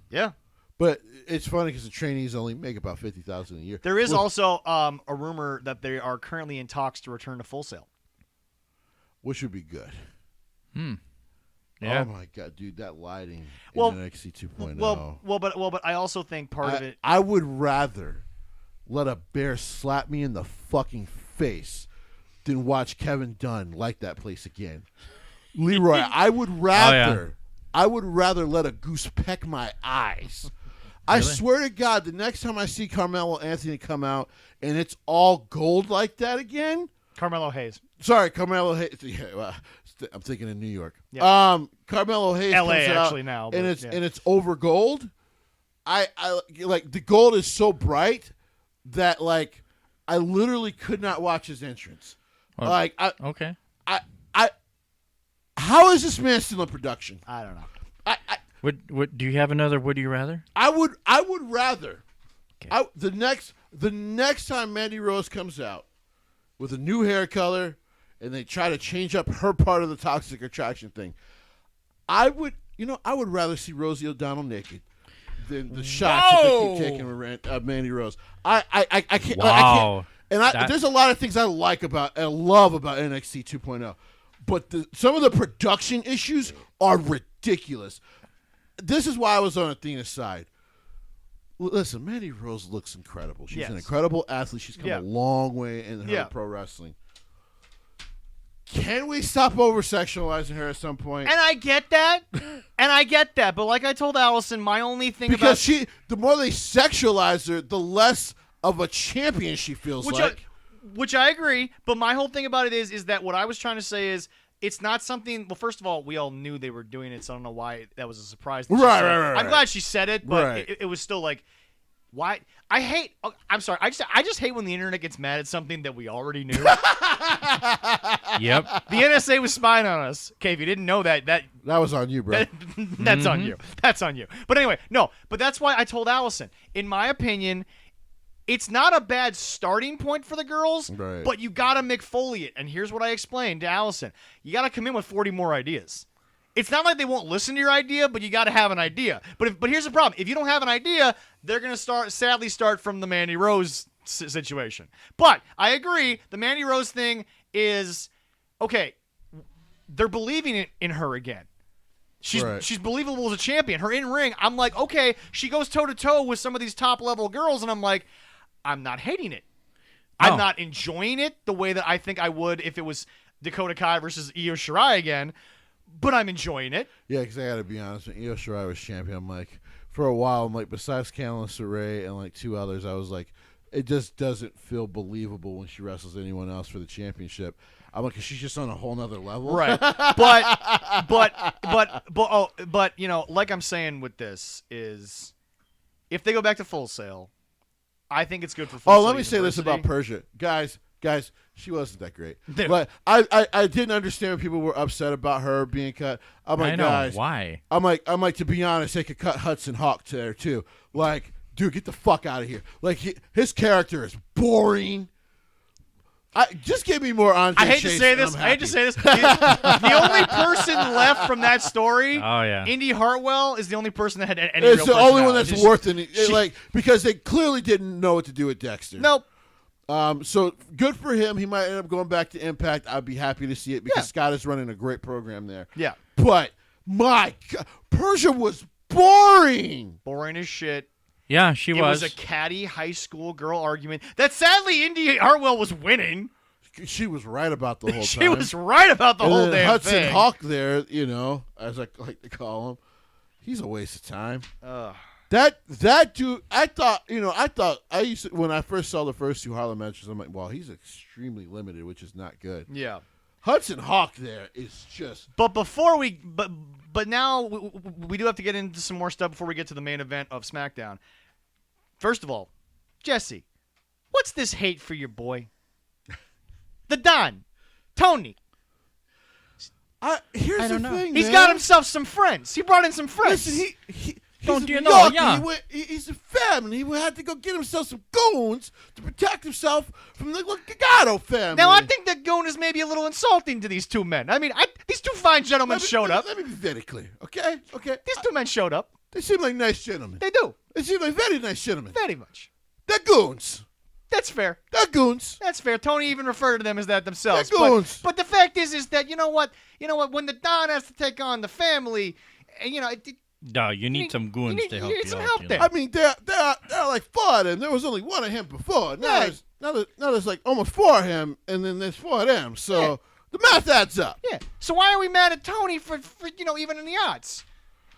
Yeah. But it's funny because the trainees only make about $50,000 a year. There is also a rumor that they are currently in talks to return to Full Sail. Which would be good. Yeah. Oh, my God, dude, that lighting Well, in NXT 2.0. But I also think part of it... I would rather let a bear slap me in the fucking face than watch Kevin Dunn light that place again. Leroy, I would rather let a goose peck my eyes. I swear to God, the next time I see Carmelo Anthony come out and it's all gold like that again. Carmelo Hayes. Sorry, Carmelo Hayes. Yeah, well, I'm thinking in New York. Yeah. Carmelo Hayes LA comes out actually now, but, and it's over gold. I like the gold is so bright that like I literally could not watch his entrance. Well, Okay. How is this man still in production? I don't know. Would do you have another would you rather? I would rather. Okay. The next time Mandy Rose comes out with a new hair color and they try to change up her part of the toxic attraction thing, I would rather see Rosie O'Donnell naked than the shots that they keep taking with Mandy Rose. I can't. Wow. I can't. And there's a lot of things I love about NXT 2.0, but some of the production issues are ridiculous. This is why I was on Athena's side. Listen, Mandy Rose looks incredible. She's an incredible athlete. She's come a long way in her pro wrestling. Can we stop over-sexualizing her at some point? And I get that. But like I told Allison, my only thing because the more they sexualize her, the less of a champion she feels like. Which I agree. But my whole thing about it is that what I was trying to say is it's not something. Well, first of all, we all knew they were doing it, so I don't know why that was a surprise. Right. I'm glad she said it, but Right. it was still like, why? I'm sorry. I just hate when the internet gets mad at something that we already knew. Yep. The NSA was spying on us. Okay, if you didn't know that was on you, bro. that's on you. That's on you. But anyway, no. But that's why I told Allison. In my opinion, it's not a bad starting point for the girls, Right. but you got to McFoley it. And here's what I explained to Allison. You got to come in with 40 more ideas. It's not like they won't listen to your idea, but you got to have an idea. But here's the problem. If you don't have an idea, they're going to sadly start from the Mandy Rose situation. But I agree. The Mandy Rose thing is, okay, they're believing in her again. She's believable as a champion. Her in-ring, I'm like, okay, she goes toe-to-toe with some of these top-level girls, and I'm like, I'm not hating it. I'm not enjoying it the way that I think I would if it was Dakota Kai versus Io Shirai again, but I'm enjoying it. Yeah, because I got to be honest, when Io Shirai was champion, I'm like, for a while, I'm like, besides Candice LeRae and like two others, I was like, it just doesn't feel believable when she wrestles anyone else for the championship. I'm like, 'cause she's just on a whole nother level. Right. But you know, like I'm saying with this is, if they go back to Full Sail, I think it's good for Full Sail. Let me say this about University. Persia. Guys, she wasn't that great. Dude. But I didn't understand when people were upset about her being cut. I'm like, I know guys, why. I'm like, to be honest, they could cut Hudson Hawk there too. Like, dude, get the fuck out of here. Like, his character is boring. Just give me more Andre I hate Chase to say and this. I'm I hate to happy. say this. The only person left from that story, Oh, yeah. Indy Hartwell, is the only person that had any It's real the only one personality. that's Just- worth it. Like, because they clearly didn't know what to do with Dexter. Nope. So good for him. He might end up going back to Impact. I'd be happy to see it because Yeah. Scott is running a great program there. Yeah. But my God, Persia was boring. Boring as shit. Yeah, she It was a catty high school girl argument that sadly Indy Hartwell was winning. She was right about the whole time. She was right about the and whole then damn Hudson thing. Hawk there, as I like to call him, he's a waste of time. Ugh. That dude, I thought when I first saw the first two Harlem matches, I'm like, well, he's extremely limited, which is not good. Yeah. Hudson Hawk there is just But before we, but now we do have to get into some more stuff before we get to the main event of SmackDown. First of all, Jesse, what's this hate for your boy? The Don, Tony. here's I don't the know. thing. He's man. got himself some friends. He brought in some friends. Listen, he's Don't a you New know, Yorker. yeah. He's a family. He had to go get himself some goons to protect himself from the Gagato family. Now, I think that goon is maybe a little insulting to these two men. I mean, these two fine gentlemen showed up. Let me be very clear, okay? Okay. These two men showed up. They seem like nice gentlemen. They do. They seem like very nice gentlemen. Very much. They're goons. That's fair. They're goons. That's fair. Tony even referred to them as that themselves. They're goons. But the fact is that you know what? When the Don has to take on the family, and No, you need some goons to help you need you some out, help you there. know. I mean, there are like four of them. There was only one of him before. Now, Yeah. there's like almost four of him, and then there's four of them. So Yeah. the math adds up. yeah. So why are we mad at Tony for even in the odds?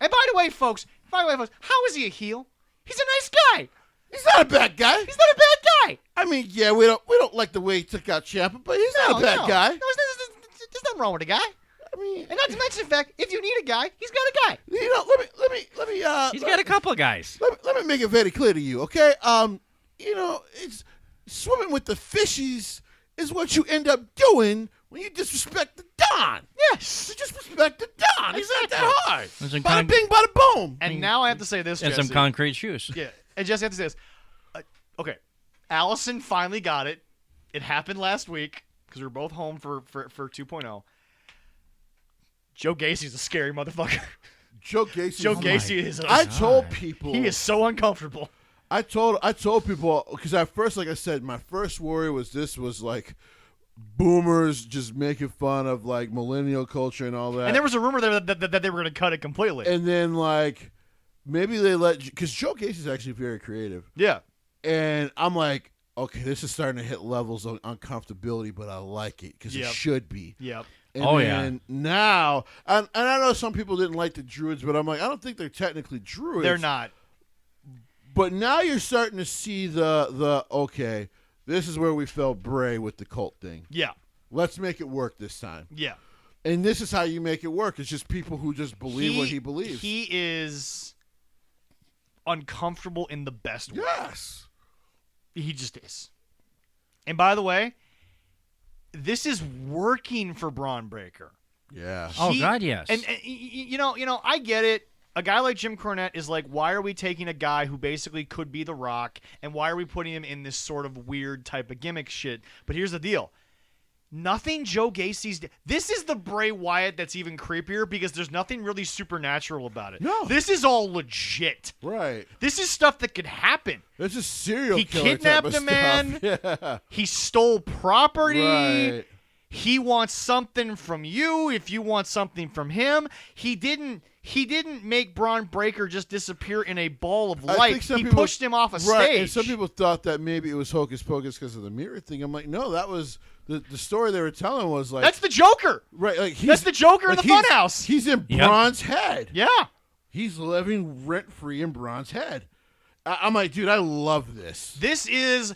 And by the way, folks, how is he a heel? He's a nice guy. He's not a bad guy. He's not a bad guy. I mean, yeah, we don't like the way he took out Ciampa, but he's not a bad guy. No, there's nothing wrong with a guy. I mean, And not to mention the fact, if you need a guy, he's got a guy. He's got a couple of guys. let me make it very clear to you, okay? It's swimming with the fishies is what you end up doing when you disrespect the Don. Yes. You disrespect the Don. It's not that hard. There's some Bada bing, bada boom. And now I have to say this, and Jesse. some concrete shoes. Yeah, and Jesse, I have to say this. Okay, Allison finally got it. It happened last week because we were both home for 2.0. Joe Gacy's a scary motherfucker. Joe Gacy. Joe Gacy is. I told people. He is so uncomfortable. I told people because at first, like I said, my first worry was this was like boomers just making fun of like millennial culture and all that. And there was a rumor there that they were going to cut it completely. And then like maybe they because Joe Gacy's actually very creative. Yeah. And I'm like, okay, this is starting to hit levels of uncomfortability, but I like it because Yep. it should be. Yep. And Oh, then now, and I know some people didn't like the Druids, but I'm like, I don't think they're technically Druids. They're not. But now you're starting to see the okay, this is where we fell Bray with the cult thing. Yeah. Let's make it work this time. Yeah. And this is how you make it work. It's just people who just believe what he believes. He is uncomfortable in the best way. Yes. He just is. And by the way, this is working for Braun Breaker. Yeah. Oh, God, yes. And I get it. A guy like Jim Cornette is like, why are we taking a guy who basically could be The Rock, and why are we putting him in this sort of weird type of gimmick shit? But here's the deal. Nothing Joe Gacy's... This is the Bray Wyatt that's even creepier because there's nothing really supernatural about it. No. This is all legit. Right. This is stuff that could happen. It's a serial He killer kidnapped type of a man. stuff. Yeah. He stole property. Right. He wants something from you if you want something from him. He he didn't make Braun Breaker just disappear in a ball of I light. think some He people- pushed him off a Right, stage. and some people thought that maybe it was hocus pocus because of the mirror thing. I'm like, no, that was the story they were telling was like That's the Joker. right, like That's the Joker in the funhouse. He's in Yep. Braun's head. Yeah. He's living rent free in Braun's head. I'm like, dude, I love this. This is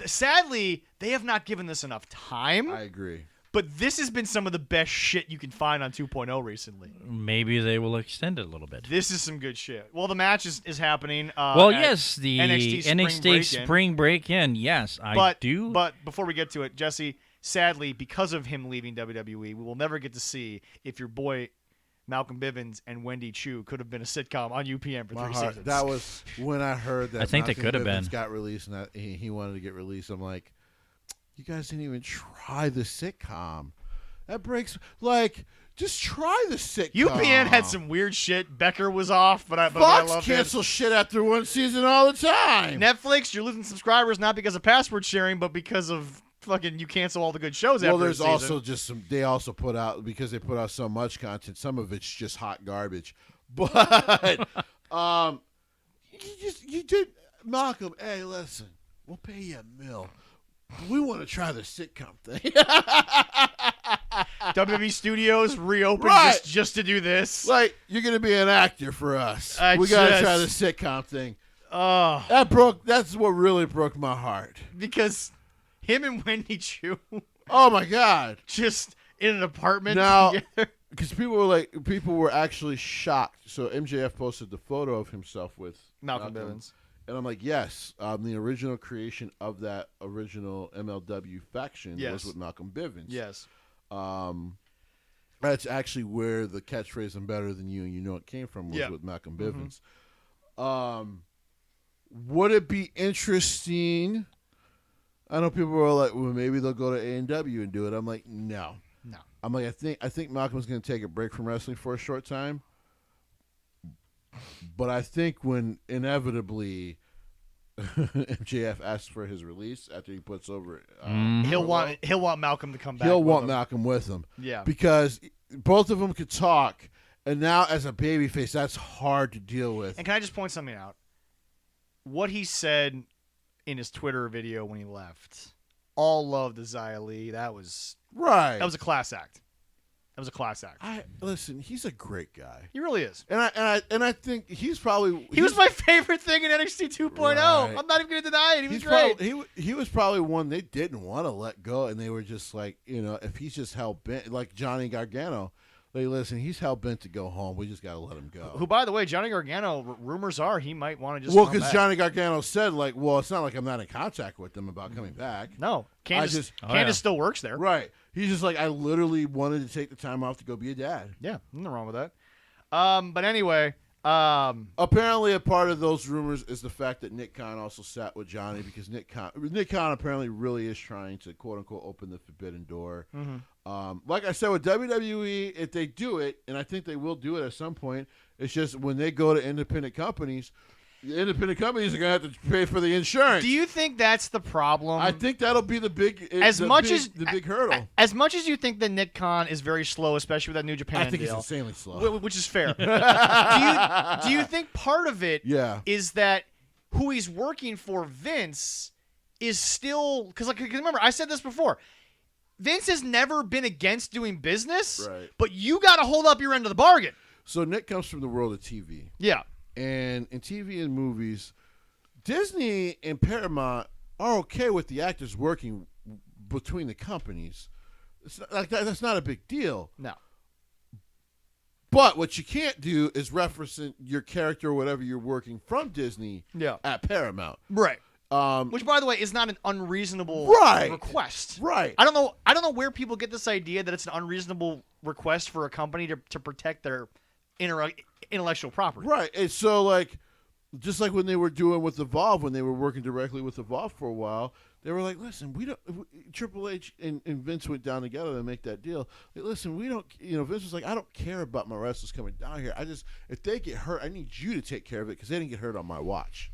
sadly they have not given this enough time. I agree. But this has been some of the best shit you can find on 2.0 recently. Maybe they will extend it a little bit. This is some good shit. Well, the match is happening. Well, at yes, the NXT Spring Break-In. Yes, I do. But before we get to it, Jesse, sadly, because of him leaving WWE, we will never get to see if your boy Malcolm Bivens and Wendy Chu could have been a sitcom on UPN for My 3 heart, seasons. that was when I heard that. I think they Malcolm could have Bivens been. got released, and he wanted to get released. I'm like, you guys didn't even try the sitcom. That breaks. Like, just try the sitcom. UPN had some weird shit. Becker was off, but I Fox loved cancels shit after one season all the time. Netflix, you're losing subscribers not because of password sharing, but because of fucking you cancel all the good shows Well, after there's a season. also just some. They also put out because they put out so much content. Some of it's just hot garbage. But you did Malcolm. Hey, listen, we'll pay you $1 million. We want to try the sitcom thing. WWE Studios reopened Right. just to do this. Like, you're gonna be an actor for us. I We gotta just- try the sitcom thing. Oh, That's what really broke my heart. because him and Wendy Chu Oh my god. just in an apartment Now- together. Because people were actually shocked. So MJF posted the photo of himself with Malcolm Bivens. and I'm like, yes, the original creation of that original MLW faction Yes. was with Malcolm Bivens. Yes. That's actually where the catchphrase "I'm better than you and you know it" came from, was Yeah. with Malcolm Bivens. Would it be interesting? I know people were like, well, maybe they'll go to AEW and do it. I'm like, no. No. I'm like, I think Malcolm's going to take a break from wrestling for a short time. But I think when inevitably MJF asks for his release after he puts over, He'll want Malcolm to come back. he'll with want him. Malcolm with him. Yeah. Because both of them could talk, and now as a babyface, that's hard to deal with. And can I just point something out? What he said in his Twitter video when he left, all love to Xia Li. That was Right. a class act. That was a class act. Listen, he's a great guy. He really is. And I think he's probably He was my favorite thing in NXT 2.0. Right. I'm not even going to deny it. He was he's great. probably, he was probably one they didn't want to let go, and they were just like, if he's just hell bent, like Johnny Gargano, like, listen, he's hell bent to go home. We just got to let him go. Who, by the way, Johnny Gargano, rumors are he might want to just Well, come because back. Johnny Gargano said, like, well, it's not like I'm not in contact with them about coming back. No, Candace, just- Candace still works there. Right. He's just like, I literally wanted to take the time off to go be a dad. Yeah, nothing wrong with that. But anyway, Apparently, a part of those rumors is the fact that Nick Khan also sat with Johnny, because Nick Khan apparently really is trying to, quote unquote, open the forbidden door. Like I said, with WWE, if they do it, and I think they will do it at some point, it's just when they go to independent companies, the independent companies are going to have to pay for the insurance. do you think that's the problem? I think that'll be the big, the big hurdle. As much as you think that Nick Khan is very slow, especially with that New Japan I think deal, it's insanely slow. which is fair. do you think part of it Yeah. is that who he's working for, Vince, is still because remember I said this before. Vince has never been against doing business, Right. but you got to hold up your end of the bargain. So Nick comes from the world of TV. Yeah. And in TV and movies, Disney and Paramount are okay with the actors working between the companies. It's not, like that's not a big deal. No. But what you can't do is reference your character or whatever you're working from Disney Yeah. at Paramount. Right. Um, Which, by the way, is not an unreasonable Right. request. right. I don't know where people get this idea that it's an unreasonable request for a company to protect their intellectual property. Right. And so, like, just like when they were doing with Evolve, when they were working directly with Evolve for a while, they were like, listen, Triple H and Vince went down together to make that deal. Like, listen, we don't, Vince was like, I don't care about my wrestlers coming down here. If they get hurt, I need you to take care of it because they didn't get hurt on my watch.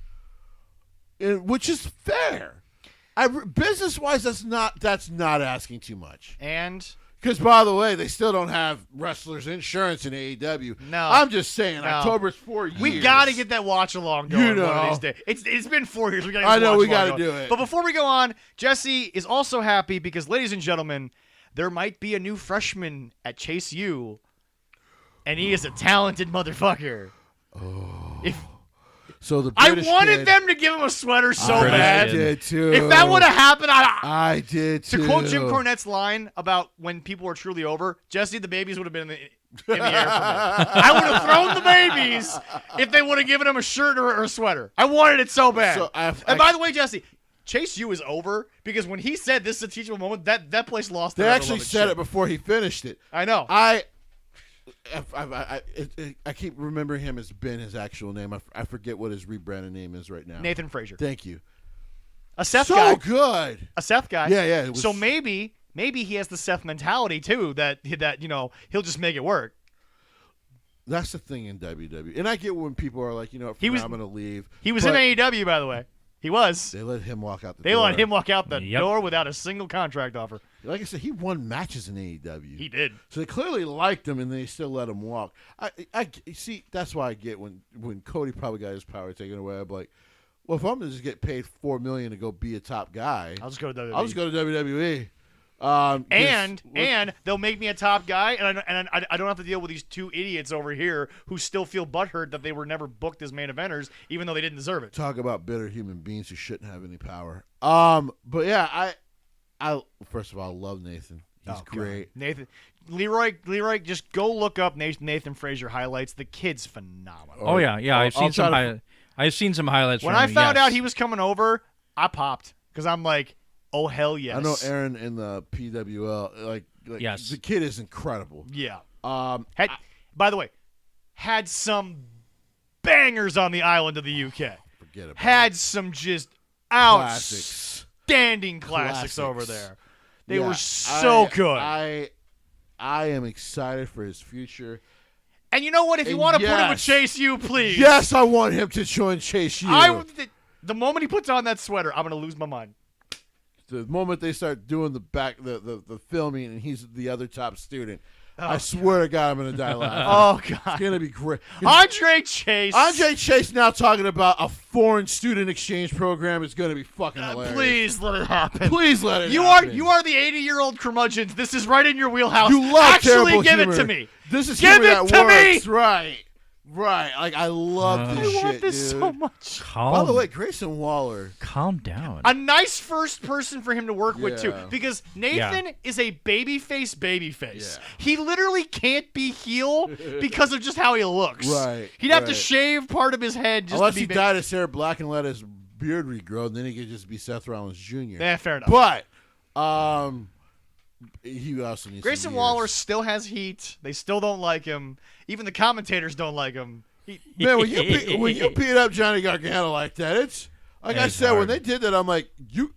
Which is fair. Business-wise, that's not asking too much. And Because, by the way, they still don't have wrestlers insurance in AEW. No. I'm just saying, No. October's 4 years. We got to get that watch along going one of these days. It's been 4 years. We gotta get I this know, watch we along got to going. do it. But before we go on, Jesse is also happy because, ladies and gentlemen, there might be a new freshman at Chase U, and he is a talented motherfucker. Oh. If So the I British wanted kid, them to give him a sweater so I bad. did too. If that would have happened, I did too. to quote Jim Cornette's line about when people were truly over, Jesse, the babies would have been in the air for me. I would have thrown the babies if they would have given him a shirt or a sweater. I wanted it so bad. So and by the way, Jesse, Chase U is over because when he said this is a teachable moment, that place lost. They their actually beloved said shit. it before he finished it. I know. I keep remembering him as Ben, his actual name. I forget what his rebranded name is right now. Nathan Frazier. Thank you. A Seth So guy. good. A Seth guy. Yeah, yeah. It was, So maybe he has the Seth mentality too that he'll just make it work. that's the thing in WWE. And I get when people are like, I'm going to leave. He was But in AEW, by the way. He was. They let him walk out the They door. let him walk out the Yep. door without a single contract offer. Like I said, he won matches in AEW. He did. So they clearly liked him, and they still let him walk. I see. That's why I get when Cody probably got his power taken away. I'm like, well, if I'm going to just get paid $4 million to go be a top guy, I'll just go to WWE. I'll just go to WWE. And they'll make me a top guy, and I don't have to deal with these two idiots over here who still feel butthurt that they were never booked as main eventers, even though they didn't deserve it. talk about bitter human beings who shouldn't have any power. But yeah, I first of all, I love Nathan. He's Oh, great. God. Nathan, Leroy, just go look up Nathan Frazier highlights. The kid's phenomenal. Oh yeah. I've I'll seen some. try to- I've seen some highlights. When from I him, found yes. out he was coming over, I popped because I'm like, oh hell yes. I know Aaron in the PWL. Like Yes. the kid is incredible. Yeah. By By the way, had some bangers on the island of the UK. forget about Had some just classics. outstanding classics over Classics. there. They Yeah, were so good. I am excited for his future. And you know what? If you And want to put him with yes. Chase U, please. Yes, I want him to join Chase U. The moment he puts on that sweater, I'm gonna lose my mind. The moment they start doing the filming and he's the other top student, I swear to God, I'm going to die laughing. Oh It's God, going to be great. Andre Chase. Andre Chase now talking about a foreign student exchange program is going to be fucking hilarious. Please let it happen. Please let it You happen. are the 80-year-old curmudgeons. This is right in your wheelhouse. You love Actually terrible give humor. it to me. This is Give humor it that to me! works. Right. Like, I love this I shit, want this dude. so much. By the way, Grayson Waller. calm down. A nice first person for him to work with too, Yeah. because Nathan Yeah. is a babyface. Yeah. He literally can't be heel because of just how he looks. Right, He'd have to right. shave part of his head just Unless to he be. dyed his hair black and let his beard regrow, and then he could just be Seth Rollins Jr. Yeah, fair enough. But, he also needs Grayson some Waller years. still has heat. They still don't like him. Even the commentators don't like him. Man, when you beat up Johnny Gargano like that, it's like I It's said when hard. they did that. I'm like, you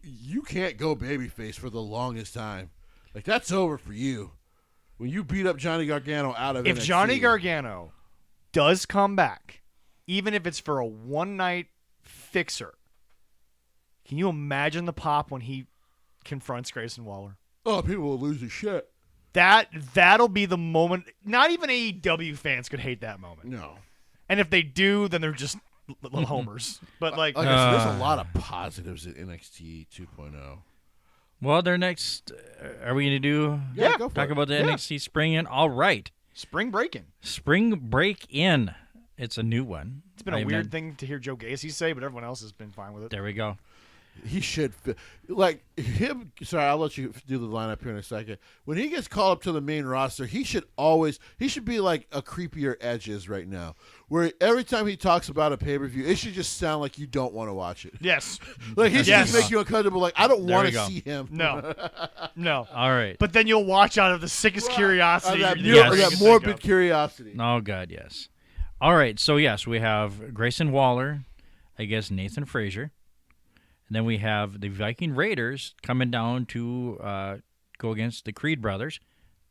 can't go babyface for the longest time. Like that's over for you. When you beat up Johnny Gargano out of If NXT, Johnny Gargano does come back, even if it's for a one-night fixer, can you imagine the pop when he confronts Grayson Waller? oh, people will lose their shit. That'll be the moment. Not even AEW fans could hate that moment. No, And if they do, then they're just little homers. But like, like I said, there's a lot of positives at NXT 2.0. Well, their next. Are we going to do? Yeah, go for Talk it. about the Yeah. NXT Spring In. All right, spring breaking. Spring Break In. It's a new one. It's been a weird thing to hear Joe Gacy say, but everyone else has been fine with it. There we go. He should like him. Sorry, I'll let you do the lineup here in a second. When he gets called up to the main roster, he should be like a creepier Edge is right now, where every time he talks about a pay per view, it should just sound like you don't want to watch it. Yes. Like he should Yes. just make you uncomfortable. Like I don't There want we to go. see him. No. No. All right. But then you'll watch out of the sickest curiosity. that, you Yes. ever that could morbid think of. curiosity. Oh God, yes. All right. So yes, we have Grayson Waller, I guess Nathan Frazier, and then we have the Viking Raiders coming down to go against the Creed brothers.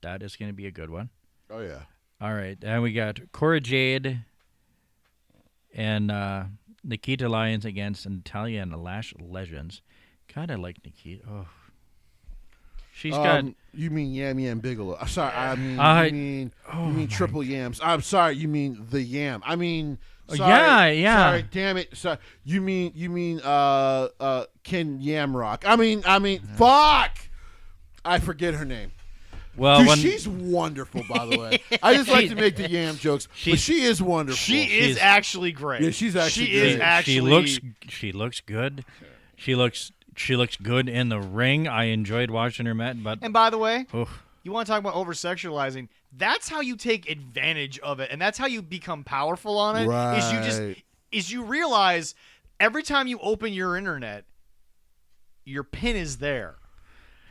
That is going to be a good one. Oh yeah. All right. And we got Cora Jade and Nikita Lyons against Natalia and the Lash Legends. God, I like Nikita. Oh. She's got. You mean Yam Yam Bigelow? Sorry, you mean Triple Yams. I'm sorry, you mean the Yam. I mean, sorry, yeah. Sorry, damn it. Sorry, you mean Ken Yamrock. I mean, fuck. I forget her name. Well, Dude, she's wonderful, by the way. I just like to make the Yam jokes, but she is wonderful. She is actually great. Yeah, she's actually she great. is actually. She looks good. She looks good in the ring. I enjoyed watching her match, but And by the way, oof. you want to talk about over-sexualizing? That's how you take advantage of it, and that's how you become powerful on it. Right. Is you realize every time you open your internet, your pin is there.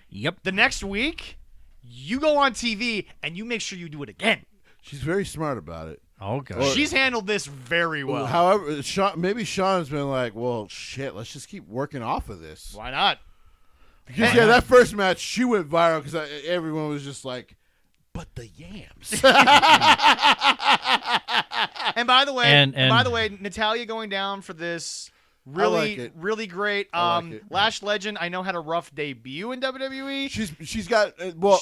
Yep. The next week, you go on TV and you make sure you do it again. She's very smart about it. Oh god. She's handled this very well. However, maybe Sean's been like, well, shit, let's just keep working off of this. Why not? Because, that first match, she went viral because everyone was just like, but the Yams. And by the way, And- by the way, Natalia going down for this really, like it. really great. I like it. Lash Legend, I know, had a rough debut in WWE. She's got,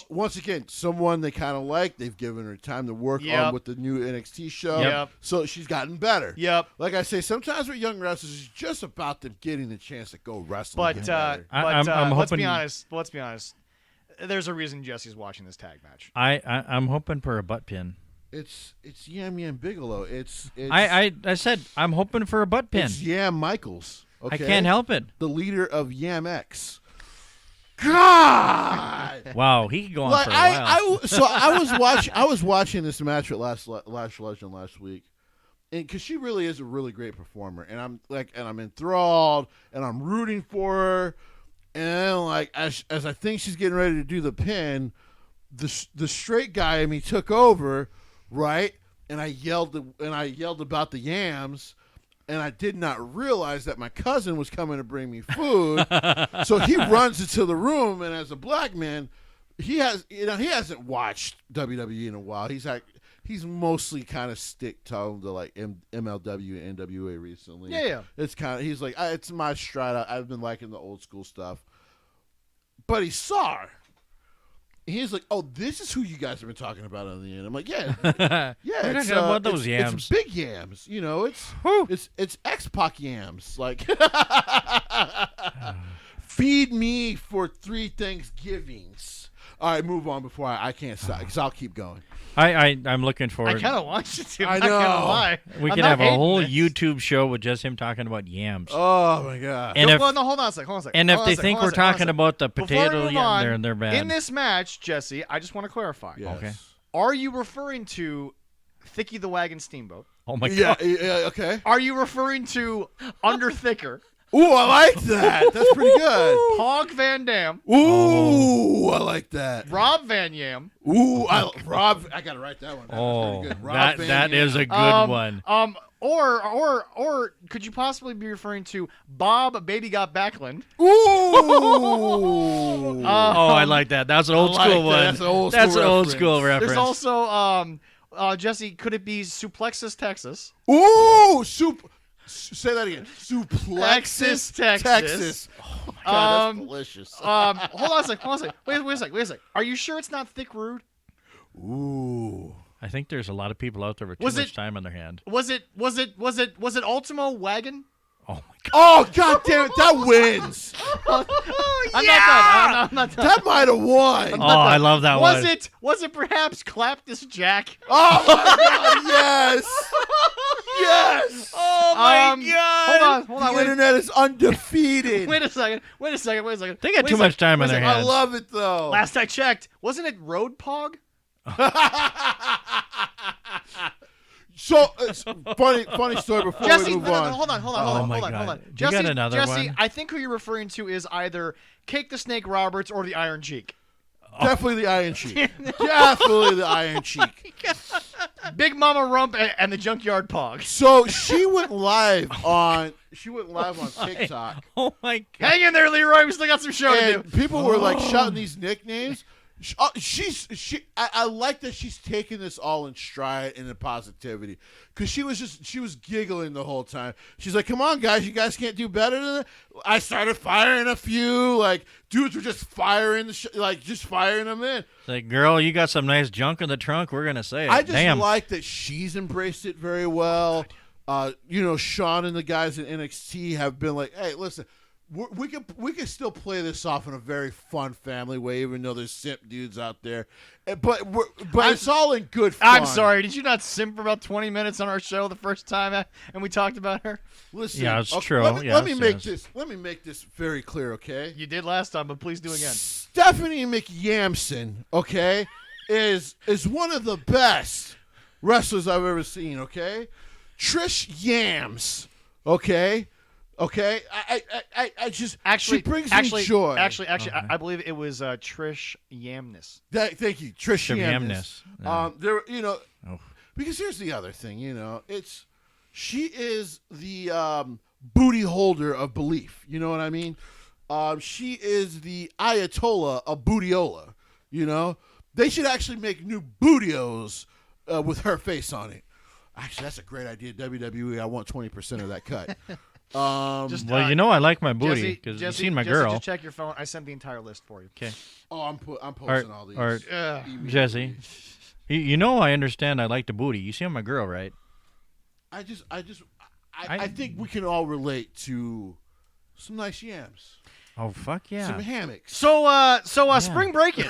once again, someone they kind of like. They've given her time to work on with the new NXT show. Yep. So she's gotten better. Yep. Like I say, sometimes with young wrestlers, it's just about them getting the chance to go wrestle. But and get better. I'm let's hoping- be honest. Let's be honest. There's a reason Jesse's watching this tag match. I'm hoping for a butt pin. It's Yam Yam Bigelow. It's I said I'm hoping for a butt pin. It's Yam Michaels. Okay? I can't help it. The leader of Yam X. God. Wow, he could go on Like for a while. I was watching this match with Lash Legend last week, and because she really is a really great performer, and I'm enthralled, and I'm rooting for her, and like as I think she's getting ready to do the pin, the straight guy in me took over, right, and I yelled about the Yams. And I did not realize that my cousin was coming to bring me food. So he runs into the room, and as a black man, he hasn't watched WWE in a while. He's mostly kind of stick-toned to like MLW and NWA recently. Yeah. It's kind of he's like it's my stride. I've been liking the old school stuff, but he saw her. He's like, oh, this is who you guys have been talking about on the end. I'm like, yeah. We're talking about those yams. It's big yams. You know, it's X-Pac yams. Like, feed me for 3 Thanksgivings. All right, move on before I can't stop because I'll keep going. I'm looking I forward. kind of want you to. I I'm not gonna know. lie. We I'm could not have a hating whole this. YouTube show with just him talking about yams. Oh my god! And if Well, no, hold on a second. and if they think we're talking about the Before we potato move yam, on, they're bad. In this match, Jesse, I just want to clarify. Yes. Okay. Are you referring to Thicky the Wagon Steamboat? Oh my Yeah, god. yeah, okay. Are you referring to Under Thicker, Ooh, I like that. That's pretty good. Hog Van Dam, Ooh, I like that. Rob Van Yam? Ooh, Rob, I gotta write that one down. Oh, That's pretty good. Rob Van that Dam. is a good one. Or could you possibly be referring to Bob Baby Got Backlund? Ooh. I like that. That's an old I like school that. one. That's an old That's school an old reference. school reference. There's also Jesse, could it be Suplexus, Texas? Ooh, say that again. Suplexus, Texas. Texas. Oh my god, that's delicious. Hold on a sec. Wait a sec. Are you sure it's not Thick Rude? Ooh. I think there's a lot of people out there with too Was much it- time on their hand. Was it Ultimo Wagon? Oh my god. Oh god damn it, that wins. I'm not done. That might have won. Oh, I love that one. Was it perhaps Claptus Jack? Oh my god, yes. Yes. Oh Hold on. The internet is undefeated. Wait a second. They got too much time on their I hands. love it though. Last I checked, wasn't it Road Pog? So funny story before Jesse, we move on. hold on. Oh my God. Hold on. You Jesse, got another Jesse, one? I think who you're referring to is either Cake the Snake Roberts or the Iron Cheek. Definitely the Iron Cheek. Definitely the Iron Cheek. Big Mama Rump and the Junkyard Pog. So she went live on TikTok. Oh my god. Hang in there, Leroy. We still got some show to do. And people were like shouting these nicknames. I like that she's taking this all in stride and in positivity, because she was giggling the whole time. She's like, "Come on, guys, you guys can't do better than that." I started firing a few, like dudes were just firing just firing them in. It's like, girl, you got some nice junk in the trunk. We're gonna say it. I just Damn. like that she's embraced it very well. Sean and the guys in NXT have been like, "Hey, listen. We can still play this off in a very fun family way, even though there's simp dudes out there, but it's all in good fun." I'm sorry, did you not simp for about 20 minutes on our show the first time and we talked about her? Listen, Yeah, it's true. Let me make Yes. this very clear, okay? You did last time, but please do again. Stephanie McYamson, okay, is one of the best wrestlers I've ever seen. Okay, Trish Yams, okay. Okay, I just she brings me joy. Actually, I believe it was Trish Yamness. Thank you, Trish Yamness. Yeah. Because here's the other thing, she is the booty holder of belief. You know what I mean? She is the Ayatollah of bootiola. They should actually make new bootios with her face on it. Actually, that's a great idea, WWE. I want 20% of that cut. I like my booty because you've seen my girl. Just check your phone. I sent the entire list for you. Okay. Oh, I'm posting all these. Jesse, I understand. I like the booty. You see my girl, right? I think we can all relate to some nice yams. Oh fuck yeah! Some hammocks. So spring break it.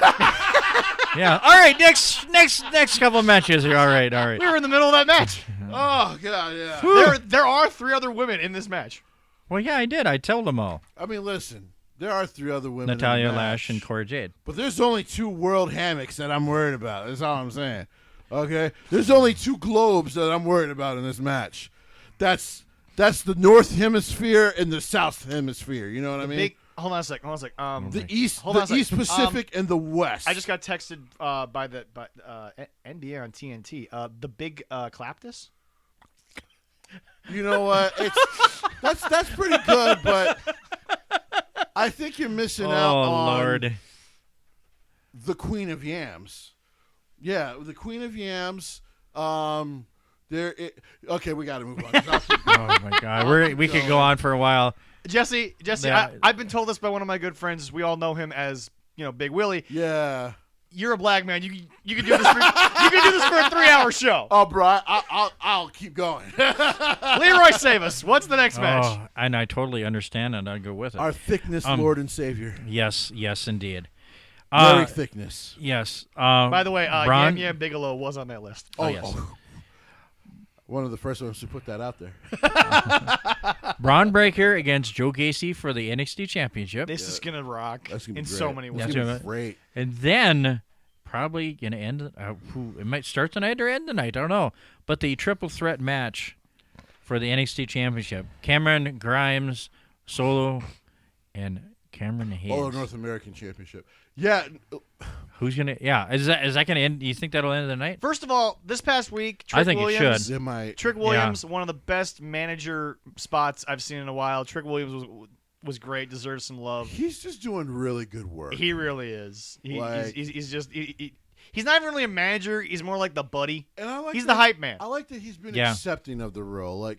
Yeah. All right. Next couple of matches here. All right. We were in the middle of that match. Oh god, yeah. There are 3 other women in this match. Well, yeah, I did. I told them all. I mean, listen, there are 3 other women. Natalya, in the match, Lash, and Cora Jade. But there's only 2 world hammocks that I'm worried about. That's all I'm saying. Okay, there's only 2 globes that I'm worried about in this match. That's the North Hemisphere and the South Hemisphere. You know what I mean? Hold on a sec. The East Pacific and the West. I just got texted by NBA on TNT. The big Claptus. You know what? That's pretty good, but I think you're missing out on Lord. the Queen of Yams. Yeah, the Queen of Yams. Okay, we got to move on. Oh my God, we could go on for a while. Jesse, Yeah. I've been told this by one of my good friends. We all know him as Big Willie. Yeah. You're a black man. You can do this for you can do this for a 3-hour show. Oh, bro, I'll keep going. Leroy, save us. What's the next match? Oh, and I totally understand, and I'd go with it. Our thickness, Lord and Savior. Yes, indeed. Very thickness. Yes. By the way, Braun- Yam Yam Bigelow was on that list. Oh, yes. One of the first ones to put that out there. Braun Breaker against Joe Gacy for the NXT Championship. This is gonna rock That's gonna be in great. so many ways. It's gonna be great. And then probably going to end, it might start tonight or end tonight, I don't know. But the triple threat match for the NXT Championship. Cameron Grimes, Solo, and Cameron Hayes. Oh, North American Championship. Yeah. Who's going to, is that going to end, do you think that'll end the night? First of all, this past week, I think it should. Trick Williams, one of the best manager spots I've seen in a while. Trick Williams was great, deserves some love. He's just doing really good work. He really is. He's not even really a manager. He's more like the buddy. And I like he's the hype man. I like that he's been accepting of the role.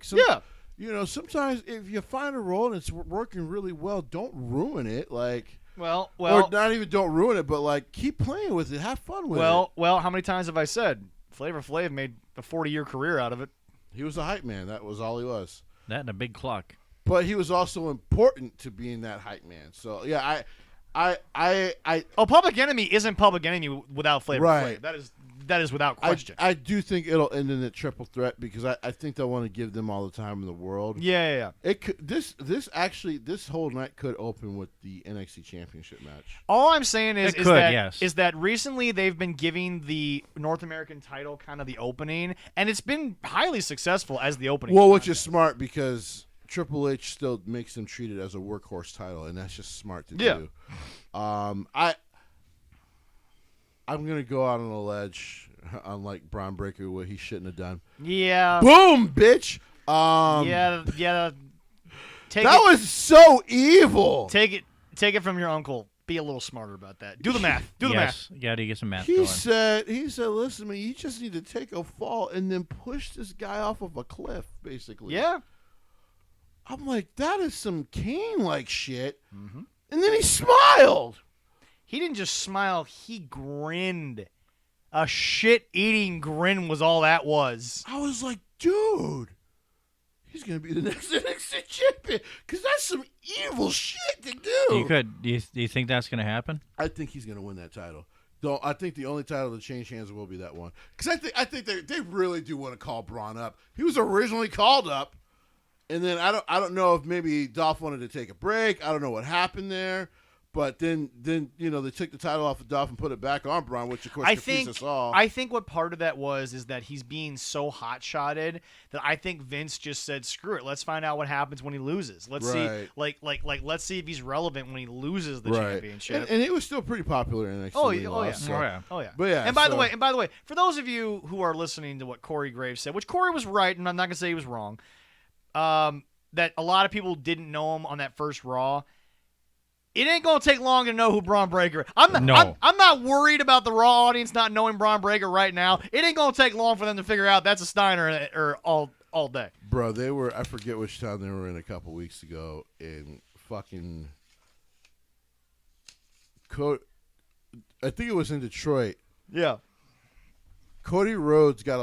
Sometimes if you find a role and it's working really well, don't ruin it. Or not even don't ruin it, but keep playing with it. Have fun with it. Well, how many times have I said Flavor Flav made a 40-year career out of it? He was a hype man. That was all he was. That and a big clock. But he was also important to being that hype man. So yeah, Public Enemy isn't Public Enemy without Flavor Flav. That is without question. I do think it'll end in a triple threat because I think they'll want to give them all the time in the world. Yeah. It could, this whole night could open with the NXT Championship match. All I'm saying is that recently they've been giving the North American title kind of the opening, and it's been highly successful as the opening. Well, which is smart because Triple H still makes them treat it as a workhorse title, and that's just smart to do. I'm going to go out on a ledge, unlike Braun Breaker, what he shouldn't have done. Yeah. Boom, bitch! That was so evil! Take it from your uncle. Be a little smarter about that. Do the math. Do the math. You got to get some math He going. said, listen to me, you just need to take a fall and then push this guy off of a cliff, basically. Yeah. I'm like, that is some Kane-like shit. Mm-hmm. And then he smiled. He didn't just smile. He grinned. A shit-eating grin was all that was. I was like, dude, he's going to be the next NXT champion because that's some evil shit to do. Do you think that's going to happen? I think he's going to win that title. Though I think the only title to change hands will be that one. Because I think they really do want to call Braun up. He was originally called up, and then I don't know if maybe Dolph wanted to take a break. I don't know what happened there. But then they took the title off of Dolph and put it back on Braun, which of course confused us all. I think what part of that is that he's being so hot-shotted that I think Vince just said, "Screw it, let's find out what happens when he loses. Let's see, let's see if he's relevant when he loses the championship." And he was still pretty popular in NXT. Oh yeah. But yeah. And by the way, for those of you who are listening to what Corey Graves said, which Corey was right, and I'm not gonna say he was wrong, that a lot of people didn't know him on that first Raw. It ain't gonna take long to know who Braun Breaker is. I'm not worried about the Raw audience not knowing Braun Breaker right now. It ain't gonna take long for them to figure out that's a Steiner or all day. Bro, I forget which town they were in a couple weeks ago, in fucking I think it was in Detroit. Yeah. Cody Rhodes got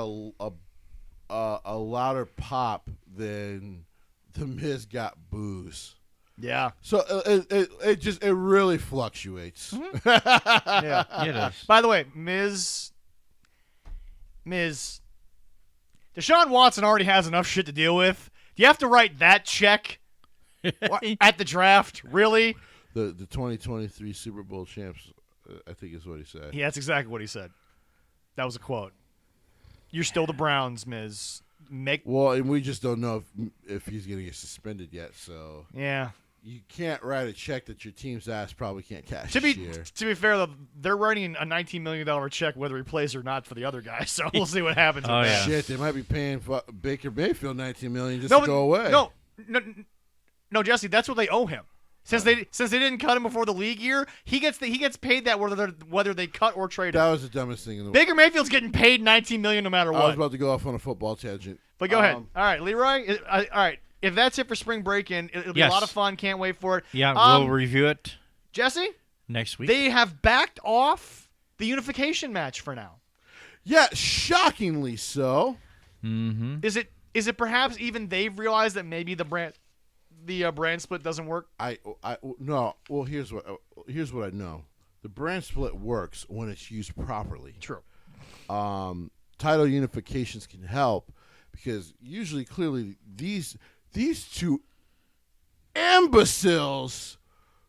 a louder pop than The Miz got boos. Yeah. So it really fluctuates. Mm-hmm. Yeah, it is. By the way, Miz, Deshaun Watson already has enough shit to deal with. Do you have to write that check at the draft? Really? The 2023 Super Bowl champs, I think is what he said. Yeah, that's exactly what he said. That was a quote. You're still the Browns, Miz. Well, and we just don't know if he's going to get suspended yet. So yeah. You can't write a check that your team's ass probably can't cash. To be fair, though, they're writing a $19 million check whether he plays or not for the other guy. So we'll see what happens. With that. Shit, they might be paying Baker Mayfield $19 million just to go away. No, Jesse, that's what they owe him. Since they didn't cut him before the league year, he gets paid that whether they cut or trade him. That was the dumbest thing in the world. Baker Mayfield's getting paid $19 million no matter what. I was about to go off on a football tangent. But go ahead. All right, Leroy. All right. If that's it for Spring Break-In, it'll be a lot of fun. Can't wait for it. Yeah, we'll review it. Jesse? Next week. They have backed off the unification match for now. Yeah, shockingly so. Mm-hmm. Is it perhaps even they've realized that maybe the brand split doesn't work? No. Well, here's what I know. The brand split works when it's used properly. True. Title unifications can help because usually, clearly, these two imbeciles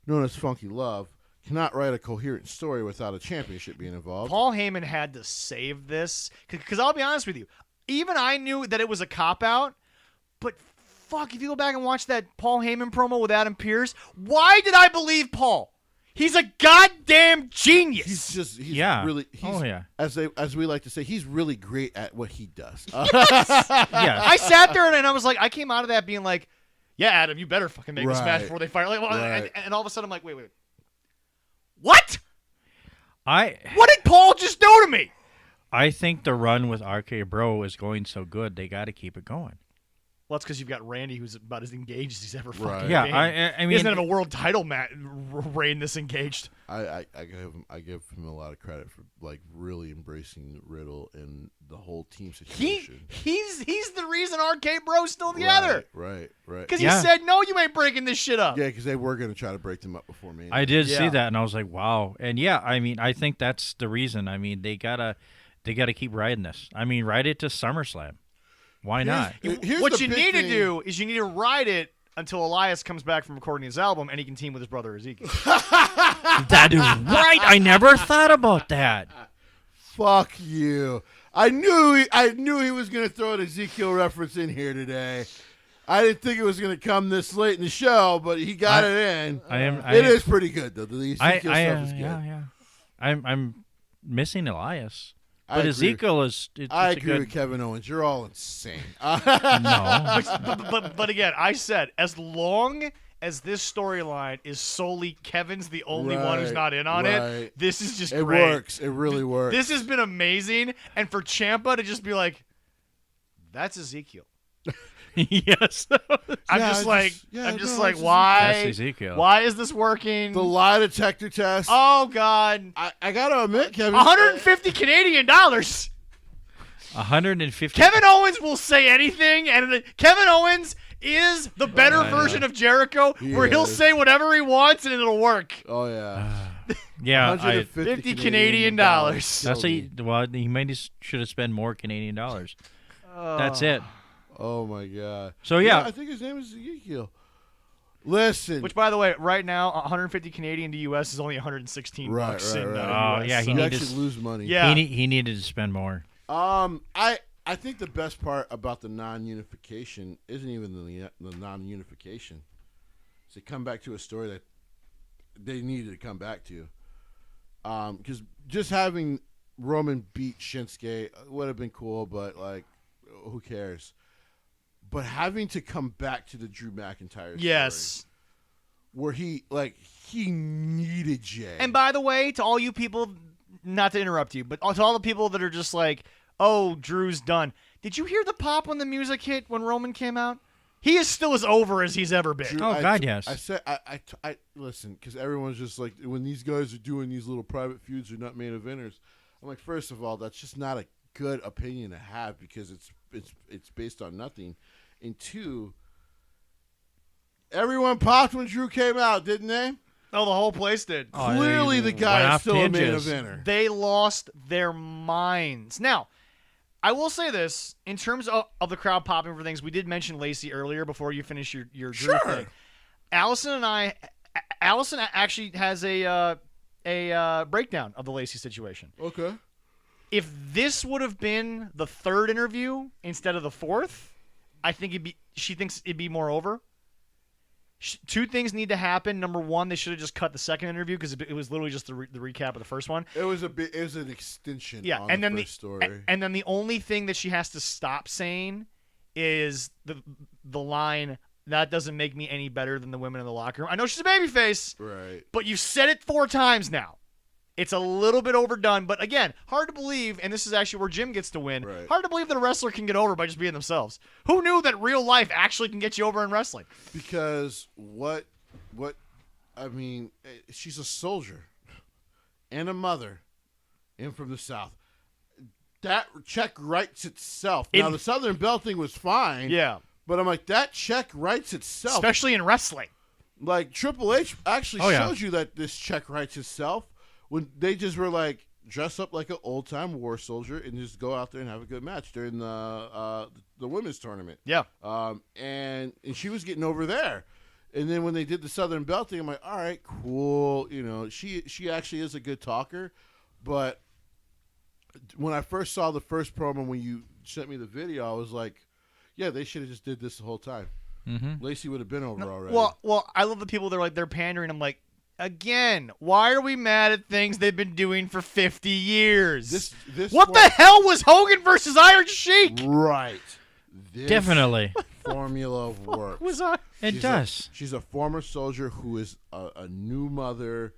known as Funky Love cannot write a coherent story without a championship being involved. Paul Heyman had to save this because I'll be honest with you, even I knew that it was a cop-out, but fuck, if you go back and watch that Paul Heyman promo with Adam Pearce, why did I believe Paul? He's a goddamn genius. He's really. As we like to say, he's really great at what he does. I sat there and I was like, I came out of that being like, yeah, Adam, you better fucking make this match before they fire. And all of a sudden I'm like, wait. What? What did Paul just do to me? I think the run with RK Bro is going so good, they got to keep it going. Well, that's because you've got Randy, who's about as engaged as he's ever fucking been. Yeah, I mean, he doesn't have a world title reign this engaged. I give him a lot of credit for like really embracing Riddle and the whole team situation. He's the reason RK Bro's still together. Right. Because he said, no, you ain't breaking this shit up. Yeah, because they were going to try to break them up before me. I did see that, and I was like, wow. And yeah, I mean, I think that's the reason. I mean, they gotta keep riding this. I mean, ride it to SummerSlam. Why not? What you need to do is you need to ride it until Elias comes back from recording his album and he can team with his brother Ezekiel. That is right. I never thought about that. Fuck you. I knew he was going to throw an Ezekiel reference in here today. I didn't think it was going to come this late in the show, but he got it in. It is pretty good though. The Ezekiel stuff is good. Yeah. I'm missing Elias. But Ezekiel is. I agree with Kevin Owens. You're all insane. No. But again, I said as long as this storyline is solely Kevin's the only one who's not in on right. it, this is just It great. works. It really works. This has been amazing. And for Ciampa to just be like, that's Ezekiel. Yes. I'm Yeah, just I like, just- yeah, I'm just no, like, it's why? That's Ezekiel. Why is this working? the lie detector test. Oh God, I gotta admit, Kevin. 150 Canadian dollars. 150. Kevin Owens will say anything, and Kevin Owens is the better version of Jericho, where he'll is. say whatever he wants and it'll work. Oh yeah. Yeah, 150 50 Canadian dollars. that's he maybe should have spent more Canadian dollars. That's it. Oh my god. So yeah, I think his name is Ezekiel. Listen. Which, by the way, right now, 150 Canadian to US is only 116 Right, bucks. right, in, right. Oh, yeah, US, he you so- needed- actually lose money. Yeah. he needed to spend more. I think the best part about the non-unification isn't even the non-unification. It's they come back to a story that they needed to come back to. Because just having Roman beat Shinsuke would have been cool, but like, who cares? But having to come back to the Drew McIntyre story, Yes. where he needed Jay. And by the way, to all you people, not to interrupt you, but to all the people that are just like, oh, Drew's done. Did you hear the pop when the music hit when Roman came out? He is still as over as he's ever been. Drew, Oh, God, yes. I said, I listen, because everyone's just like, when these guys are doing these little private feuds, they're not main eventers. I'm like, first of all, that's just not a good opinion to have because it's based on nothing. And two, everyone popped when Drew came out, didn't they? Oh, the whole place did. Oh, Clearly, the guy went is off still a main ninjas. eventer. They lost their minds. Now, I will say this, in terms of the crowd popping for things, we did mention Lacey earlier before you finish your Drew Sure. thing. Allison actually has a breakdown of the Lacey situation. Okay. If this would have been the third interview instead of the fourth, I think she thinks it'd be more over. Two things need to happen. Number one, they should have just cut the second interview because it was literally just the recap of the first one. It was an extension. Yeah, on and the then first story. and then the only thing that she has to stop saying is the line, "That doesn't make me any better than the women in the locker room." I know she's a babyface, right. but you've said it 4 times now. It's a little bit overdone, but again, hard to believe, and this is actually where Jim gets to win, Right. hard to believe that a wrestler can get over by just being themselves. Who knew that real life actually can get you over in wrestling? Because I mean, she's a soldier and a mother and from the South. That check writes itself. Now, the Southern Belle thing was fine. Yeah. But I'm like, that check writes itself. Especially in wrestling. Like, Triple H actually Oh, yeah. shows you that this check writes itself when they just were like, dress up like an old-time war soldier and just go out there and have a good match during the women's tournament. Yeah. And she was getting over there. And then when they did the Southern Belle thing, I'm like, all right, cool. You know, she actually is a good talker. But when I first saw the first promo, when you sent me the video, I was like, yeah, they should have just did this the whole time. Mm-hmm. Lacey would have been over already. Well, I love the people that are like, they're pandering. I'm like, again, why are we mad at things they've been doing for 50 years? This what the hell was Hogan versus Iron Sheik? Right. This Definitely. formula works. Was I? It does. She's a former soldier who is a new mother,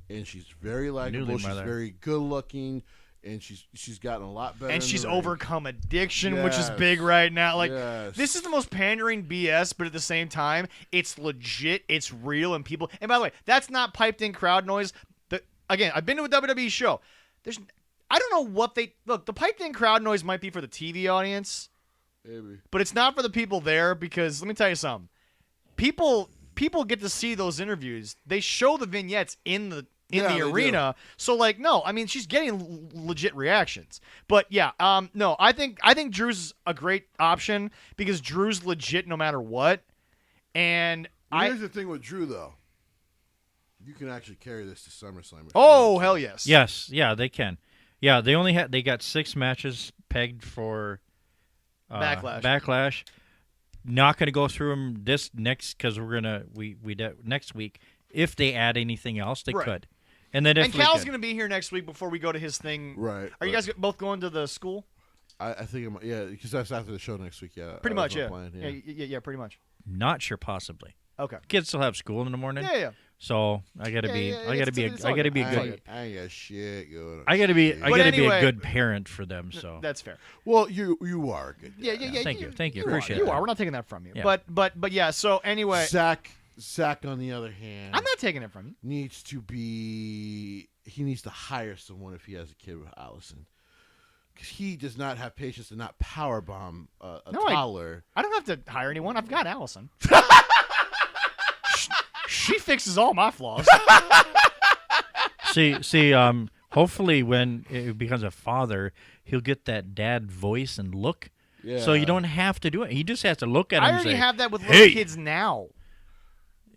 and she's very likable. Newly She's mother. very good looking, and she's gotten a lot better. And in she's the ring. overcome addiction, which is Yes. big right now. Like, Yes. this is the most pandering BS, but at the same time, it's legit, it's real, and people. And by the way, that's not piped in crowd noise. Again, I've been to a WWE show. I don't know what they look. The piped in crowd noise might be for the TV audience, Maybe. but it's not for the people there because let me tell you something. People get to see those interviews. They show the vignettes in the they arena. So like, no, I mean, she's getting legit reactions. But yeah, no, I think Drew's a great option because Drew's legit no matter what. And Here's the thing with Drew, though. You can actually carry this to SummerSlam. if you oh want to. hell yes. Yes, yeah, they can. Yeah, they got 6 matches pegged for Backlash. Not going to go through them this next because we're gonna next week. If they add anything else, they Right. could. And then if And we Cal's could. going to be here next week before we go to his thing. Right. Are you guys both going to the school? I think because that's after the show next week. Yeah. Pretty I much, was yeah. not playing, Yeah, pretty much. Not sure, possibly. Okay. Kids still have school in the morning. Yeah. So I gotta be a good. I ain't got shit going on. I gotta be anyway- a good parent for them. So That's fair. Well, you are a good. Yeah. Thank you. You Appreciate are. that. We're not taking that from you. Yeah. But yeah. So anyway, Zach, on the other hand, I'm not taking it from you. needs to hire someone if he has a kid with Allison. Because he does not have patience to not powerbomb a toddler. I don't have to hire anyone. I've got Allison. She fixes all my flaws. See. Hopefully, when it becomes a father, he'll get that dad voice and look. Yeah. So you don't have to do it. He just has to look at him. I and already say, have that with "Hey." little kids now.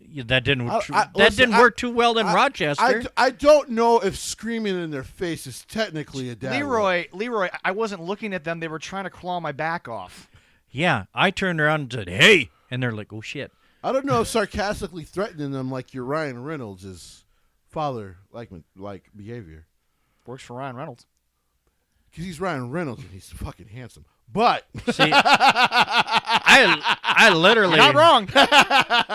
Yeah, that didn't listen, work too well in Rochester. I don't know if screaming in their face is technically a dad. Leroy, I wasn't looking at them. They were trying to claw my back off. Yeah, I turned around and said, "Hey," and they're like, "Oh shit." I don't know if sarcastically threatening them like your Ryan Reynolds is father-like behavior. Works for Ryan Reynolds. Because he's Ryan Reynolds and he's fucking handsome. But See, I literally Not wrong.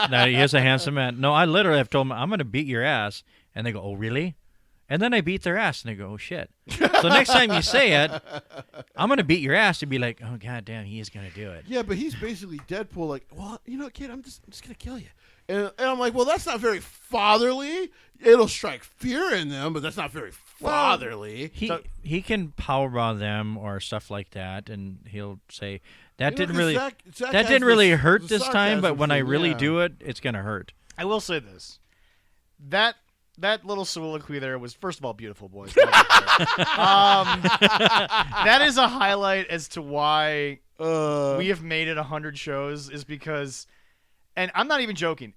No, he is a handsome man. No, I literally have told him I'm gonna beat your ass, and they go, "Oh, really?" And then I beat their ass, and they go, "Oh shit." So next time you say it, I'm gonna beat your ass to be like, "Oh god damn, he is gonna do it." yeah, but he's basically Deadpool. Like, well, kid, I'm just gonna kill you. And I'm like, well, that's not very fatherly. It'll strike fear in them, but that's not very fatherly. He can powerbomb them or stuff like that, and he'll say that didn't really Zach that has didn't really the hurt this time, but sarcasm when I thing, really yeah. do it, it's gonna hurt. I will say this. That little soliloquy there was, first of all, beautiful, boys. That is a highlight as to why we have made it 100 shows, is because, and I'm not even joking,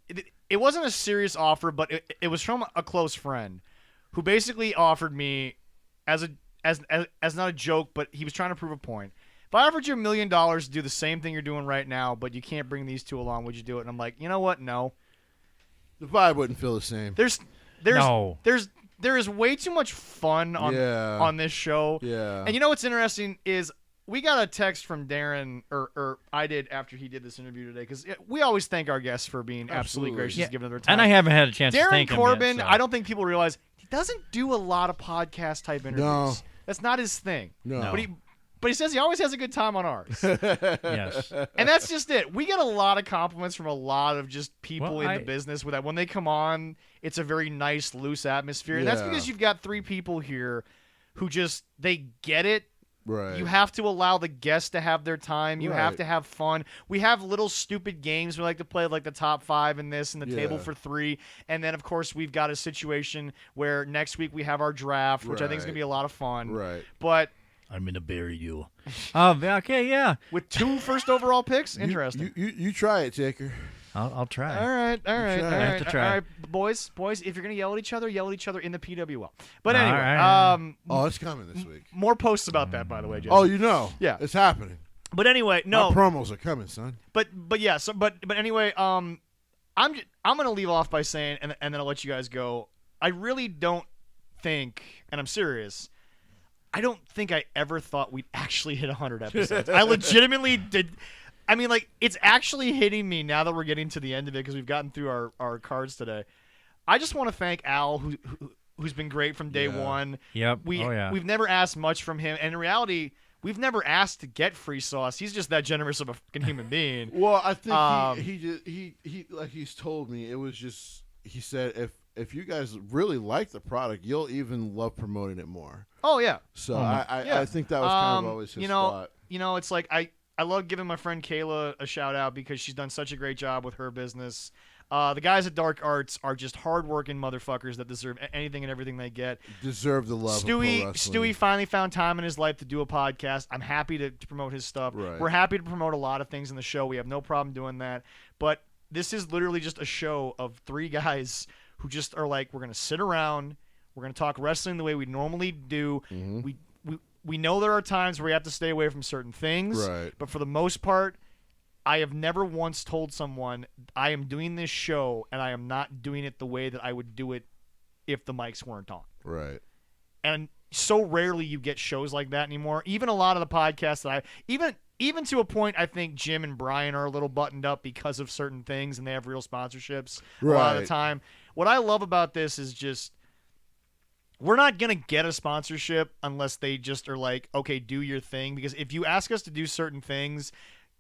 it wasn't a serious offer, but it was from a close friend who basically offered me as not a joke, but he was trying to prove a point. If I offered you $1 million to do the same thing you're doing right now, but you can't bring these two along, would you do it? And I'm like, you know what? No. The vibe wouldn't feel the same. There is way too much fun on this show. Yeah. And you know what's interesting is we got a text from Darin, or I did after he did this interview today, because we always thank our guests for being absolutely gracious, Yeah. giving their time. And I haven't had a chance to Darin thank Corbin, him yet, so. I don't think people realize he doesn't do a lot of podcast type interviews. No. That's not his thing. No. But he says he always has a good time on ours. Yes. And that's just it. We get a lot of compliments from a lot of just people Well, in the business with that. When they come on, it's a very nice, loose atmosphere. And that's Yeah. because you've got three people here who just, they get it. Right. You have to allow the guests to have their time. You have Right. to have fun. We have little stupid games we like to play, like the top 5 in this and the table Yeah. for 3. And then, of course, we've got a situation where next week we have our draft, which I think is going to be a lot of fun. Right. But I'm gonna bury you. Okay, yeah. with 2 first overall picks, interesting. You try it, Taker. I'll try. All right. I have to try. All right, boys, if you're gonna yell at each other in the PWL. But All anyway, right. Oh, it's coming this week. more posts about that, by the way, Jason. Oh, you know. Yeah. It's happening. But anyway, no. My promos are coming, son. But yeah. So but anyway, I'm gonna leave off by saying, and then I'll let you guys go. I really don't think, and I'm serious, I don't think I ever thought we'd actually hit 100 episodes. I legitimately did. I mean, like, it's actually hitting me now that we're getting to the end of it because we've gotten through our cards today. I just want to thank Al, who's been great from day one. Yep. We've never asked much from him, and in reality, we've never asked to get free sauce. He's just that generous of a fucking human being. Well, I think he like he's told me, it was just, he said if you guys really like the product, you'll even love promoting it more. Oh yeah. So I think that was kind of always his thought. It's like I love giving my friend Kayla a shout out because she's done such a great job with her business. The guys at Dark Arts are just hardworking motherfuckers that deserve anything and everything they get. Deserve the love. Stewie finally found time in his life to do a podcast. I'm happy to promote his stuff. Right. We're happy to promote a lot of things in the show. We have no problem doing that. But this is literally just a show of 3 guys who just are like, we're going to sit around. We're going to talk wrestling the way we normally do. Mm-hmm. We know there are times where we have to stay away from certain things. Right. But for the most part, I have never once told someone I am doing this show and I am not doing it the way that I would do it if the mics weren't on. Right. And so rarely you get shows like that anymore. Even a lot of the podcasts that even even to a point, I think Jim and Brian are a little buttoned up because of certain things, and they have real sponsorships a lot of the time. What I love about this is just we're not going to get a sponsorship unless they just are like, okay, do your thing. Because if you ask us to do certain things,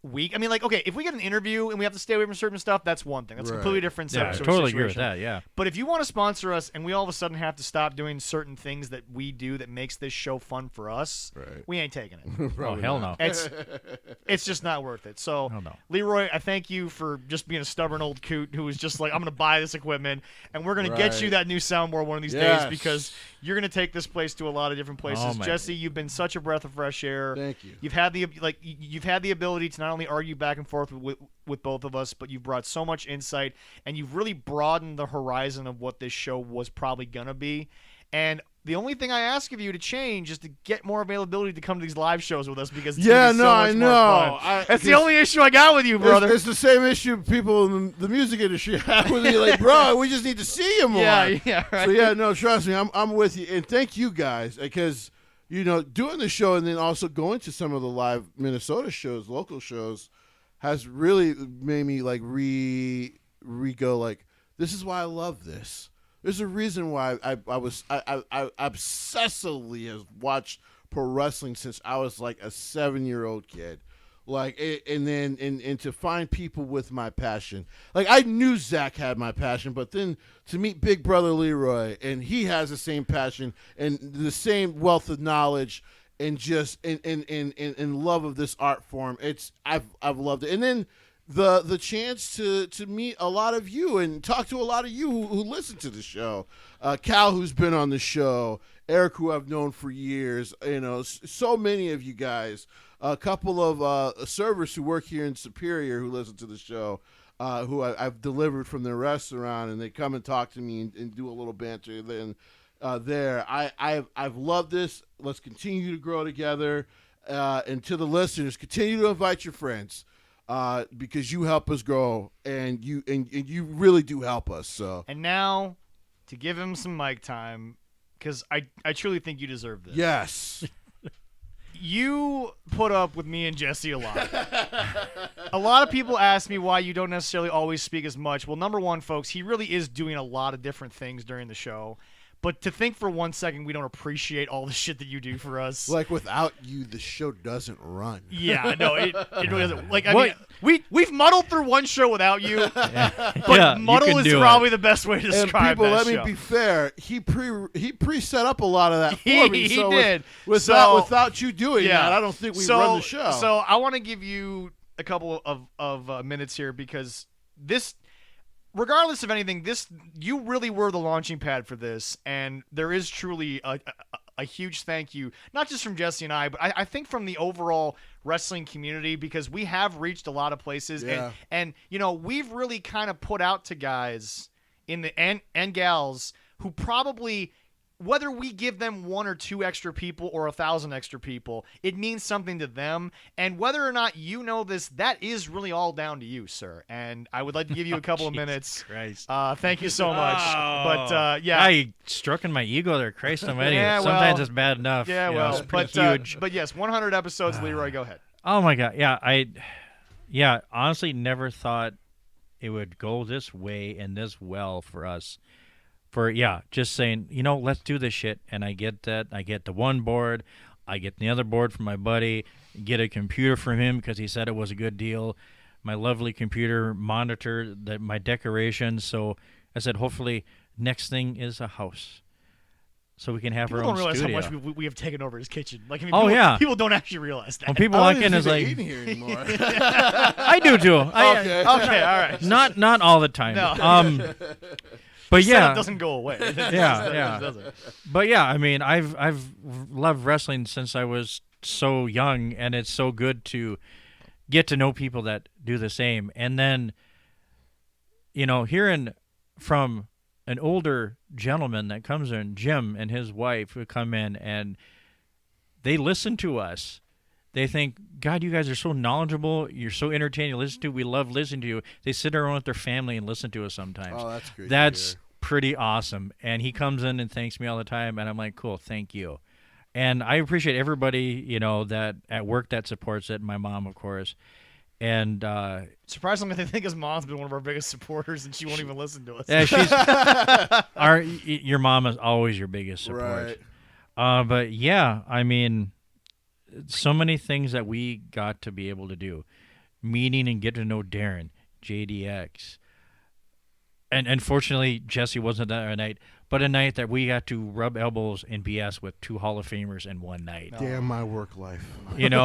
if we get an interview and we have to stay away from certain stuff, that's one thing. That's a completely different Yeah, I sort of totally situation. agree with that, yeah. But if you want to sponsor us and we all of a sudden have to stop doing certain things that we do that makes this show fun for us, we ain't taking it. Oh, hell no. It's just not worth it. So, no. Leroy, I thank you for just being a stubborn old coot who was just like, I'm going to buy this equipment, and we're going to get you that new soundboard one of these days because you're going to take this place to a lot of different places. Jesse, you've been such a breath of fresh air. Thank you. You've had the ability to not only argue back and forth with both of us, but you've brought so much insight, and you've really broadened the horizon of what this show was probably going to be. And the only thing I ask of you to change is to get more availability to come to these live shows with us because it's gonna be so much more fun. That's the only issue I got with you, brother. It's the same issue people in the music industry have with me. Like, bro, we just need to see you more. Yeah, right. So yeah, no, trust me, I'm with you, and thank you guys because doing the show and then also going to some of the live Minnesota shows, local shows, has really made me like re-go like, this is why I love this. There's a reason why I obsessively have watched pro wrestling since I was like a 7-year-old kid. Like, and to find people with my passion. Like, I knew Zach had my passion, but then to meet Big Brother Leroy, and he has the same passion and the same wealth of knowledge and just in love of this art form. I've loved it. And then the chance to meet a lot of you and talk to a lot of you who listen to the show. Cal, who's been on the show, Eric, who I've known for years, so many of you guys, a couple of servers who work here in Superior who listen to the show, who I've delivered from their restaurant, and they come and talk to me and do a little banter. Then I've loved this. Let's continue to grow together, and to the listeners, continue to invite your friends. Because you help us grow, and you really do help us. So, and now to give him some mic time, because I truly think you deserve this. Yes, you put up with me and Jesse a lot. A lot of people ask me why you don't necessarily always speak as much. Well, number one, folks, he really is doing a lot of different things during the show. But to think for 1 second we don't appreciate all the shit that you do for us. Like, without you, the show doesn't run. Yeah, no, it really doesn't. Like, I mean, we've muddled through one show without you, but muddle is probably the best way to describe people, that let me show. be fair. He pre-set up a lot of that for me. He did. Without you doing that, I don't think we run the show. So I want to give you a couple of minutes here because this. Regardless of anything, you really were the launching pad for this, and there is truly a huge thank you, not just from Jesse and I, but I think from the overall wrestling community, because we have reached a lot of places, and we've really kind of put out to guys and gals who probably, whether we give them 1 or 2 extra people or 1,000 extra people, it means something to them. And whether or not you know this, that is really all down to you, sir. And I would like to give you a couple of minutes. Christ. Thank you so much. But I stroking my ego there, Christ almighty. Sometimes it's bad enough. Yeah, it's pretty huge. But yes, 100 episodes. Leroy, go ahead. Oh my God, yeah. Honestly, never thought it would go this way and this well for us. Just saying, let's do this shit. And I get that. I get the one board. I get the other board from my buddy. Get a computer from him because he said it was a good deal. My lovely computer monitor my decorations. So I said, hopefully, next thing is a house. So we can have our own studio. People don't realize how much we have taken over his kitchen. People don't actually realize that. When people walk in, it's like, eating here anymore. I do too. Okay, all right. Not all the time. No. But it doesn't go away. It doesn't. But yeah, I mean, I've loved wrestling since I was so young, and it's so good to get to know people that do the same. And then, hearing from an older gentleman that comes in, Jim and his wife, who come in and they listen to us. They think, God, you guys are so knowledgeable. You're so entertaining to listen to. We love listening to you. They sit around with their family and listen to us sometimes. Oh, that's great. That's pretty awesome. And he comes in and thanks me all the time, and I'm like, cool, thank you. And I appreciate everybody, that at work that supports it. My mom, of course. And Surprisingly, I think his mom's been one of our biggest supporters, and she won't even listen to us. yeah, your mom is always your biggest support. Right. But yeah, I mean, so many things that we got to be able to do. Meeting and get to know Darin, JDX. And unfortunately, Jesse wasn't that night, but a night that we got to rub elbows and BS with 2 Hall of Famers in one night. Damn my work life. And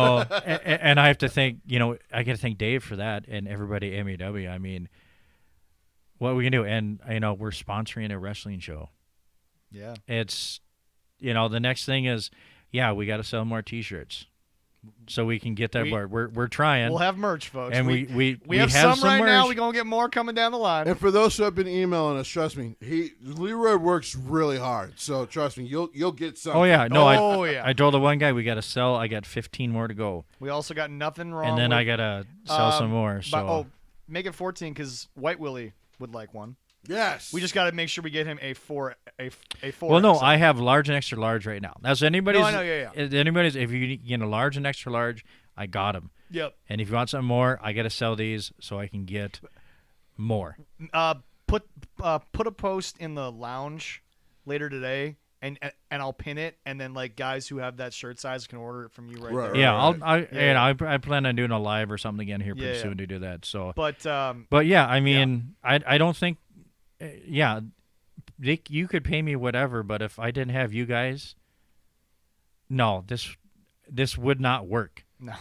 I have to thank, I got to thank Dave for that and everybody at MEW. I mean, what we can do. And, we're sponsoring a wrestling show. Yeah. It's, the next thing is, we got to sell more T-shirts. So we can get that board. We're trying. We'll have merch, folks. And we have some right merch. now. We're going to get more coming down the line. And for those who have been emailing us, trust me, Leroy works really hard. So trust me, you'll get something. Oh yeah, no, yeah. I told the one guy we got to sell. I got 15 more to go. We also got nothing wrong. And then with, I gotta sell some more. So make it 14 because White Willie would like one. Yes. We just got to make sure we get him a 4. Well, no, XL. I have large and extra large right now. That's anybody's. No, I know, yeah. Anybody's. If you get a large and extra large, I got them. Yep. And if you want something more, I got to sell these so I can get more. Put a post in the lounge later today, and I'll pin it, and then like guys who have that shirt size can order it from you right there. Yeah, right. I plan on doing a live or something again here pretty Yeah. soon to do that. So, But yeah, I mean, I don't think, you could pay me whatever, but if I didn't have you guys, no, this would not work. no.